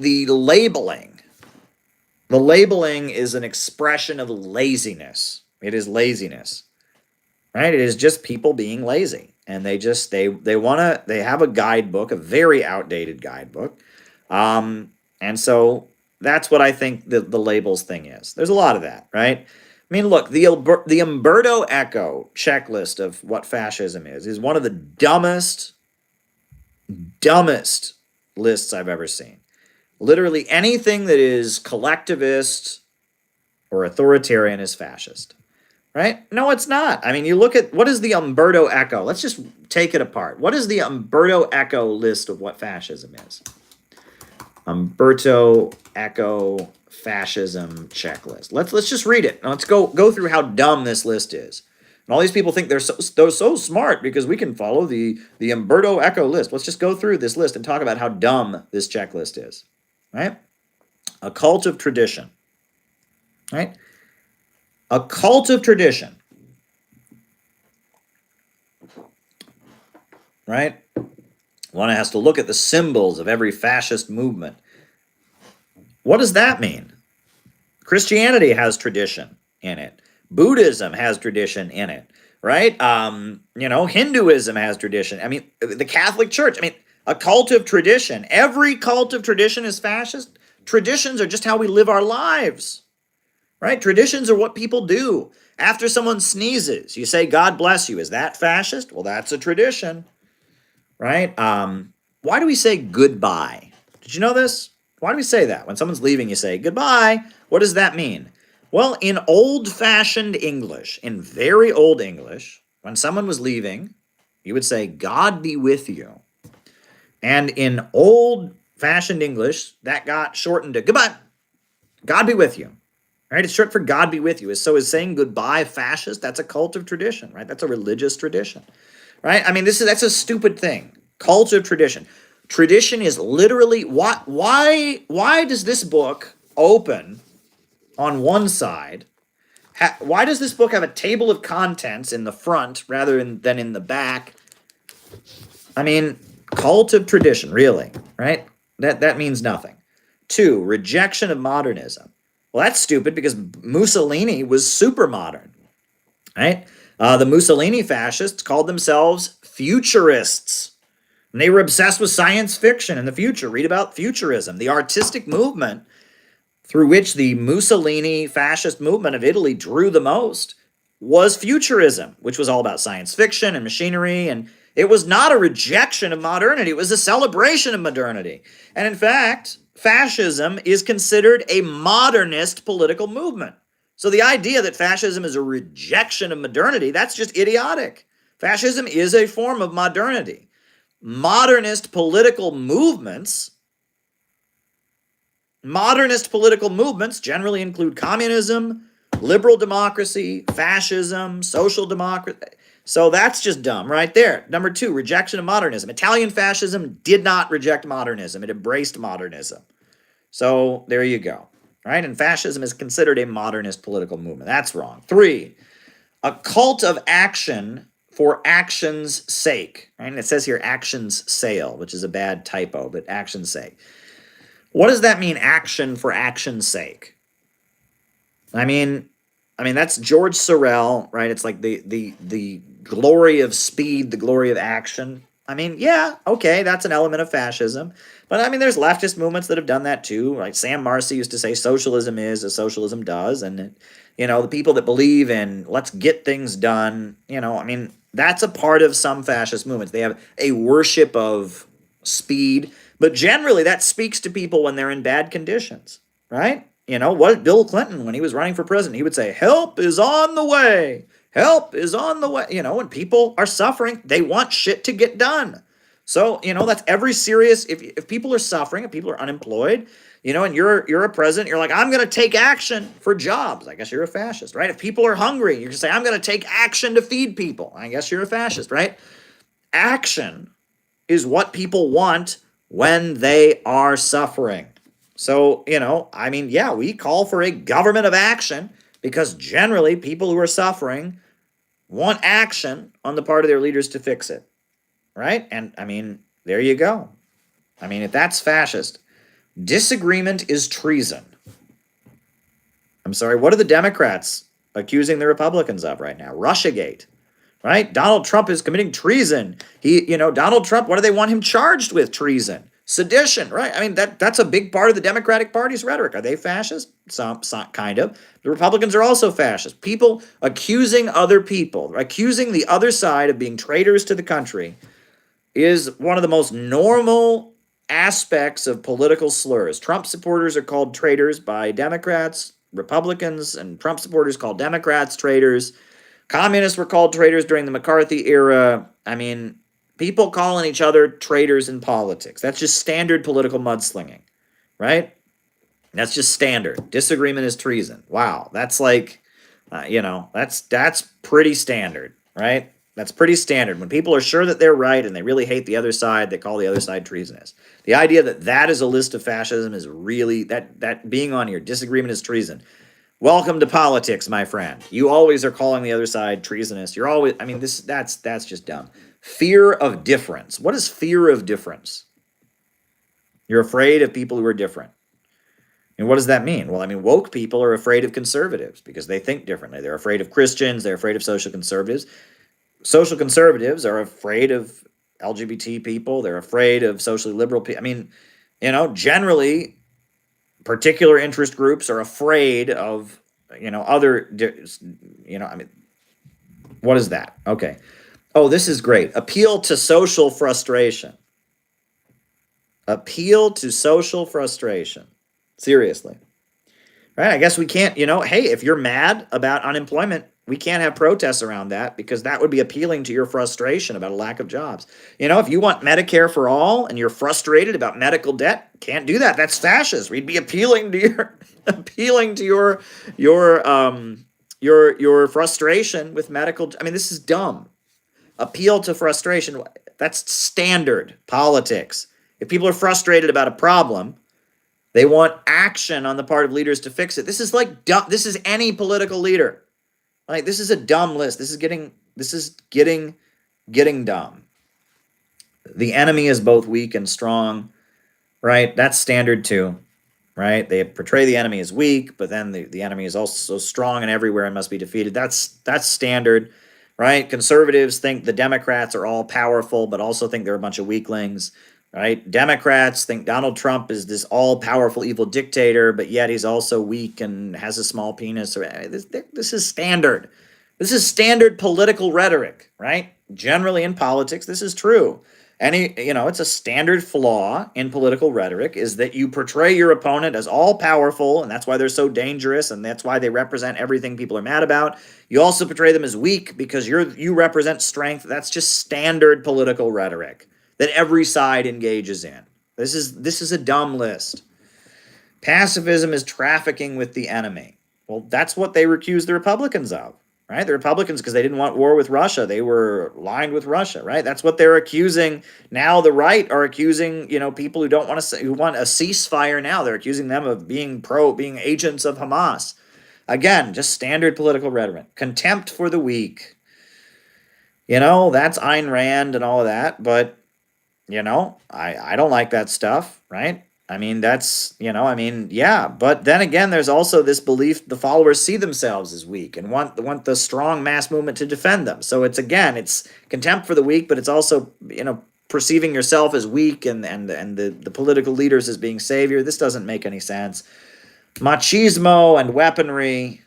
labeling is an expression of laziness. It is laziness, right? It is just people being lazy. And they have a guidebook, a very outdated guidebook. And so that's what I think the labels thing is. There's a lot of that, right? I mean, look, the Umberto Eco checklist of what fascism is one of the dumbest lists I've ever seen. Literally anything that is collectivist or authoritarian is fascist, right? No, it's not. I mean, you look at, what is the Umberto Eco? Let's just take it apart. What is the Umberto Eco list of what fascism is? Umberto Eco fascism checklist. Let's just read it. Now let's go through how dumb this list is. And all these people think they're so smart because we can follow the Umberto Eco list. Let's just go through this list and talk about how dumb this checklist is. Right? A cult of tradition. Right? A cult of tradition. Right? One has to look at the symbols of every fascist movement. What does that mean? Christianity has tradition in it. Buddhism has tradition in it, right? Hinduism has tradition. I mean, the Catholic Church, a cult of tradition. Every cult of tradition is fascist. Traditions are just how we live our lives, right? Traditions are what people do. After someone sneezes, you say, God bless you. Is that fascist? Well, that's a tradition, right? Why do we say goodbye? Did you know this? Why do we say that? When someone's leaving, you say goodbye. What does that mean? Well, in old-fashioned English, in very old English, when someone was leaving, you would say, God be with you. And in old-fashioned English, that got shortened to goodbye. God be with you. Right? It's short for God be with you. So is saying goodbye fascist? That's a cult of tradition, right? That's a religious tradition, right? I mean, that's a stupid thing. Cult of tradition. Tradition is literally, why does this book open on one side? Why does this book have a table of contents in the front rather than in the back? I mean, cult of tradition, really, right? That means nothing. 2, rejection of modernism. Well, that's stupid because Mussolini was super modern, right? The Mussolini fascists called themselves futurists. And they were obsessed with science fiction and the future. Read about futurism, the artistic movement through which the Mussolini fascist movement of Italy drew the most was futurism, which was all about science fiction and machinery. And it was not a rejection of modernity. It was a celebration of modernity. And in fact, fascism is considered a modernist political movement. So the idea that fascism is a rejection of modernity, that's just idiotic. Fascism is a form of modernity. Modernist political movements generally include communism, liberal democracy, fascism, social democracy. So that's just dumb right there. Number 2, rejection of modernism. Italian fascism did not reject modernism. It embraced modernism. So there you go. Right? And fascism is considered a modernist political movement. That's wrong. 3, a cult of action for action's sake. Right? And it says here action's sale, which is a bad typo, but action's sake. What does that mean, action for action's sake? I mean that's George Sorel, right? It's like the glory of speed, the glory of action. I mean, yeah, okay, that's an element of fascism. But I mean, there's leftist movements that have done that too. Right? Sam Marcy used to say socialism is as socialism does. And, the people that believe in let's get things done, That's a part of some fascist movements. They have a worship of speed, but generally that speaks to people when they're in bad conditions, right? You know, what Bill Clinton, when he was running for president, he would say, help is on the way. Help is on the way. You know, when people are suffering, they want shit to get done. So, you know, that's every serious, if people are suffering, if people are unemployed, you know, and you're a president, you're like, I'm going to take action for jobs. I guess you're a fascist, right? If people are hungry, you can say, I'm going to take action to feed people. I guess you're a fascist, right? Action is what people want when they are suffering. So, you know, I mean, yeah, we call for a government of action because generally people who are suffering want action on the part of their leaders to fix it, right? And I mean, there you go. I mean, if that's fascist, disagreement is treason. I'm sorry, what are the Democrats accusing the Republicans of right now? Russiagate, right? Donald Trump is committing treason. Donald Trump, what do they want him charged with? Treason. Sedition, right? I mean, that's a big part of the Democratic Party's rhetoric. Are they fascist? Some kind of. The Republicans are also fascist. People accusing other people, accusing the other side of being traitors to the country is one of the most normal aspects of political slurs. Trump supporters are called traitors by Democrats, Republicans, and Trump supporters called Democrats traitors. Communists were called traitors during the McCarthy era. I mean, people calling each other traitors in politics. That's just standard political mudslinging, right? That's just standard. Disagreement is treason. Wow, that's like, that's pretty standard, right? That's pretty standard. When people are sure that they're right and they really hate the other side, they call the other side treasonous. The idea that is a list of fascism is really, that being on here, disagreement is treason. Welcome to politics, my friend. You always are calling the other side treasonous. You're always, I mean, that's just dumb. Fear of difference. What is fear of difference? You're afraid of people who are different. And what does that mean? Well, I mean, woke people are afraid of conservatives because they think differently. They're afraid of Christians. They're afraid of social conservatives. Social conservatives are afraid of LGBT people. They're afraid of socially liberal people. I mean, generally, particular interest groups are afraid of, other, I mean, what is that? Okay. Oh, this is great. Appeal to social frustration. Appeal to social frustration. Seriously. Right? I guess we can't, hey, if you're mad about unemployment, we can't have protests around that because that would be appealing to your frustration about a lack of jobs. If you want Medicare for all and you're frustrated about medical debt, can't do that. That's fascist. We'd be appealing to your frustration with medical. I mean, this is dumb. Appeal to frustration. That's standard politics. If people are frustrated about a problem, they want action on the part of leaders to fix it. This is like dumb. This is any political leader. Like, this is a dumb list. This is getting dumb. The enemy is both weak and strong, right? That's standard too, right? They portray the enemy as weak, but then the enemy is also strong and everywhere and must be defeated. That's standard, right? Conservatives think the Democrats are all powerful, but also think they're a bunch of weaklings. Right? Democrats think Donald Trump is this all-powerful evil dictator, but yet he's also weak and has a small penis. This is standard. This is standard political rhetoric, right? Generally in politics, this is true. It's a standard flaw in political rhetoric is that you portray your opponent as all-powerful, and that's why they're so dangerous, and that's why they represent everything people are mad about. You also portray them as weak because you represent strength. That's just standard political rhetoric that every side engages in. This is a dumb list. Pacifism is trafficking with the enemy. Well, that's what they accused the Republicans of, right? The Republicans, because they didn't want war with Russia, they were aligned with Russia, right? That's what they're accusing. Now the right are accusing, people who who want a ceasefire now. They're accusing them of being agents of Hamas. Again, just standard political rhetoric. Contempt for the weak. That's Ayn Rand and all of that, but I don't like that stuff, right? I mean, yeah. But then again, there's also this belief the followers see themselves as weak and want the strong mass movement to defend them. So it's contempt for the weak, but it's also, perceiving yourself as weak and the political leaders as being savior. This doesn't make any sense. Machismo and weaponry,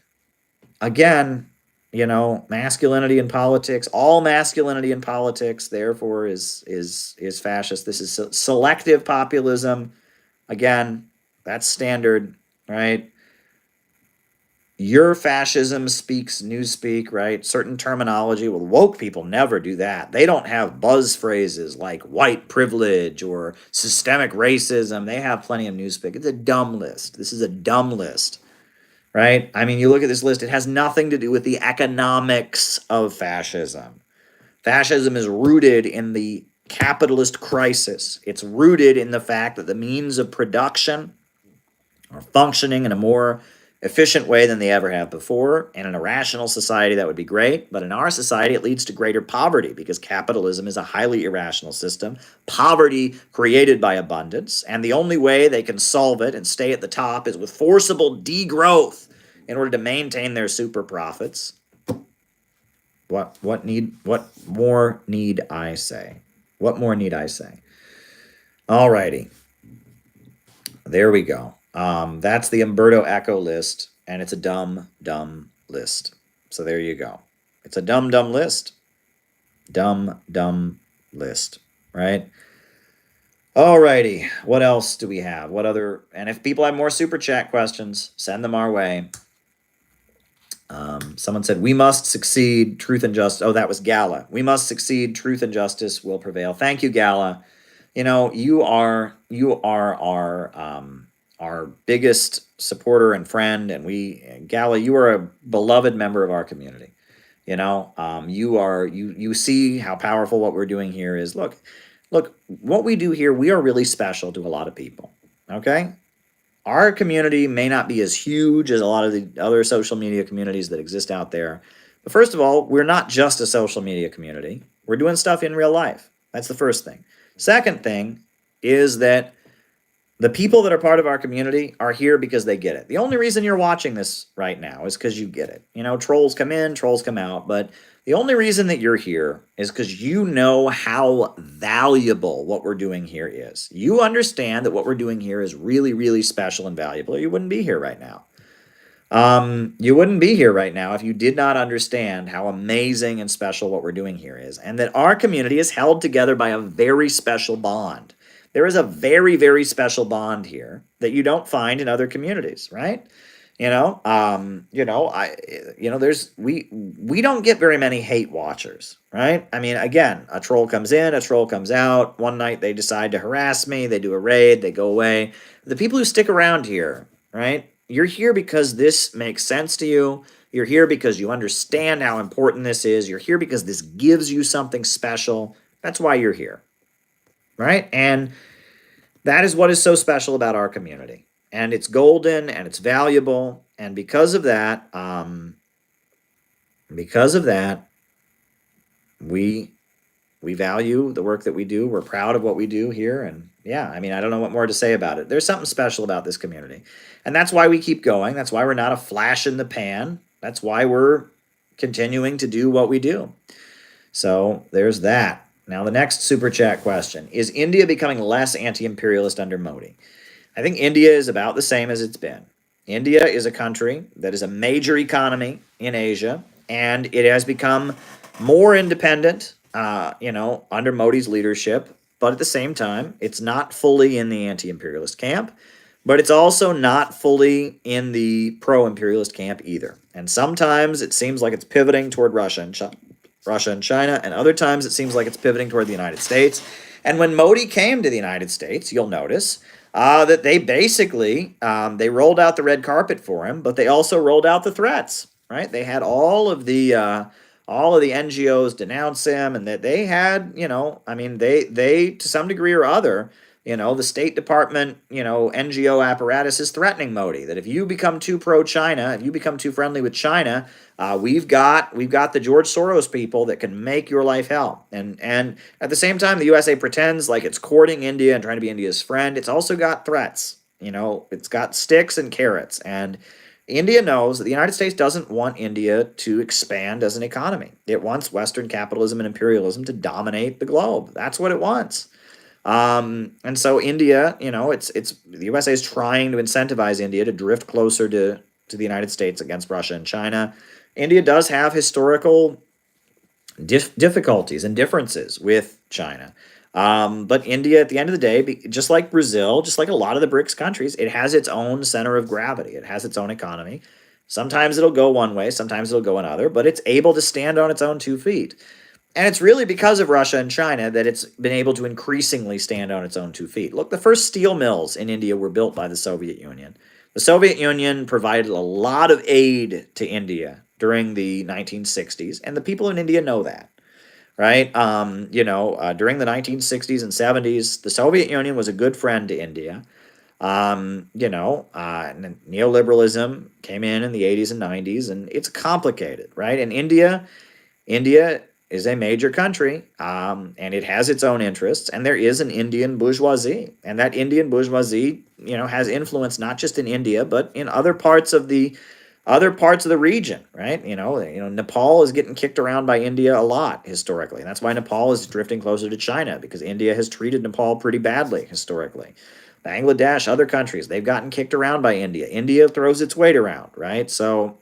again, masculinity in politics, all masculinity in politics, therefore is fascist. This is selective populism. Again, that's standard, right? Your fascism speaks newspeak, right? Certain terminology. Well, woke people never do that. They don't have buzz phrases like white privilege or systemic racism. They have plenty of newspeak. It's a dumb list. This is a dumb list, right? I mean, you look at this list, it has nothing to do with the economics of fascism. Fascism is rooted in the capitalist crisis. It's rooted in the fact that the means of production are functioning in a more efficient way than they ever have before. And in a rational society, that would be great. But in our society, it leads to greater poverty because capitalism is a highly irrational system. Poverty created by abundance. And the only way they can solve it and stay at the top is with forcible degrowth in order to maintain their super profits. What more need I say? What more need I say? Alrighty. There we go. That's the Umberto Eco list, and it's a dumb list. So there you go. It's a dumb list. Dumb list, right? Alrighty. What else do we have? What other? And if people have more super chat questions, send them our way. Someone said, we must succeed, truth and justice. Oh, that was Gala. We must succeed, truth and justice will prevail. Thank you, Gala. You are our biggest supporter and friend, and Gala, you are a beloved member of our community. You see how powerful what we're doing here is. Look, what we do here, we are really special to a lot of people. Okay? Our community may not be as huge as a lot of the other social media communities that exist out there. But first of all, we're not just a social media community. We're doing stuff in real life. That's the first thing. Second thing is that the people that are part of our community are here because they get it. The only reason you're watching this right now is because you get it. Trolls come in, trolls come out, but the only reason that you're here is because you know how valuable what we're doing here is. You understand that what we're doing here is really, really special and valuable, or you wouldn't be here right now. You wouldn't be here right now if you did not understand how amazing and special what we're doing here is, and that our community is held together by a very special bond. There is a very, very special bond here that you don't find in other communities, right? We don't get very many hate watchers, right? I mean, again, a troll comes in, a troll comes out. One night they decide to harass me, they do a raid, they go away. The people who stick around here, right? You're here because this makes sense to you. You're here because you understand how important this is. You're here because this gives you something special. That's why you're here, right? And that is what is so special about our community. And it's golden and it's valuable. And because of that, we value the work that we do. We're proud of what we do here. And yeah, I mean, I don't know what more to say about it. There's something special about this community. And that's why we keep going. That's why we're not a flash in the pan. That's why we're continuing to do what we do. So there's that. Now, the next super chat question. Is India becoming less anti-imperialist under Modi? I think India is about the same as it's been. India is a country that is a major economy in Asia, and it has become more independent, under Modi's leadership. But at the same time, it's not fully in the anti-imperialist camp, but it's also not fully in the pro-imperialist camp either. And sometimes it seems like it's pivoting toward Russia and China, and other times it seems like it's pivoting toward the United States. And when Modi came to the United States, you'll notice that they basically they rolled out the red carpet for him, but they also rolled out the threats. Right? They had all of the NGOs denounce him, and that they had, they to some degree or other, the State Department, NGO apparatus is threatening Modi that if you become too pro-China, if you become too friendly with China, we've got the George Soros people that can make your life hell. And at the same time, the USA pretends like it's courting India and trying to be India's friend. It's also got threats. It's got sticks and carrots. And India knows that the United States doesn't want India to expand as an economy. It wants Western capitalism and imperialism to dominate the globe. That's what it wants. And so India, it's the USA is trying to incentivize India to drift closer to to the United States against Russia and China. India does have historical difficulties and differences with China. But India, at the end of the day, just like Brazil, just like a lot of the BRICS countries, it has its own center of gravity. It has its own economy. Sometimes it'll go one way, sometimes it'll go another, but it's able to stand on its own 2 feet. And it's really because of Russia and China that it's been able to increasingly stand on its own 2 feet. Look, the first steel mills in India were built by the Soviet Union. The Soviet Union provided a lot of aid to India during the 1960s, and the people in India know that, right? During the 1960s and 70s, the Soviet Union was a good friend to India. Neoliberalism came in the 80s and 90s, and it's complicated, right? And India is a major country, and it has its own interests, and there is an Indian bourgeoisie, and that Indian bourgeoisie, has influence not just in India but in other parts of the region, right? Nepal is getting kicked around by India a lot historically, and that's why Nepal is drifting closer to China, because India has treated Nepal pretty badly historically. Bangladesh, other countries, they've gotten kicked around by India. India throws its weight around, right? So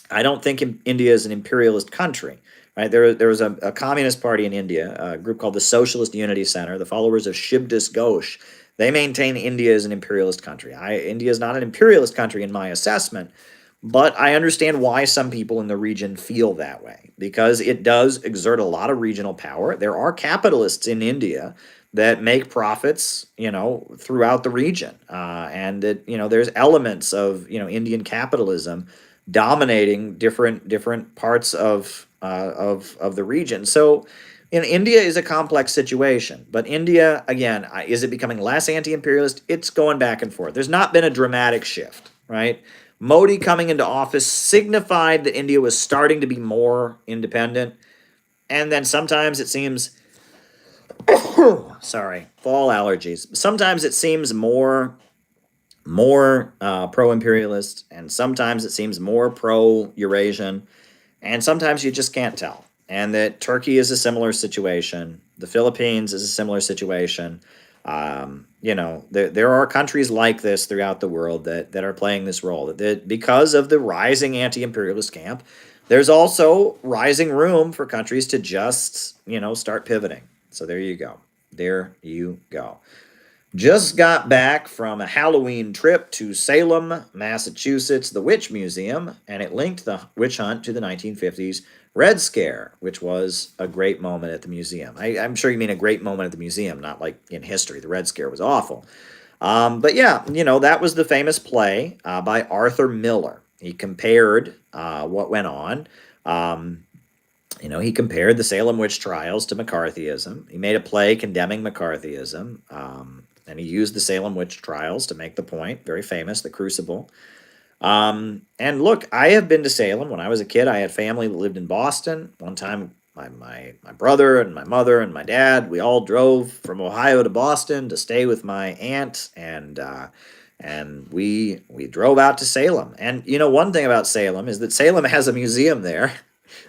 I don't think India is an imperialist country, right? There was a communist party in India, a group called the Socialist Unity Center, the followers of Shivdas Ghosh. They maintain India is an imperialist country. India is not an imperialist country in my assessment, but I understand why some people in the region feel that way, because it does exert a lot of regional power. There are capitalists in India that make profits, throughout the region, and that there's elements of Indian capitalism dominating different parts of the region. So, India is a complex situation, but India, again, is it becoming less anti-imperialist? It's going back and forth. There's not been a dramatic shift, right? Modi coming into office signified that India was starting to be more independent, and then sometimes it seems sorry, fall allergies. Sometimes it seems more pro-imperialist, and sometimes it seems more pro-Eurasian, and sometimes you just can't tell. And that Turkey is a similar situation. The Philippines is a similar situation. There are countries like this throughout the world that are playing this role. That because of the rising anti-imperialist camp, there's also rising room for countries to just start pivoting. So there you go. There you go. Just got back from a Halloween trip to Salem, Massachusetts, the Witch Museum, and it linked the witch hunt to the 1950s Red Scare, which was a great moment at the museum. I'm sure you mean a great moment at the museum, not like in history. The Red Scare was awful. But yeah, that was the famous play by Arthur Miller. He compared what went on. He compared the Salem witch trials to McCarthyism. He made a play condemning McCarthyism, and he used the Salem witch trials to make the point. Very famous, The Crucible. And look, I have been to Salem. When I was a kid, I had family that lived in Boston. One time, my brother and my mother and my dad, we all drove from Ohio to Boston to stay with my aunt, and we drove out to Salem. And one thing about Salem is that Salem has a museum there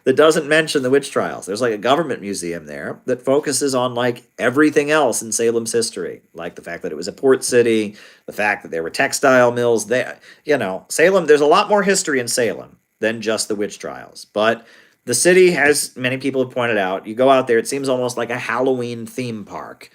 that doesn't mention the witch trials. There's like a government museum there that focuses on like everything else in Salem's history, like the fact that it was a port city, the fact that there were textile mills there. Salem, there's a lot more history in Salem than just the witch trials. But the city has, many people have pointed out, you go out there, it seems almost like a Halloween theme park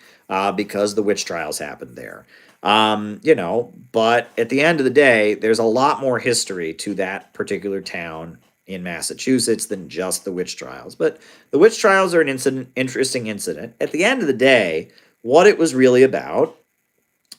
because the witch trials happened there. But at the end of the day, there's a lot more history to that particular town in Massachusetts than just the witch trials. But the witch trials are an interesting incident. At the end of the day, what it was really about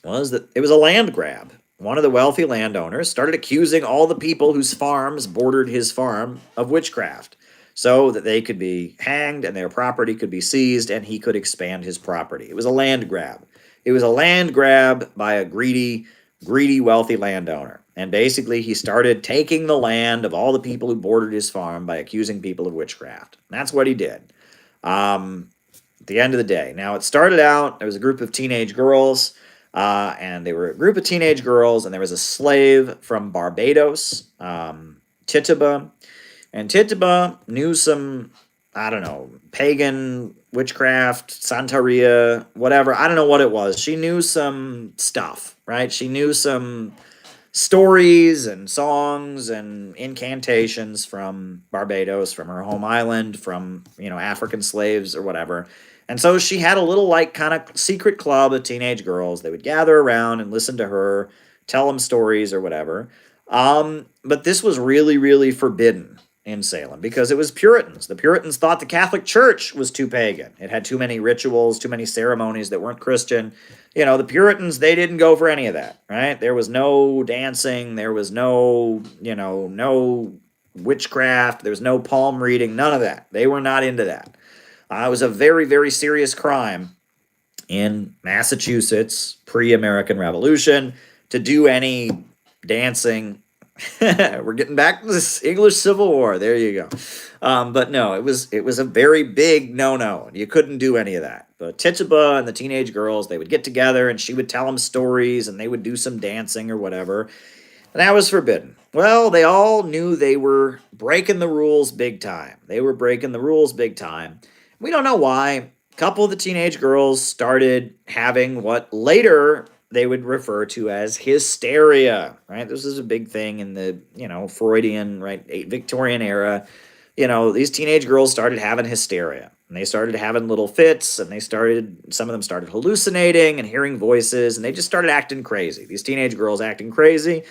was that it was a land grab. One of the wealthy landowners started accusing all the people whose farms bordered his farm of witchcraft so that they could be hanged and their property could be seized and he could expand his property. It was a land grab. It was a land grab by a greedy, wealthy landowner. And basically, he started taking the land of all the people who bordered his farm by accusing people of witchcraft. And that's what he did. At the end of the day. Now, it started out, there was a group of teenage girls, and they were a group of teenage girls, and there was a slave from Barbados, Tituba. And Tituba knew some, I don't know, pagan witchcraft, Santeria, whatever. I don't know what it was. She knew some stuff, right? She knew some stories and songs and incantations from Barbados, from her home island, from, African slaves or whatever. And so she had a little, like, kind of secret club of teenage girls. They would gather around and listen to her, tell them stories or whatever. But this was really, really forbidden in Salem because it was Puritans. The Puritans thought the Catholic Church was too pagan. It had too many rituals, too many ceremonies that weren't Christian. The Puritans, they didn't go for any of that, right? There was no dancing, there was no, no witchcraft, there was no palm reading, none of that. They were not into that. It was a very, very serious crime in Massachusetts, pre-American Revolution, to do any dancing. We're getting back to this English Civil War. There you go. But no, it was a very big no-no. You couldn't do any of that. But Tituba and the teenage girls, they would get together and she would tell them stories and they would do some dancing or whatever. And that was forbidden. Well, they all knew they were breaking the rules big time. They were breaking the rules big time. We don't know why. A couple of the teenage girls started having what later they would refer to as hysteria, right? This is a big thing in the, Freudian, right, Victorian era. These teenage girls started having hysteria. And they started having little fits, and some of them started hallucinating and hearing voices, and they just started acting crazy. These teenage girls acting crazy.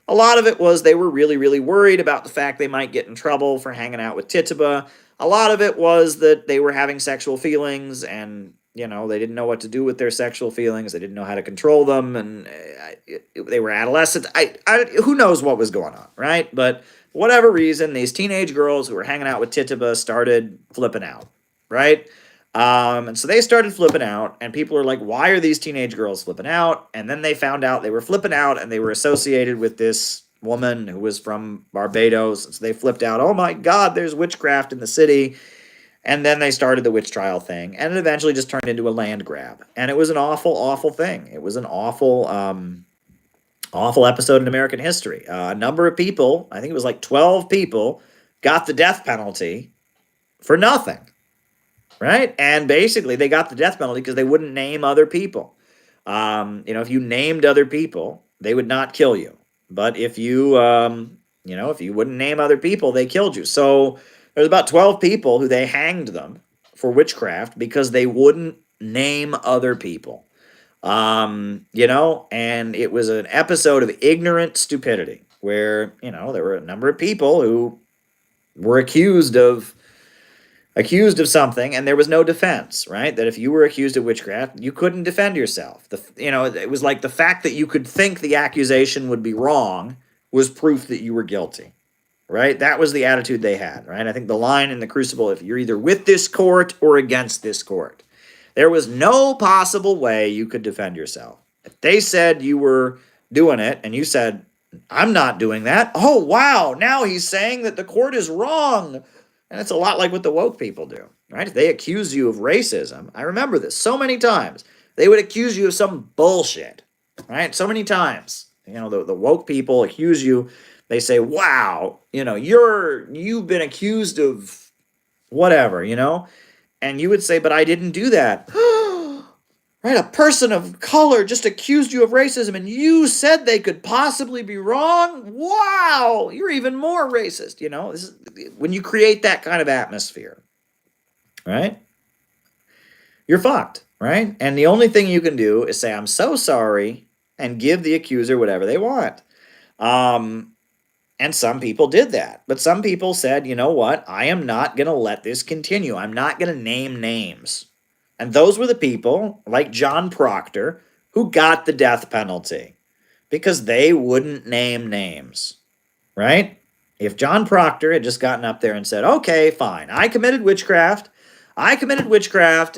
A lot of it was they were really, really worried about the fact they might get in trouble for hanging out with Tituba. A lot of it was that they were having sexual feelings and, they didn't know what to do with their sexual feelings. They didn't know how to control them, and they were adolescents. Who knows what was going on, right? But for whatever reason, these teenage girls who were hanging out with Tituba started flipping out, right? And so they started flipping out, and people are like, why are these teenage girls flipping out? And then they found out they were flipping out, and they were associated with this woman who was from Barbados. And so they flipped out, oh my God, there's witchcraft in the city. And then they started the witch trial thing, and it eventually just turned into a land grab. And it was an awful, awful thing. It was an awful, awful episode in American history. A number of people, I think it was like 12 people, got the death penalty for nothing, right? And basically, they got the death penalty because they wouldn't name other people. If you named other people, they would not kill you. But if you, if you wouldn't name other people, they killed you. So there's about 12 people who they hanged them for witchcraft because they wouldn't name other people. And it was an episode of ignorant stupidity where, there were a number of people who were accused of something and there was no defense, right? That if you were accused of witchcraft, you couldn't defend yourself. It was like the fact that you could think the accusation would be wrong was proof that you were guilty. Right? That was the attitude they had, right? I think the line in the Crucible, if you're either with this court or against this court, there was no possible way you could defend yourself. If they said you were doing it and you said, I'm not doing that, oh, wow, now he's saying that the court is wrong. And it's a lot like what the woke people do, right? If they accuse you of racism, I remember this so many times, they would accuse you of some bullshit, right? So many times, the woke people accuse you. They say, wow, you've been accused of whatever, and you would say, but I didn't do that. Right? A person of color just accused you of racism and you said they could possibly be wrong? Wow, you're even more racist, This is, when you create that kind of atmosphere, right? You're fucked, right? And the only thing you can do is say, I'm so sorry, and give the accuser whatever they want. And some people did that. But some people said, you know what? I am not going to let this continue. I'm not going to name names. And those were the people, like John Proctor, who got the death penalty because they wouldn't name names, right? If John Proctor had just gotten up there and said, okay, fine, I committed witchcraft,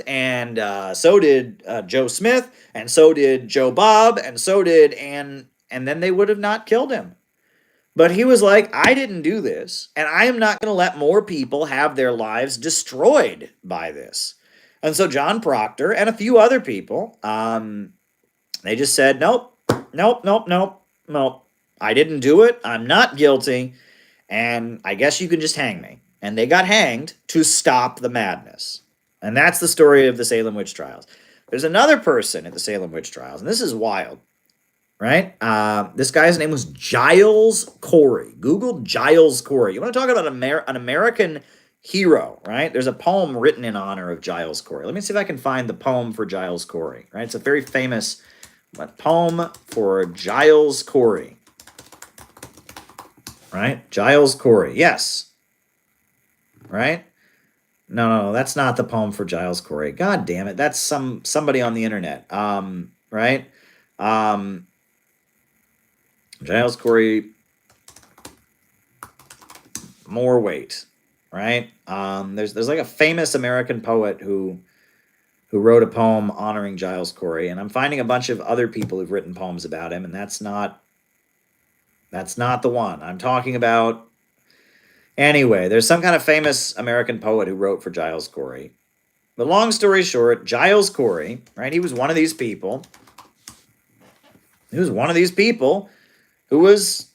and so did Joe Smith, and so did Joe Bob, and so did, and then they would have not killed him. But he was like, I didn't do this, and I am not going to let more people have their lives destroyed by this. And so John Proctor and a few other people, they just said, nope. I didn't do it. I'm not guilty, and I guess you can just hang me. And they got hanged to stop the madness. And that's the story of the Salem witch trials. There's another person at the Salem witch trials, and this is wild. right? This guy's name was Giles Corey. Google Giles Corey. You want to talk about an American hero, right? There's a poem written in honor of Giles Corey. Let me see if I can find the poem for Giles Corey, right? It's a very famous poem for Giles Corey, right? Giles Corey, yes, right? No, that's not the poem for Giles Corey. God damn it, that's somebody on the internet, right? Giles Corey, more weight, right? There's like a famous American poet who wrote a poem honoring Giles Corey, and I'm finding a bunch of other people who've written poems about him, and that's not the one I'm talking about. Anyway, there's some kind of famous American poet who wrote for Giles Corey. But long story short, Giles Corey, right? He was one of these people. He was one of these people who was,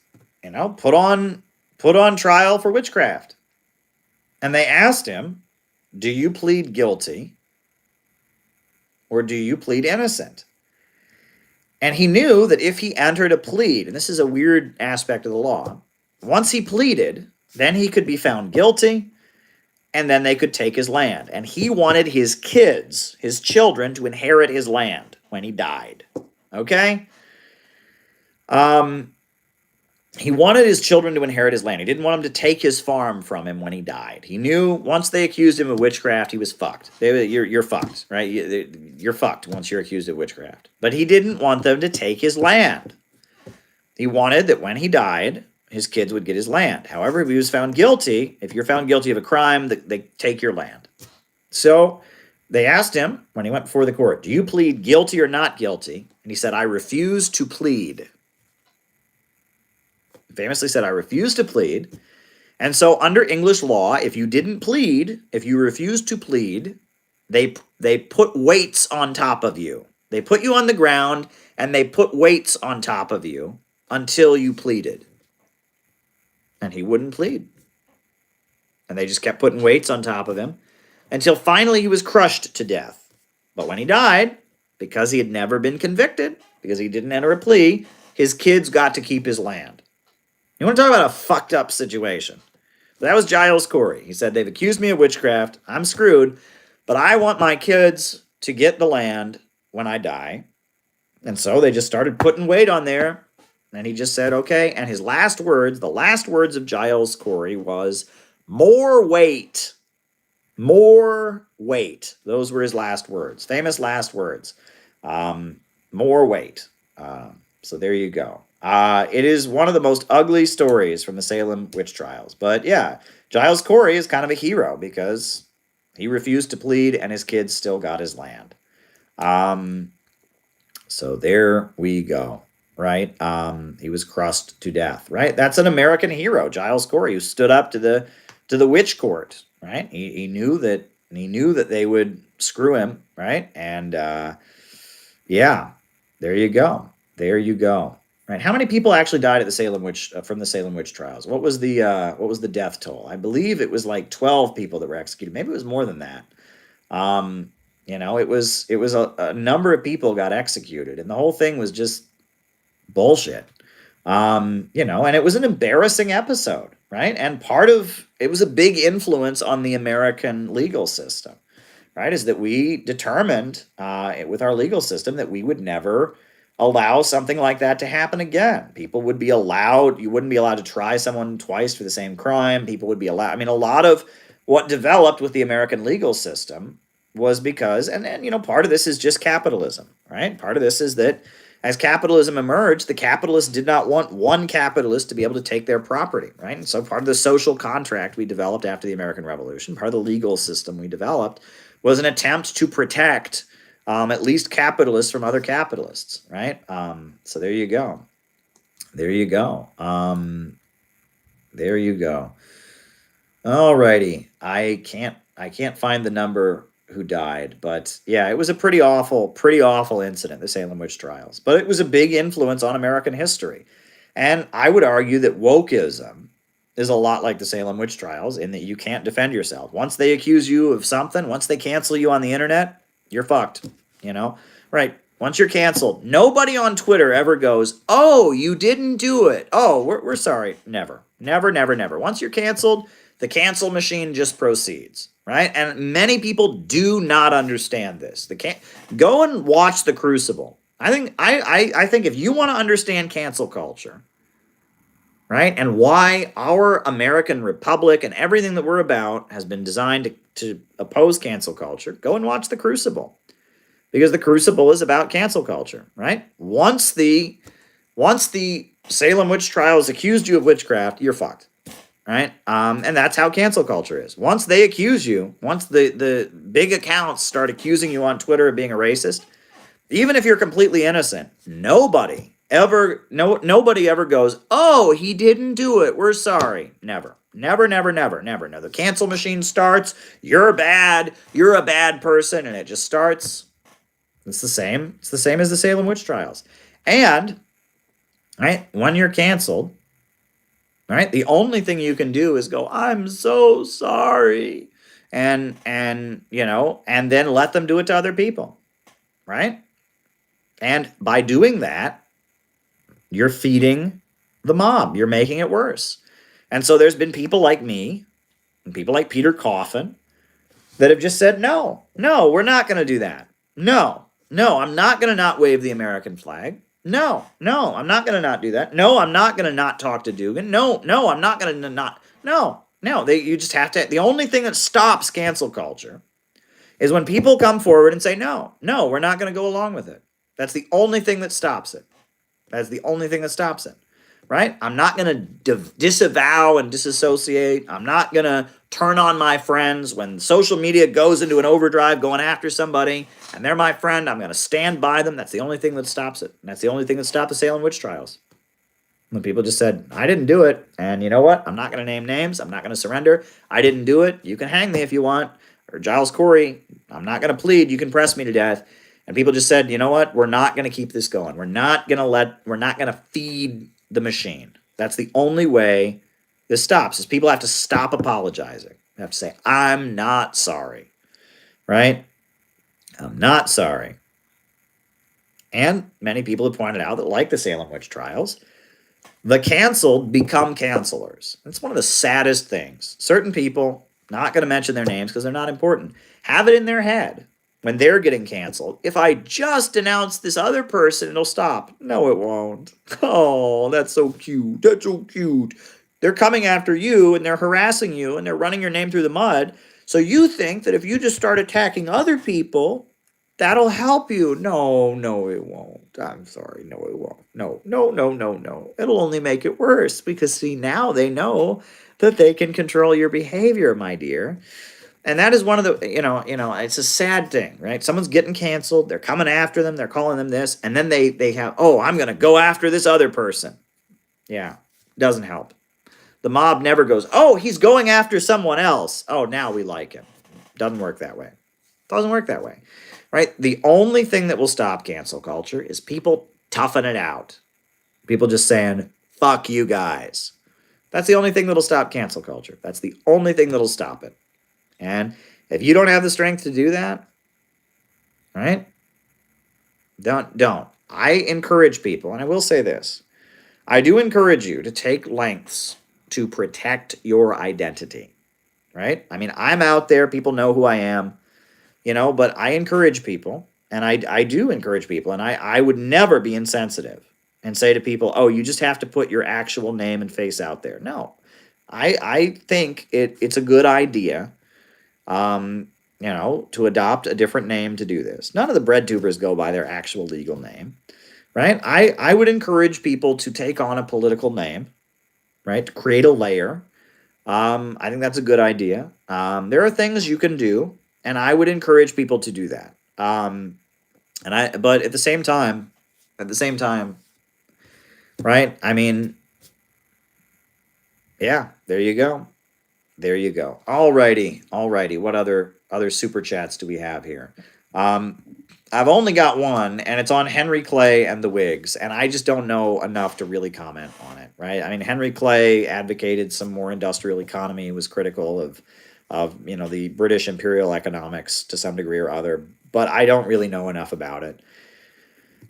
put on trial for witchcraft. And they asked him, "Do you plead guilty or do you plead innocent?" And he knew that if he entered a plea, and this is a weird aspect of the law, once he pleaded, then he could be found guilty, and then they could take his land. And he wanted his kids, his children, to inherit his land when he died. Okay? He wanted his children to inherit his land. He didn't want them to take his farm from him when he died. He knew once they accused him of witchcraft, he was fucked. You're fucked, right? You're fucked once you're accused of witchcraft. But he didn't want them to take his land. He wanted that when he died, his kids would get his land. However, if he was found guilty, if you're found guilty of a crime, they take your land. So they asked him when he went before the court, "Do you plead guilty or not guilty?" And he said, "I refuse to plead." Famously said, "I refuse to plead." And so under English law, if you didn't plead, if you refused to plead, they put weights on top of you. They put you on the ground and they put weights on top of you until you pleaded. And he wouldn't plead. And they just kept putting weights on top of him until finally he was crushed to death. But when he died, because he had never been convicted, because he didn't enter a plea, his kids got to keep his land. You want to talk about a fucked up situation? That was Giles Corey. He said, "They've accused me of witchcraft. I'm screwed, but I want my kids to get the land when I die." And so they just started putting weight on there. And he just said, okay. And his last words, the last words of Giles Corey was, "More weight. More weight." Those were his last words. Famous last words. More weight. So there you go. It is one of the most ugly stories from the Salem witch trials. But yeah, Giles Corey is kind of a hero because he refused to plead and his kids still got his land. So there we go, right? He was crushed to death, right? That's an American hero, Giles Corey, who stood up to the witch court, right? He knew that they would screw him, right? And yeah, there you go. There you go. Right. How many people actually died at the Salem witch from the Salem witch trials? What was the death toll? I believe it was like 12 people that were executed. Maybe it was more than that. It was a number of people got executed, and the whole thing was just bullshit. And it was an embarrassing episode, right? And it was a big influence on the American legal system, right? Is that we determined with our legal system that we would never allow something like that to happen again. You wouldn't be allowed to try someone twice for the same crime. People would be allowed. I mean, a lot of what developed with the American legal system was because, and part of this is just capitalism, right? Part of this is that as capitalism emerged, the capitalists did not want one capitalist to be able to take their property, right? And so part of the social contract we developed after the American Revolution, part of the legal system we developed, was an attempt to protect at least capitalists from other capitalists, right? So there you go. There you go. There you go. Alrighty. I can't find the number who died, but yeah, it was a pretty awful incident, the Salem witch trials. But it was a big influence on American history. And I would argue that wokeism is a lot like the Salem witch trials in that you can't defend yourself. Once they accuse you of something, once they cancel you on the internet, you're fucked, right? once you're canceled, nobody on Twitter ever goes, oh, you didn't do it. Oh, we're sorry. Never, never, never, never. Once you're canceled, the cancel machine just proceeds, right? And many people do not understand this. Go and watch The Crucible. I think if you want to understand cancel culture, right, and why our American republic and everything that we're about has been designed to oppose cancel culture, go and watch The Crucible. Because The Crucible is about cancel culture, right? Once the Salem witch trials accused you of witchcraft, you're fucked, right? And that's how cancel culture is. Once they accuse you, once the big accounts start accusing you on Twitter of being a racist, even if you're completely innocent, nobody ever goes, oh, he didn't do it, we're sorry. Never. Never, never, never, never. No, the cancel machine starts, you're bad, you're a bad person, and it just starts. It's the same. It's the same as the Salem witch trials. And, right, when you're canceled, right, the only thing you can do is go, I'm so sorry. And then let them do it to other people, right? And by doing that, you're feeding the mob. You're making it worse. And so there's been people like me and people like Peter Coffin that have just said, no, we're not going to do that. No, I'm not going to not wave the American flag. No, I'm not going to not do that. No, I'm not going to not talk to Dugan. No, I'm not going to not. No. You just have to. The only thing that stops cancel culture is when people come forward and say, no, we're not going to go along with it. That's the only thing that stops it. That's the only thing that stops it. Right? I'm not going to disavow and disassociate. I'm not going to turn on my friends. When social media goes into an overdrive going after somebody and they're my friend, I'm going to stand by them. That's the only thing that stops it. And that's the only thing that stopped the Salem witch trials. When people just said, I didn't do it. And you know what? I'm not going to name names. I'm not going to surrender. I didn't do it. You can hang me if you want. Or Giles Corey, I'm not going to plead. You can press me to death. And people just said, you know what? We're not going to keep this going. We're not going to feed the machine. That's the only way this stops, is people have to stop apologizing. They have to say, I'm not sorry, right? I'm not sorry. And many people have pointed out that, like the Salem witch trials, the canceled become cancelers. It's one of the saddest things. Certain people, not going to mention their names because they're not important, have it in their head when they're getting canceled. If I just denounce this other person, it'll stop. No, it won't. Oh, that's so cute. That's so cute. They're coming after you and they're harassing you and they're running your name through the mud. So you think that if you just start attacking other people, that'll help you. No, it won't. I'm sorry. No, it won't. No. It'll only make it worse because, see, now they know that they can control your behavior, my dear. And that is one of the, it's a sad thing, right? Someone's getting canceled. They're coming after them. They're calling them this. And then they have, I'm going to go after this other person. Yeah, doesn't help. The mob never goes, he's going after someone else. Oh, now we like him. Doesn't work that way. Doesn't work that way, right? The only thing that will stop cancel culture is people toughing it out. People just saying, fuck you guys. That's the only thing that'll stop cancel culture. That's the only thing that'll stop it. And if you don't have the strength to do that, right? Don't. I encourage people, and I will say this. I do encourage you to take lengths to protect your identity, right? I mean, I'm out there. People know who I am, but I encourage people, and I do encourage people, and I would never be insensitive and say to people, you just have to put your actual name and face out there. No, I think it's a good idea to adopt a different name to do this. None of the bread tubers go by their actual legal name, right? I would encourage people to take on a political name, right? To create a layer. I think that's a good idea. There are things you can do, and I would encourage people to do that. But at the same time, right? I mean, yeah, there you go. Alrighty. What other super chats do we have here? I've only got one, and it's on Henry Clay and the Whigs, and I just don't know enough to really comment on it, right? I mean, Henry Clay advocated some more industrial economy, was critical of the British imperial economics to some degree or other, but I don't really know enough about it.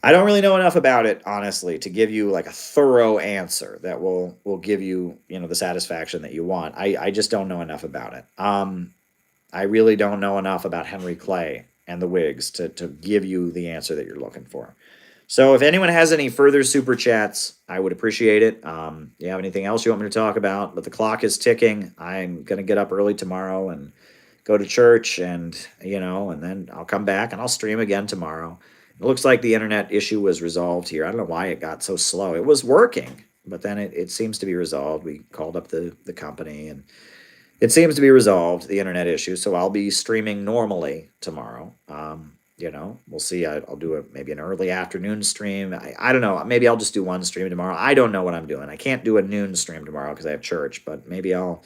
I don't really know enough about it, honestly, to give you like a thorough answer that will give you, the satisfaction that you want. I just don't know enough about it. I really don't know enough about Henry Clay and the Whigs to give you the answer that you're looking for. So if anyone has any further super chats, I would appreciate it. You have anything else you want me to talk about? But the clock is ticking. I'm gonna get up early tomorrow and go to church, and and then I'll come back and I'll stream again tomorrow. It looks like the internet issue was resolved here. I don't know why it got so slow. It was working, but then it seems to be resolved. We called up the company, and it seems to be resolved, the internet issue. So I'll be streaming normally tomorrow. We'll see. I'll do maybe an early afternoon stream. I don't know. Maybe I'll just do one stream tomorrow. I don't know what I'm doing. I can't do a noon stream tomorrow because I have church, but maybe I'll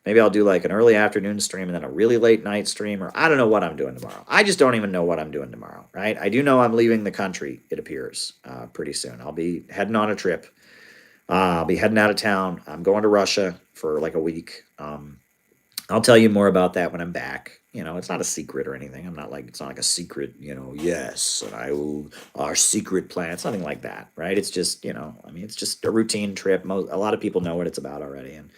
do like an early afternoon stream and then a really late night stream, or I don't know what I'm doing tomorrow. I just don't even know what I'm doing tomorrow, right? I do know I'm leaving the country, it appears, pretty soon. I'll be heading on a trip. I'll be heading out of town. I'm going to Russia for like a week. I'll tell you more about that when I'm back. It's not a secret or anything. It's not like a secret, yes, and our secret plan. It's nothing like that, right? It's just, it's just a routine trip. A lot of people know what it's about already. And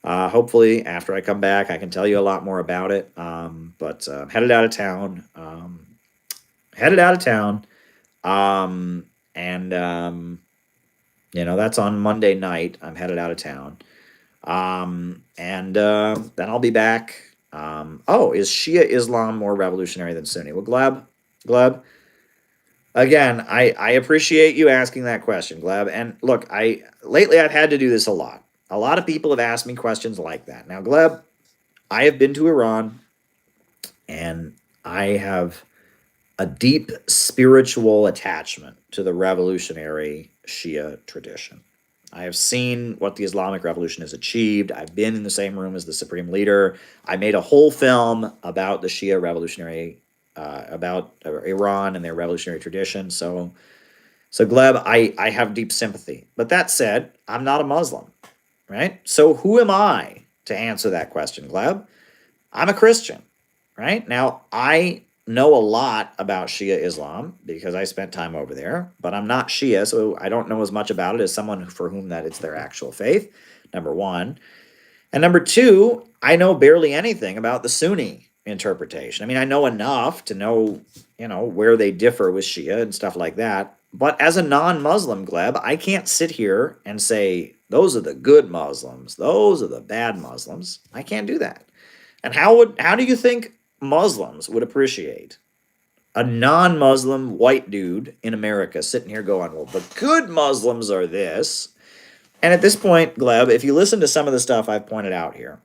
hopefully after I come back, I can tell you a lot more about it. But headed out of town. That's on Monday night. I'm headed out of town. Then I'll be back. Is Shia Islam more revolutionary than Sunni? Well, Gleb, again, I appreciate you asking that question, Gleb. And look, lately I've had to do this a lot. A lot of people have asked me questions like that. Now, Gleb, I have been to Iran, and I have a deep spiritual attachment to the revolutionary Shia tradition. I have seen what the Islamic Revolution has achieved. I've been in the same room as the supreme leader. I made a whole film about the Shia revolutionary, about Iran and their revolutionary tradition. So Gleb, I have deep sympathy. But that said, I'm not a Muslim, right? So who am I to answer that question, Gleb? I'm a Christian, right? Now, I know a lot about Shia Islam because I spent time over there, but I'm not Shia, so I don't know as much about it as someone for whom that it's their actual faith, number one. And number two, I know barely anything about the Sunni interpretation. I mean, I know enough to know, where they differ with Shia and stuff like that. But as a non-Muslim, Gleb, I can't sit here and say, those are the good Muslims, those are the bad Muslims. I can't do that. And how do you think Muslims would appreciate a non-Muslim white dude in America sitting here going, well, the good Muslims are this? And at this point, Gleb, if you listen to some of the stuff I've pointed out here,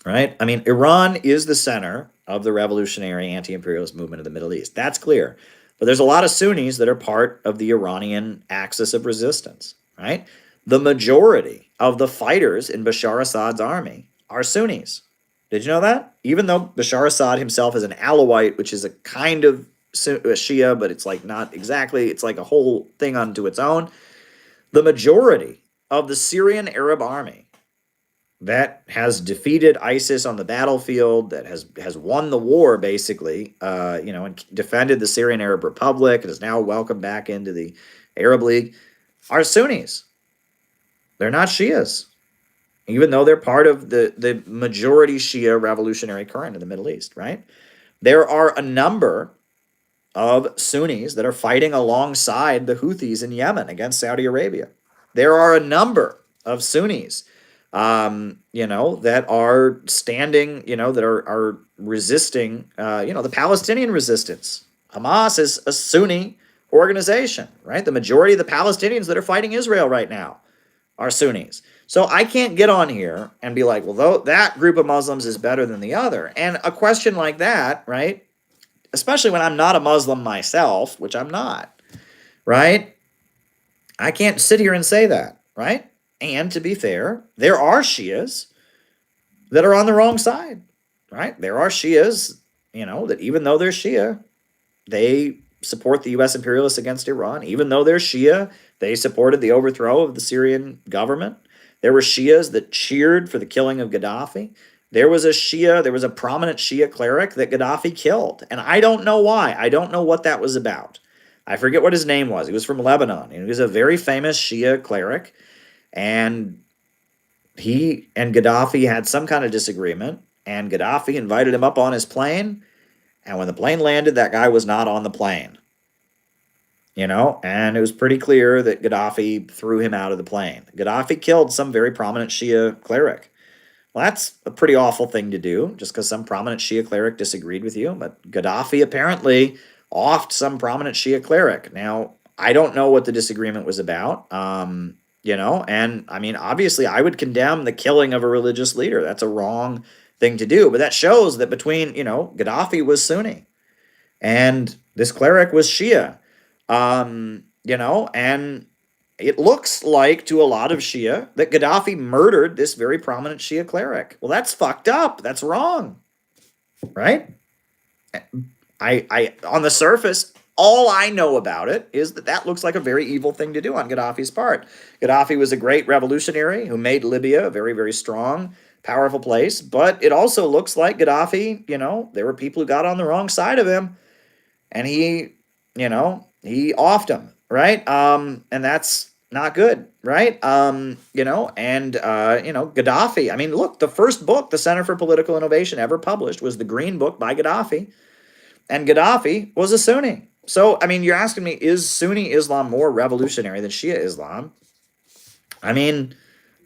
right? I mean, Iran is the center of the revolutionary anti-imperialist movement of the Middle East. That's clear. But there's a lot of Sunnis that are part of the Iranian axis of resistance, right? The majority of the fighters in Bashar Assad's army are Sunnis. Did you know that? Even though Bashar Assad himself is an Alawite, which is a kind of Shia, but it's like not exactly, it's like a whole thing unto its own. The majority of the Syrian Arab army that has defeated ISIS on the battlefield, that has won the war basically, and defended the Syrian Arab Republic and is now welcomed back into the Arab League, are Sunnis. They're not Shias, even though they're part of the majority Shia revolutionary current in the Middle East, right? There are a number of Sunnis that are fighting alongside the Houthis in Yemen against Saudi Arabia. There are a number of Sunnis, that are standing, that are resisting, the Palestinian resistance. Hamas is a Sunni organization, right? The majority of the Palestinians that are fighting Israel right now are Sunnis. So I can't get on here and be like, well, that group of Muslims is better than the other. And a question like that, right, especially when I'm not a Muslim myself, which I'm not, right, I can't sit here and say that, right? And to be fair, there are Shias that are on the wrong side, right? There are Shias, that even though they're Shia, they support the U.S. imperialists against Iran. Even though they're Shia, they supported the overthrow of the Syrian government. There were Shias that cheered for the killing of Gaddafi. There was a prominent Shia cleric that Gaddafi killed. And I don't know why. I don't know what that was about. I forget what his name was. He was from Lebanon, and he was a very famous Shia cleric. And he and Gaddafi had some kind of disagreement, and Gaddafi invited him up on his plane. And when the plane landed, that guy was not on the plane. And it was pretty clear that Gaddafi threw him out of the plane. Gaddafi killed some very prominent Shia cleric. Well, that's a pretty awful thing to do, just because some prominent Shia cleric disagreed with you. But Gaddafi apparently offed some prominent Shia cleric. Now, I don't know what the disagreement was about, and I mean, obviously, I would condemn the killing of a religious leader. That's a wrong thing to do. But that shows that Gaddafi was Sunni, and this cleric was Shia. And it looks like to a lot of Shia that Gaddafi murdered this very prominent Shia cleric. Well, that's fucked up. That's wrong, right? I on the surface, all I know about it is that looks like a very evil thing to do on Gaddafi's part. Gaddafi was a great revolutionary who made Libya a very, very strong, powerful place. But it also looks like Gaddafi, there were people who got on the wrong side of him, and he offed him, right? And that's not good, right? Gaddafi, I mean, look, the first book the Center for Political Innovation ever published was the Green Book by Gaddafi, and Gaddafi was a Sunni. So, I mean, you're asking me, is Sunni Islam more revolutionary than Shia Islam? I mean,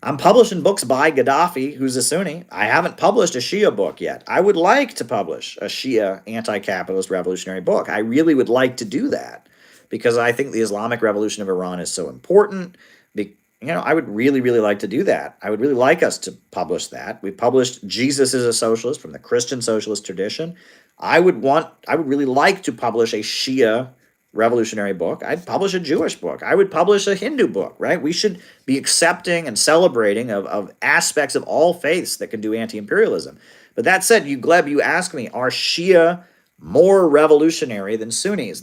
I'm publishing books by Gaddafi, who's a Sunni. I haven't published a Shia book yet. I would like to publish a Shia anti-capitalist revolutionary book. I really would like to do that because I think the Islamic Revolution of Iran is so important. I would really, really like to do that. I would really like us to publish that. We published Jesus is a Socialist from the Christian socialist tradition. I would really like to publish a Shia revolutionary book. I'd publish a Jewish book. I would publish a Hindu book, right? We should be accepting and celebrating of aspects of all faiths that can do anti-imperialism. But that said, Gleb, you ask me, are Shia more revolutionary than Sunnis?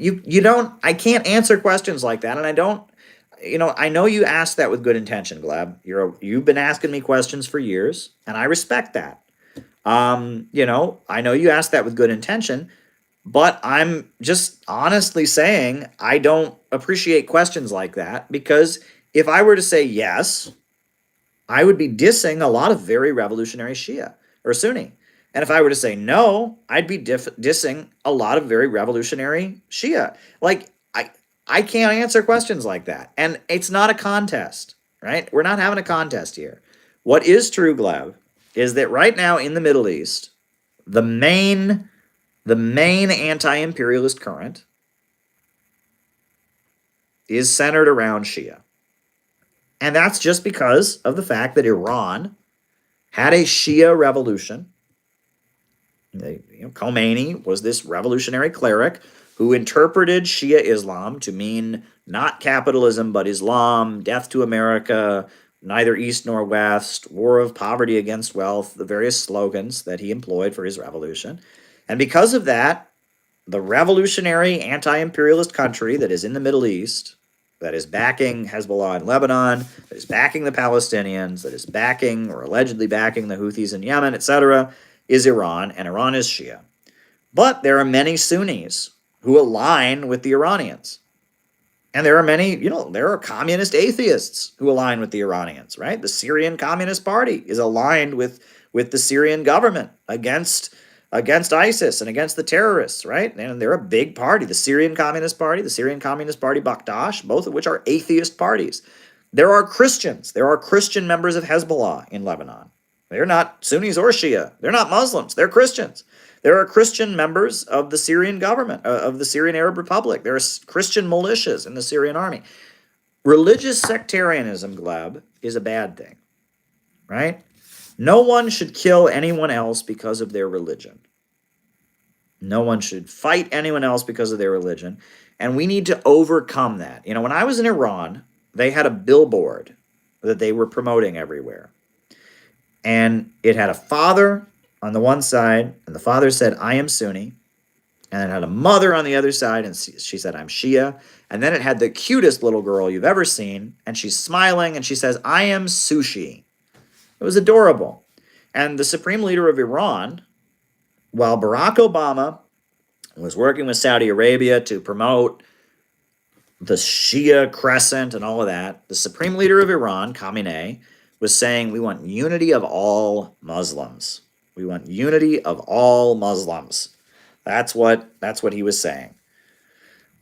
You don't, I can't answer questions like that. And I don't, I know you asked that with good intention, Gleb. You've been asking me questions for years, and I respect that. I know you asked that with good intention, but I'm just honestly saying I don't appreciate questions like that, because if I were to say yes, I would be dissing a lot of very revolutionary Shia or Sunni. And if I were to say no, I'd be dissing a lot of very revolutionary Shia. I can't answer questions like that. And it's not a contest, right? We're not having a contest here. What is true, Gleb, is that right now in the Middle East, the main anti-imperialist current is centered around Shia. And that's just because of the fact that Iran had a Shia revolution. Khomeini was this revolutionary cleric who interpreted Shia Islam to mean not capitalism but Islam, death to America, neither East nor West, war of poverty against wealth, the various slogans that he employed for his revolution. And because of that, the revolutionary anti-imperialist country that is in the Middle East, that is backing Hezbollah in Lebanon, that is backing the Palestinians, that is backing or allegedly backing the Houthis in Yemen, etc., is Iran, and Iran is Shia. But there are many Sunnis who align with the Iranians. And there are many, there are communist atheists who align with the Iranians, right? The Syrian Communist Party is aligned with the Syrian government against ISIS and against the terrorists, right? And they're a big party, the Syrian Communist Party, the Syrian Communist Party Bakhtash, both of which are atheist parties. There are Christians. There are Christian members of Hezbollah in Lebanon. They're not Sunnis or Shia. They're not Muslims. They're Christians. There are Christian members of the Syrian government, of the Syrian Arab Republic. There are Christian militias in the Syrian army. Religious sectarianism, Gleb, is a bad thing, right? No one should kill anyone else because of their religion. No one should fight anyone else because of their religion. And we need to overcome that. When I was in Iran, they had a billboard that they were promoting everywhere. And it had a father on the one side, and the father said, "I am Sunni." And it had a mother on the other side, and she said, "I'm Shia." And then it had the cutest little girl you've ever seen, and she's smiling, and she says, "I am Sushi." It was adorable. And the supreme leader of Iran, while Barack Obama was working with Saudi Arabia to promote the Shia crescent and all of that. The supreme leader of Iran, Khamenei, was saying, we want unity of all Muslims. We want unity of all Muslims. That's what he was saying.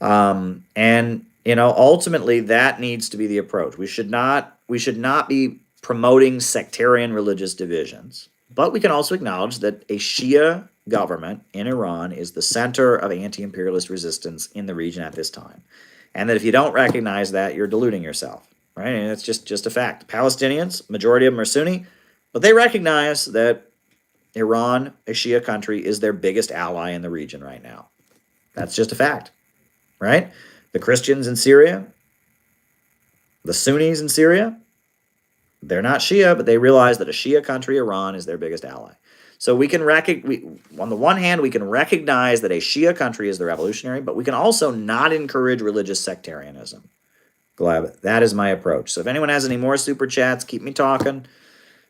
And ultimately that needs to be the approach. We should not be promoting sectarian religious divisions, but we can also acknowledge that a Shia government in Iran is the center of anti-imperialist resistance in the region at this time. And that if you don't recognize that, you're deluding yourself, right? And it's just a fact. Palestinians, majority of them are Sunni, but they recognize that Iran, a Shia country, is their biggest ally in the region right now. That's just a fact, right? The Christians in Syria, the Sunnis in Syria, they're not Shia, but they realize that a Shia country, Iran, is their biggest ally. So we can on the one hand, we can recognize that a Shia country is the revolutionary, but we can also not encourage religious sectarianism. Gleb, that is my approach. So if anyone has any more super chats, keep me talking,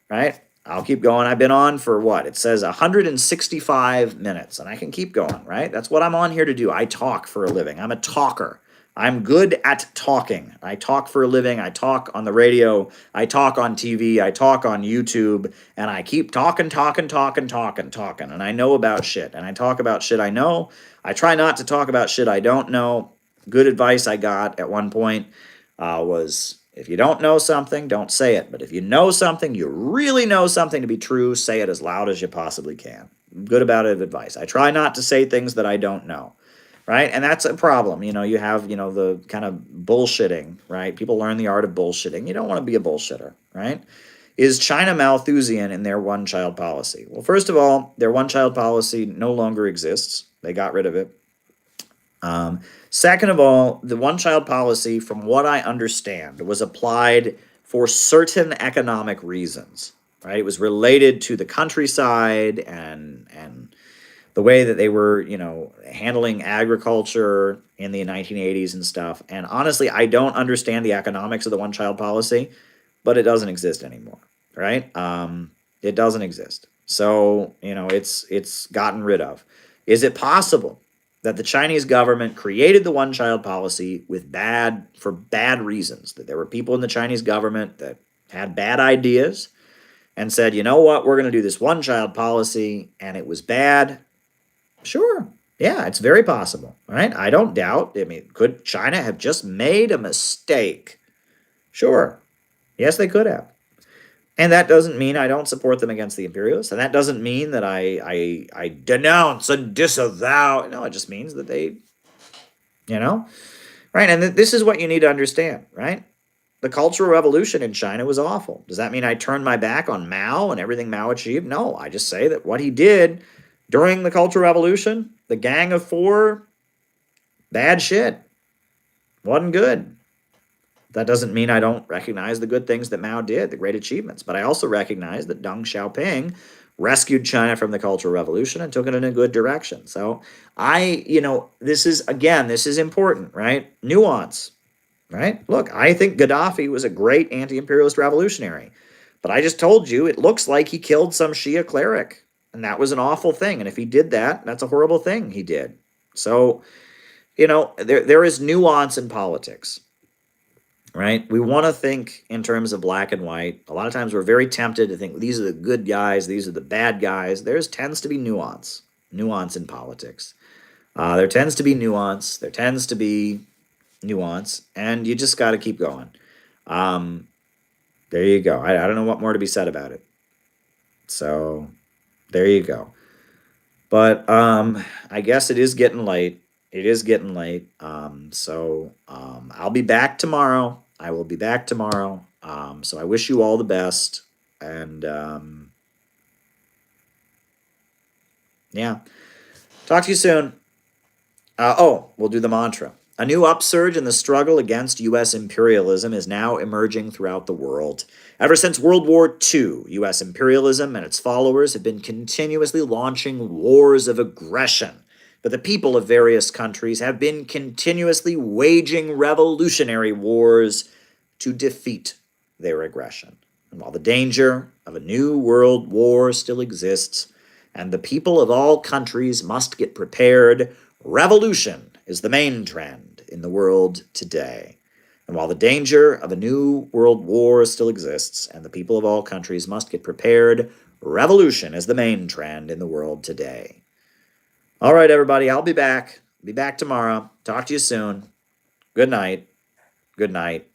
right? I'll keep going. I've been on for what? It says 165 minutes, and I can keep going, right? That's what I'm on here to do. I talk for a living. I'm a talker. I'm good at talking. I talk for a living. I talk on the radio. I talk on TV. I talk on YouTube. And I keep talking. And I know about shit. And I talk about shit I know. I try not to talk about shit I don't know. Good advice I got at one point was, if you don't know something, don't say it. But if you know something, you really know something to be true, say it as loud as you possibly can. Good about it advice. I try not to say things that I don't know. Right? And that's a problem. You have, the kind of bullshitting, right? People learn the art of bullshitting. You don't want to be a bullshitter, right? Is China Malthusian in their one-child policy? Well, first of all, their one-child policy no longer exists. They got rid of it. Second of all, the one-child policy, from what I understand, was applied for certain economic reasons, right? It was related to the countryside and the way that they were, handling agriculture in the 1980s and stuff. And honestly, I don't understand the economics of the one-child policy, but it doesn't exist anymore, right? It doesn't exist. So, it's gotten rid of. Is it possible that the Chinese government created the one-child policy for bad reasons? That there were people in the Chinese government that had bad ideas and said, you know what, we're going to do this one-child policy, and it was bad. Sure. Yeah, it's very possible, right? I don't doubt. I mean, could China have just made a mistake? Sure. Yes, they could have. And that doesn't mean I don't support them against the imperialists. And that doesn't mean that I denounce and disavow. No, it just means that they, right? And this is what you need to understand, right? The Cultural Revolution in China was awful. Does that mean I turn my back on Mao and everything Mao achieved? No, I just say that what he did during the Cultural Revolution, the Gang of Four, bad shit. Wasn't good. That doesn't mean I don't recognize the good things that Mao did, the great achievements. But I also recognize that Deng Xiaoping rescued China from the Cultural Revolution and took it in a good direction. So this is important, right? Nuance, right? Look, I think Gaddafi was a great anti-imperialist revolutionary. But I just told you, it looks like he killed some Shia cleric. And that was an awful thing. And if he did that, that's a horrible thing he did. So, there is nuance in politics, right? We want to think in terms of black and white. A lot of times we're very tempted to think these are the good guys, these are the bad guys. There tends to be nuance in politics. There tends to be nuance. And you just got to keep going. There you go. I don't know what more to be said about it. So there you go. But I guess it is getting late. So I'll be back tomorrow. I will be back tomorrow. So I wish you all the best. And yeah. Talk to you soon. We'll do the mantra. A new upsurge in the struggle against U.S. imperialism is now emerging throughout the world. Ever since World War II, U.S. imperialism and its followers have been continuously launching wars of aggression, but the people of various countries have been continuously waging revolutionary wars to defeat their aggression. And while the danger of a new world war still exists, and the people of all countries must get prepared, Revolution is the main trend in the world today. And while the danger of a new world war still exists, and the people of all countries must get prepared, revolution is the main trend in the world today. All right, everybody, I'll be back. Be back tomorrow. Talk to you soon. Good night. Good night.